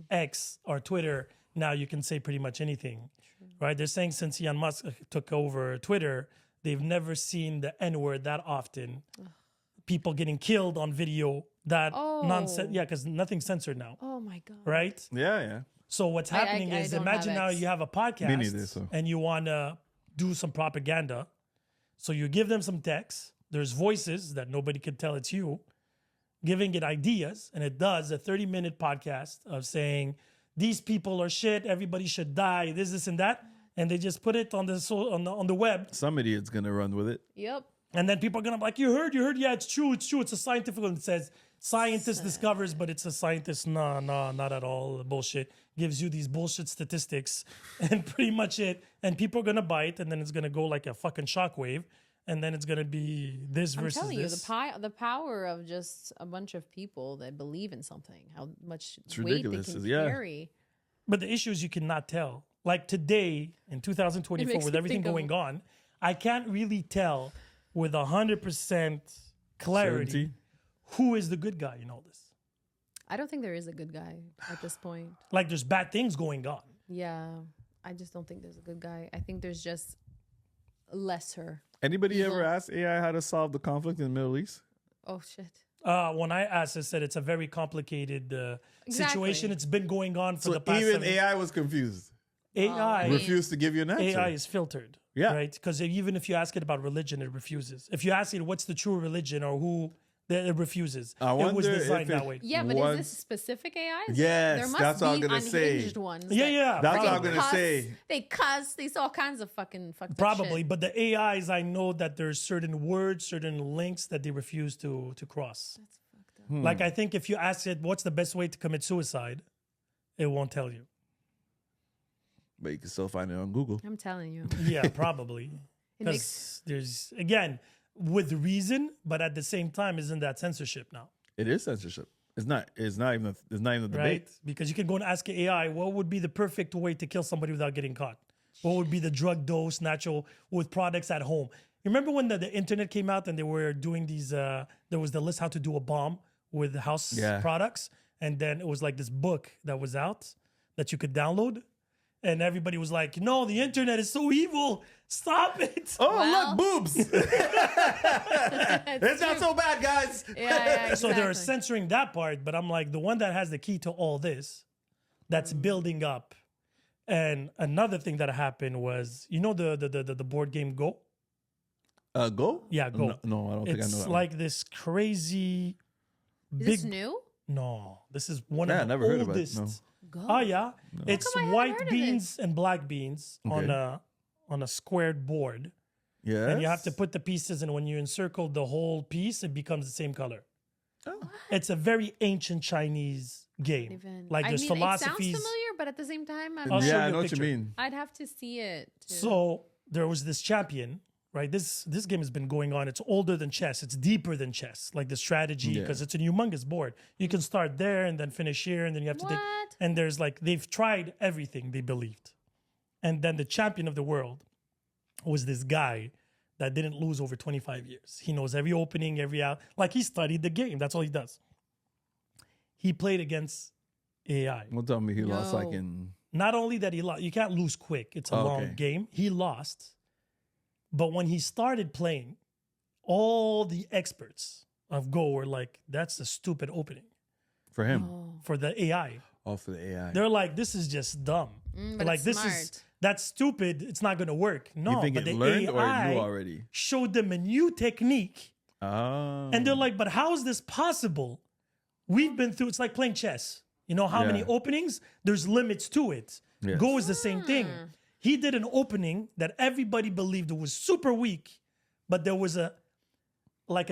A: X or Twitter, now you can say pretty much anything, right? They're saying since Elon Musk took over Twitter, they've never seen the N-word that often. People getting killed on video, that nonsense. Yeah, because nothing's censored now,
B: Oh my god.
A: right?
C: Yeah. Yeah.
A: So what's happening
B: I
A: is,
B: don't
A: imagine
B: have
A: now
B: X.
A: you have a podcast
C: Me neither, so.
A: and you want to do some propaganda. So you give them some text. There's voices that nobody can tell it's you, giving it ideas, and it does a 30-minute podcast of saying these people are shit. Everybody should die. This, and that, and they just put it on the web,
C: Some idiot's gonna run with it.
B: Yep.
A: and then people are gonna be like, you heard, yeah, it's true. It's a scientific one. It says scientist discovers, but it's a scientist. No, not at all. Bullshit. Gives you these bullshit statistics and pretty much it. And people are gonna buy it, and then it's gonna go like a fucking shockwave, and then it's gonna be this
B: I'm
A: versus
B: telling you,
A: this.
B: the power of just a bunch of people that believe in something, how much weight they
C: ridiculous,
B: can
C: yeah.
B: carry.
A: But the issue is you cannot tell. Like today in 2024,
B: makes
A: with
B: me
A: everything
B: think of-
A: going on, I can't really tell with 100% clarity
C: Certainty.
A: who is the good guy in all this.
B: I don't think there is a good guy at this point.
A: Like, there's bad things going on.
B: Yeah, I just don't think there's a good guy. I think there's just lesser.
C: Anybody
B: Evil.
C: ever asked AI how to solve the conflict in the Middle East?
B: Oh shit.
A: When I asked, it said it's a very complicated situation.
B: Exactly.
A: It's been going on for
C: So
A: the past
C: even
A: 7
C: AI was confused.
A: AI,
B: mean-
C: Refused to give you an answer.
A: AI is filtered.
C: Yeah.
A: Right? Because even if you ask it about religion, it refuses. If you ask it what's the true religion or who, then it refuses.
C: I
A: It was
C: wonder
A: designed
C: if
A: that
C: it-
A: way.
B: Yeah, but
C: Once-
B: is this specific AIs?
C: Yes,
B: there must
C: that's what I'm
B: be
C: gonna say.
B: unhinged ones.
A: Yeah,
B: that-
A: yeah.
C: That's
A: probably.
C: what I'm gonna
B: cuss,
C: say.
B: They cuss. They say all kinds of fucking fucked up
A: Probably,
B: shit.
A: but the AIs, I know that there's certain words, certain links that they refuse to cross.
B: That's fucked up.
A: Like, I think if you ask it, what's the best way to commit suicide, it won't tell you.
C: But you can still find it on Google.
B: I'm telling you.
A: Yeah, probably.
B: It makes
A: Because there's, again, with reason, but at the same time, isn't that censorship now?
C: It is censorship. It's not even a debate.
A: Right? Because you can go and ask AI, what would be the perfect way to kill somebody without getting caught? What would be the drug dose, natural, with products at home? You remember when the internet came out and they were doing these, there was the list how to do a bomb with house
C: Yeah.
A: products. And then it was like this book that was out that you could download. And everybody was like, no, the internet is so evil. Stop it.
C: Oh,
B: Well-
C: look, boobs. it's not so bad, guys.
B: yeah,
A: So they're
B: exactly.
A: censoring that part, but I'm like, the one that has the key to all this, that's building up. And another thing that happened was, you know, the board game Go?
C: Go?
A: Yeah, Go.
C: No, I don't think I know
A: It's
C: that.
A: like this crazy
B: Is
A: big.
B: this new?
A: No, this is one
C: Yeah, I
A: of the
C: never heard of it,
A: oldest.
C: no.
B: Go.
A: Oh yeah, it's
B: come I haven't
A: white
B: heard of
A: beans and black beans on
C: Okay.
A: a squared board,
C: Yes.
A: and you have to put the pieces. And when you encircle the whole piece, it becomes the same color.
C: Oh.
A: It's a very ancient Chinese game.
B: Even.
A: Like, there's
B: I mean,
A: philosophies.
B: It sounds familiar, but at the same time, I'm
A: I'll show
B: like,
A: you
C: Yeah,
A: a
C: I know what you
A: picture.
C: mean.
B: I'd have to see it. To,
A: So there was this champion, right? This game has been going on. It's older than chess. It's deeper than chess, like the strategy, because it's a humongous board. You can start there and then finish here, and then you have to take.
B: What?
A: And there's like they've tried everything they believed, and then the champion of the world was this guy that didn't lose over 25 years. He knows every opening, every out. Like he studied the game. That's all he does. He played against AI.
C: Don't tell me he lost like
B: No.
C: in.
A: Not only that he lost, you can't lose quick. It's a long
C: okay.
A: game. He lost. But when he started playing, all the experts of Go were like, that's a stupid opening
C: For him.
B: Oh.
A: for the AI.
C: Oh, for the AI.
A: They're like, this is just dumb.
B: But
A: like,
B: it's
A: this
B: smart.
A: is, that's stupid. It's not going to work. No,
C: you think
A: but
C: it
A: the
C: learned or it
A: AI
C: knew already?
A: showed them a new technique.
C: Oh.
A: And they're like, but how is this possible? We've been through, it's like playing chess. You know how many
C: Yeah.
A: openings? There's limits to it.
C: Yes.
A: Go is the same thing. He did an opening that everybody believed was super weak, but there was a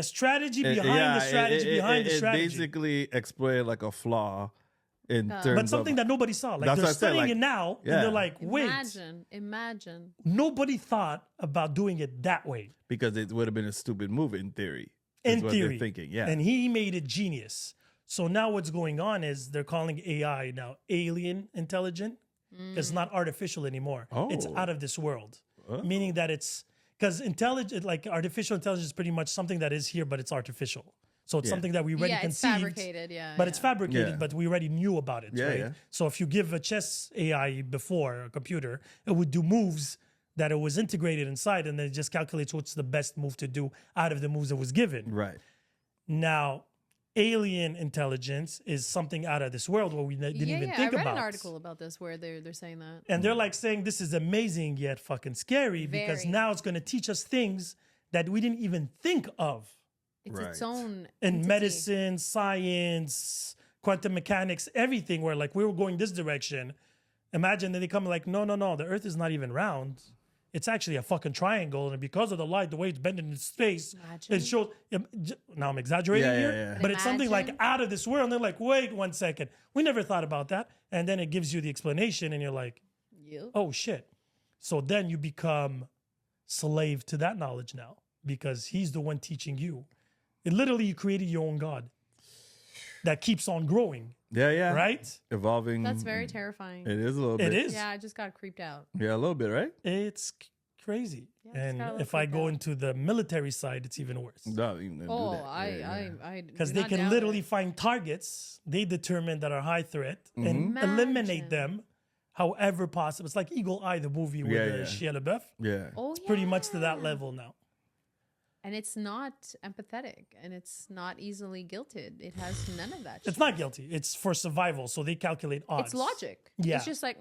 A: strategy behind the strategy behind the
C: it
A: strategy.
C: basically exploited like a flaw in terms
A: But something
C: of,
A: that nobody saw. Like
C: That's
A: they're
C: what I said,
A: studying
C: like,
A: it now,
C: yeah.
A: and they're like, wait,
B: Imagine.
A: nobody thought about doing it that way.
C: because it would have been a stupid move in theory.
A: In
C: is what
A: theory.
C: they're thinking, yeah.
A: And he made it genius. So now what's going on is they're calling AI now alien intelligent. It's not artificial anymore. It's
C: Oh.
A: out of this world. Meaning that it's because intelligent, like artificial intelligence is pretty much something that is here, but it's artificial. So it's
C: Yeah.
A: something that we already
B: Yeah, it's
A: conceived.
B: fabricated. Yeah,
A: But it's fabricated,
C: Yeah.
A: but we already knew about it,
C: Yeah,
A: right?
C: yeah.
A: So if you give a chess AI before a computer, it would do moves that it was integrated inside, and then it just calculates what's the best move to do out of the moves it was given.
C: Right.
A: Now, alien intelligence is something out of this world where we didn't even think
B: I read
A: about.
B: an article about this where they're saying that.
A: And they're like saying this is amazing yet fucking scary because
B: Very.
A: now it's going to teach us things that we didn't even think of
B: It's its
C: Right.
B: own
A: in
B: entity.
A: medicine, science, quantum mechanics, everything. Where like we were going this direction. Imagine that they come like, no, the Earth is not even round. It's actually a fucking triangle, and because of the light, the way it's bending in space,
B: Imagine.
A: it shows. Now I'm exaggerating
C: Yeah,
A: here,
C: yeah.
A: but it's something like
B: Imagine.
A: out of this world. And they're like, wait 1 second, we never thought about that, and then it gives you the explanation, and you're like,
B: You.
A: oh shit. So then you become slave to that knowledge now because he's the one teaching you. It literally, you created your own God that keeps on growing,
C: Yeah.
A: right?
C: Evolving.
B: That's very terrifying.
C: It is a little bit.
A: It is.
B: Yeah, I just got creeped out.
C: Yeah, a little bit, right?
A: It's crazy.
B: Yeah, it's got a
A: And
B: little
A: if I
B: freaked
A: go
B: out.
A: into the military side, it's even worse.
C: Not even do
B: Oh,
C: that.
B: I
A: Because
B: do
A: they
B: not
A: can
B: doubt
A: literally
B: it.
A: find targets they determine that are high threat and
B: Imagine.
A: eliminate them however possible. It's like Eagle Eye, the movie with
C: Yeah, yeah.
A: Shia LaBeouf.
C: Yeah.
B: Oh,
A: It's pretty much to that
B: yeah.
A: level now.
B: And it's not empathetic and it's not easily guilted. It has none of that.
A: It's
B: shit.
A: not guilty. It's for survival. So they calculate odds.
B: It's logic.
A: Yeah.
B: It's just like,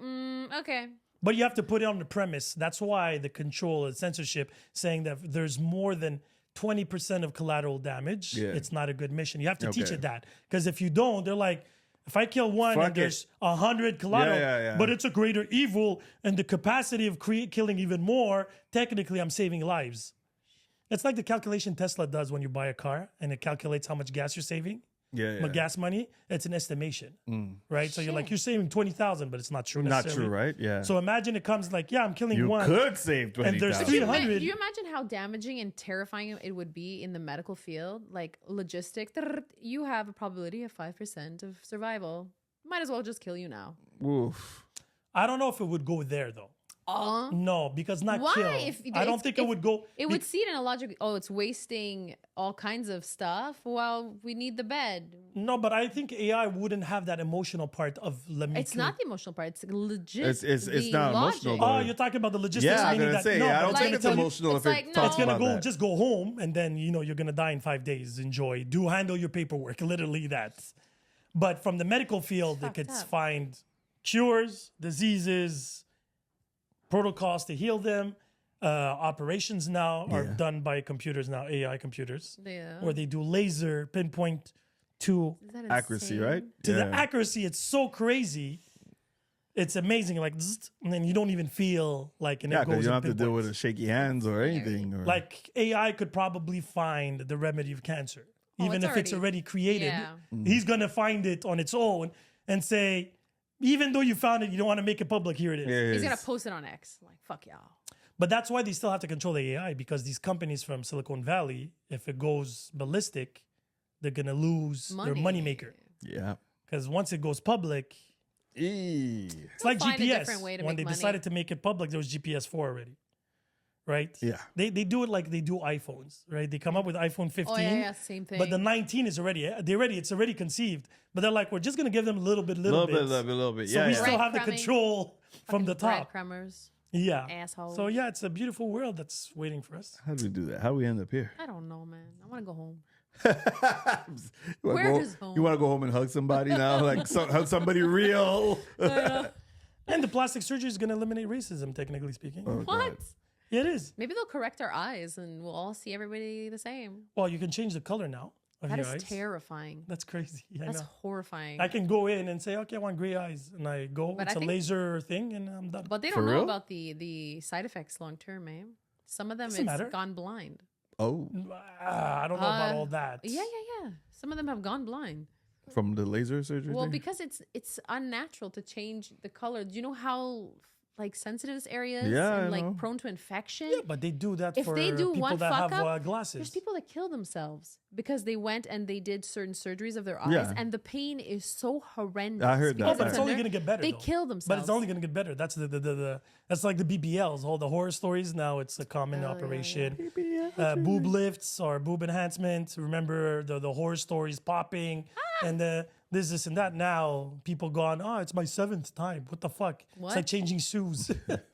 B: okay.
A: But you have to put it on the premise. That's why the control and censorship saying that if there's more than 20% of collateral damage,
C: Yeah.
A: it's not a good mission. You have to teach
C: Okay.
A: it that. Because if you don't, they're like, if I kill one
C: Fuck
A: and there's 100 collateral,
C: Yeah.
A: but it's a greater evil and the capacity of killing even more, technically I'm saving lives. It's like the calculation Tesla does when you buy a car and it calculates how much gas you're saving.
C: Yeah.
A: Gas money, it's an estimation, right? So you're like,
B: Shit.
A: you're saving 20,000, but it's not true.
C: Not
A: necessarily.
C: true, right? Yeah.
A: So imagine it comes like, yeah, I'm killing
C: you
A: one.
C: could save 20,000.
A: And there's
B: Do you,
A: 300.
B: do you imagine how damaging and terrifying it would be in the medical field? Like logistic, you have a probability of 5% of survival. Might as well just kill you now.
C: Oof.
A: I don't know if it would go there though. No, because not
B: Why?
A: kill.
B: If
A: I don't think it would go.
B: It would see it in a logic. Oh, it's wasting all kinds of stuff. Well, we need the bed.
A: No, but I think AI wouldn't have that emotional part of let me.
B: It's
A: kill.
B: not the emotional part. It's legit.
C: It's
B: the
C: not
B: logic.
C: emotional,
A: Oh,
C: though.
A: you're talking about the logistics.
C: Yeah, I'm
A: meaning
C: gonna
A: that,
C: say.
A: no,
C: I
A: but
C: don't
A: it's
C: think
A: gonna
C: it's
A: tell you-
C: emotional
B: it's
C: if
B: like,
C: it
B: no.
C: talks
A: It's gonna
C: about
A: go.
C: that.
A: Just go home, and then you're gonna die in 5 days. Enjoy. Do handle your paperwork. Literally that. But from the medical field, it
B: Fucked
A: could
B: up.
A: find cures, diseases, protocols to heal them. Operations now are
C: Yeah.
A: done by computers now, AI computers,
B: Yeah.
A: where they do laser pinpoint to
B: Is that
C: Accuracy,
B: insane?
C: right?
A: the
C: Yeah.
A: accuracy. It's so crazy. It's amazing. Like, zzzt, and then you don't even feel like, and
C: Yeah,
A: it goes
C: because you don't
A: in
C: have to deal with
A: pinpoints.
C: shaky hands or anything. Or,
A: Like AI could probably find the remedy of cancer,
B: Oh,
A: even
B: it's
A: if it's already created.
B: Yeah.
A: He's gonna find it on its own and say, even though you found it, you don't want to make it public. Here it is.
C: yeah,
B: He's
C: it's-
B: gonna post it on X. Like, fuck y'all.
A: But that's why they still have to control the AI, because these companies from Silicon Valley, if it goes ballistic, they're gonna lose their moneymaker.
C: Yeah.
A: Because once it goes public, it's like
B: find a
A: GPS.
B: different way to
A: When
B: make
A: they
B: money.
A: decided to make it public, there was GPS 4 already, right?
C: Yeah.
A: They do it like they do iPhones, right? They come up with iPhone 15,
B: Oh yeah, same thing.
A: but the 19 is already it's already conceived. But they're like, we're just gonna give them a little bit.
C: Little bit.
A: So
C: Yeah,
A: we
C: yeah.
A: still have the
B: Breadcrumbing.
A: control from the top.
B: breadcrumbers.
A: Yeah.
B: Assholes.
A: So yeah, it's a beautiful world that's waiting for us.
C: How do we do that? How do we end up here?
B: I don't know, man. I want to go home.
C: Where
B: is home?
C: You want to go home and hug somebody now? Like hug somebody real?
A: And the plastic surgery is gonna eliminate racism, technically speaking.
C: Oh,
B: What?
C: God.
A: Yeah, it is.
B: Maybe they'll correct our eyes and we'll all see everybody the same.
A: Well, you can change the color now of
B: That
A: your
B: is
A: eyes.
B: terrifying.
A: That's crazy. I
B: That's
A: know.
B: horrifying.
A: I can go in and say, okay, I want gray eyes, and I go.
B: But
A: it's
B: I
A: a
B: think-
A: laser thing, and I'm done.
B: But they
C: For
B: don't know
C: real?
B: about the side effects long term, man. Some of them
A: Doesn't
B: it's
A: matter.
B: gone blind.
C: Oh,
A: I don't know about all that.
B: Yeah. Some of them have gone blind.
C: from the laser surgery?
B: Well,
C: thing?
B: because it's unnatural to change the color. Do you know how like sensitive this area is
C: Yeah,
B: and
C: I
B: like
C: know.
B: prone to infection?
A: Yeah, but they do that
B: If
A: for
B: they do
A: people
B: one
A: that
B: fuck
A: have
B: up,
A: glasses.
B: There's people that kill themselves because they went and they did certain surgeries of their eyes,
C: Yeah.
B: and the pain is so horrendous.
C: I heard that.
A: Oh,
B: because
A: but it's
B: a
A: only
B: ner-
A: going to get better.
B: They
A: though.
B: kill themselves.
A: But it's only going to get better. That's the that's like the BBLs, all the horror stories. Now it's a common operation. Boob lifts or boob enhancement. Remember the horror stories popping and the this and that. Now people gone. Oh, it's my 7th time. What the fuck? It's
B: What?
A: like changing shoes.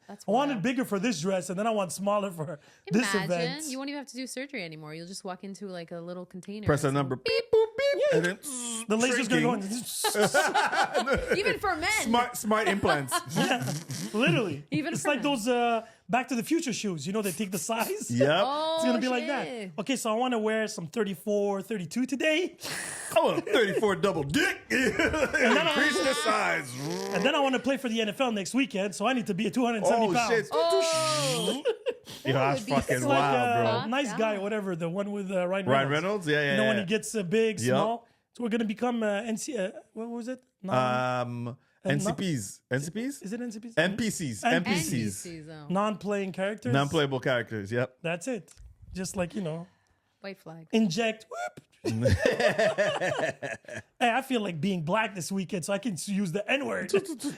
B: That's
A: I want it
B: wild.
A: bigger for this dress, and then I want smaller for this
B: Imagine
A: event.
B: you won't even have to do surgery anymore. You'll just walk into like a little container.
C: Press a number, beep, boop, beep, and then
A: The laser's gonna go
C: shrinking.
A: in.
B: Even for men.
C: Smart implants.
A: Literally.
B: Even
A: it's
B: for
A: like
B: men.
A: those Back to the Future shoes. You know, they take the size.
C: Yep.
B: Oh,
A: It's gonna be like that.
B: shit.
A: Okay, so I want to wear some 34, 32 today,
C: I want a 34 double dick. Increase the size.
A: and then I want to play for the NFL next weekend. So I need to be at 270
C: Oh
A: pounds.
C: shit.
B: Oh,
C: Yo, that's
B: would be
C: fucking
A: It's
B: so
A: like
C: wild, bro.
A: nice
B: Yeah.
A: guy, whatever, the one with Ryan Reynolds.
C: Ryan Reynolds? Yeah, yeah,
A: You know, when
C: yeah.
A: he gets big,
C: Yup.
A: small. So we're gonna become what was it?
C: NCPs. NCPs?
A: Is it NCPs?
C: NPCs.
A: NPCs.
C: NPCs.
A: Non-playing characters.
C: Non-playable characters. Yep.
A: That's it. Just like,
B: white flag.
A: inject. Whoop. Hey, I feel like being black this weekend, so I can use the N-word.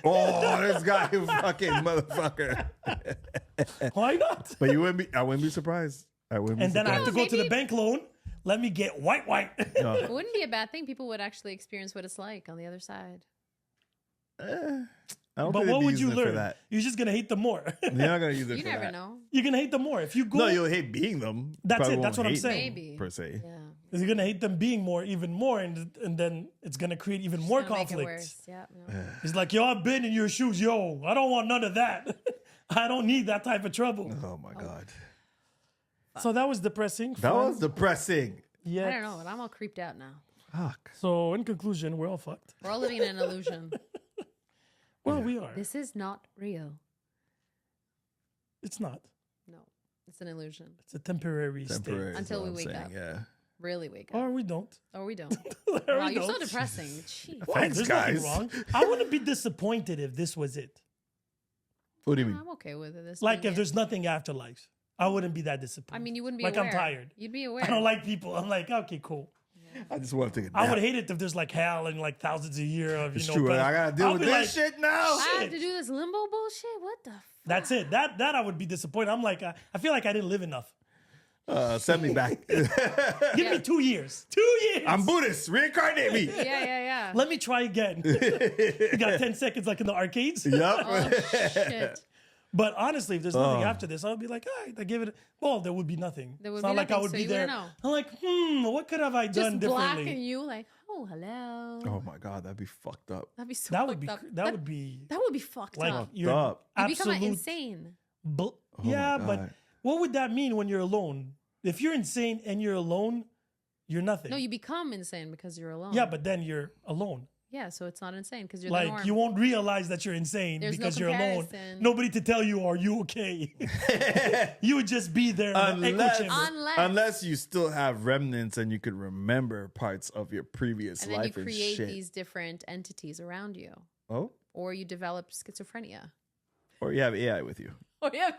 C: Oh, this guy, fucking motherfucker.
A: Why not?
C: But I wouldn't be surprised. I wouldn't be
A: And then I have to
C: surprised.
A: go to the
B: maybe-
A: bank loan. Let me get white.
C: No.
B: It wouldn't be a bad thing. People would actually experience what it's like on the other side.
C: I don't
A: But
C: think they'd
A: what
C: be
A: would you
C: using it for
A: learn?
C: that.
A: You're just gonna hate them more.
C: They're not gonna use it
B: You
C: for
B: never
C: that.
B: know.
A: You're gonna hate them more if you go.
C: No, you'll hate being them.
A: That's
C: Probably
A: it. That's
C: won't
A: what I'm
C: hate them,
A: saying.
B: Maybe.
C: per se.
B: Yeah.
A: You're gonna hate them being more, even more, and then it's gonna create even more
B: Gonna make it
A: conflict.
B: worse. Yeah. No.
A: It's like, yo, I've been in your shoes, yo. I don't want none of that. I don't need that type of trouble.
C: Oh my god,
A: So that was depressing.
C: that
A: fun.
C: was depressing.
A: Yeah.
B: I don't know, but I'm all creeped out now.
C: Fuck.
A: So in conclusion, we're all fucked.
B: We're all living in an illusion.
A: Well, we are.
B: This is not real.
A: It's not.
B: No, it's an illusion.
A: It's a temporary,
C: Temporary.
A: state.
C: is
B: Until
C: what
B: we
C: I'm
B: wake
C: saying,
B: up.
C: Yeah.
B: Really wake up.
A: Or we don't.
B: Or we don't.
A: Or
B: Wow,
A: we
B: you're so
A: don't.
B: depressing. Jeez.
A: Well,
C: Thanks,
A: there's
C: guys.
A: nothing wrong. I wouldn't be disappointed if this was it.
C: What do you mean?
B: I'm okay with it. This
A: Like
B: being
A: if
B: it.
A: there's nothing after life, I wouldn't be that disappointed.
B: I mean, you wouldn't be
A: like
B: aware.
A: I'm tired.
B: You'd be aware.
A: I don't like people. I'm like, okay, cool.
C: I just want to take a
A: I
C: nap.
A: would hate it if there's like hell and like thousands a year of
C: It's
A: but
C: true. I gotta deal
A: I'll
C: with
A: be
C: this
A: like,
C: shit now.
B: I have
A: shit.
B: to do this limbo bullshit. What the? Fuck?
A: That's it. That I would be disappointed. I'm like, I feel like I didn't live enough.
C: Send me back.
A: Give me 2 years. 2 years.
C: I'm Buddhist. Reincarnate me.
B: Yeah.
A: Let me try again. You got 10 seconds like in the arcades.
C: Yup.
B: Oh shit.
A: But honestly, if there's nothing after this, I would be like, all right, I give it. Well, there would be nothing.
B: There would
A: it's
B: be
A: not like I
B: nothing,
A: would
B: so
A: be
B: you
A: there.
B: wouldn't know.
A: I'm like, what could have I done
B: Just black
A: differently?
B: and you like, oh hello.
C: Oh my god, that'd be fucked up.
B: That'd be so.
A: That would be.
B: fucked up.
A: That would be
B: That would be fucked
A: like
B: up.
A: you're
C: up.
B: You become
A: absolute.
B: insane.
A: Yeah,
C: my
A: but
C: God.
A: what would that mean when you're alone? If you're insane and you're alone, you're nothing.
B: No, you become insane because you're alone.
A: Yeah, but then you're alone.
B: Yeah, so it's not insane because you're the
A: Like
B: norm.
A: you won't realize that you're insane
B: There's no
A: because you're alone.
B: comparison.
A: Nobody to tell you, are you okay? You would just be there in the echo
C: Unless,
A: chamber.
C: unless you still have remnants and you could remember parts of your previous
B: and then you
C: life and
B: create
C: shit.
B: these different entities around you,
C: Oh,
B: or you develop schizophrenia.
C: or you have AI with you.
B: Oh yeah,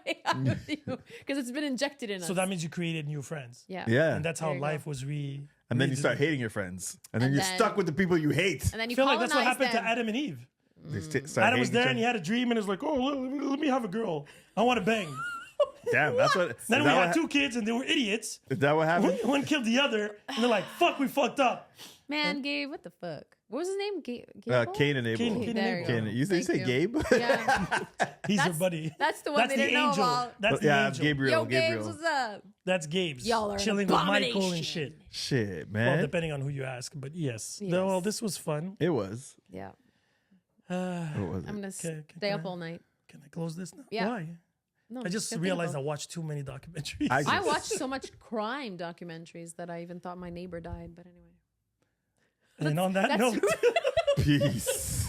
B: because it's been injected in us.
A: So that means you created new friends.
B: yeah,
C: Yeah.
A: And that's how
B: There you go.
A: life was
C: And then you start hating your friends. And then
B: And
C: you're
B: then-
C: stuck with the people you hate.
B: and then
A: I
B: you
A: feel like that's what
B: colonize
A: happened
B: them.
A: to Adam and Eve.
C: They start
A: Adam was
C: hating
A: there
C: each
A: and he
C: other.
A: had a dream and it's like, oh, let me have a girl. I want to bang.
C: Damn, that's what.
A: Then
C: is
A: we
C: that
A: had
C: what,
A: two kids and they were idiots.
C: Is that what happened?
A: One killed the other and they're like, fuck, we fucked up.
B: Man, Gabe, what the fuck? What was his name? Gabe?
C: Cain and Abel.
A: Cain- Cain and
B: There you
A: Abel.
B: go.
C: Cain. You say
B: Thank
C: Gabe?
B: Yeah,
A: He's your
B: That's-
A: buddy.
B: that's the one
A: That's
B: they
A: the
B: didn't know
A: angel.
B: about.
A: That's the
C: yeah,
A: angel.
C: Gabriel.
B: Yo,
C: Gabriel.
B: Gabe, what's up?
A: That's Gabe's.
B: Y'all are an
A: chilling with Michael and
B: abomination.
A: shit.
C: Shit,
A: Well,
C: man.
A: depending on who you ask, but yes.
B: Yes.
A: Well, this was fun.
C: It was.
B: Yeah,
C: What was
B: I'm
C: it?
B: gonna
A: Okay,
B: stay up all night.
A: Can I close this now?
B: Yeah.
A: Why?
B: No,
A: I just
B: good thing
A: realized I
B: about-
A: watched too many documentaries.
B: I watched so much crime documentaries that I even thought my neighbor died. But anyway,
A: and on that
B: that's
A: note,
C: Peace.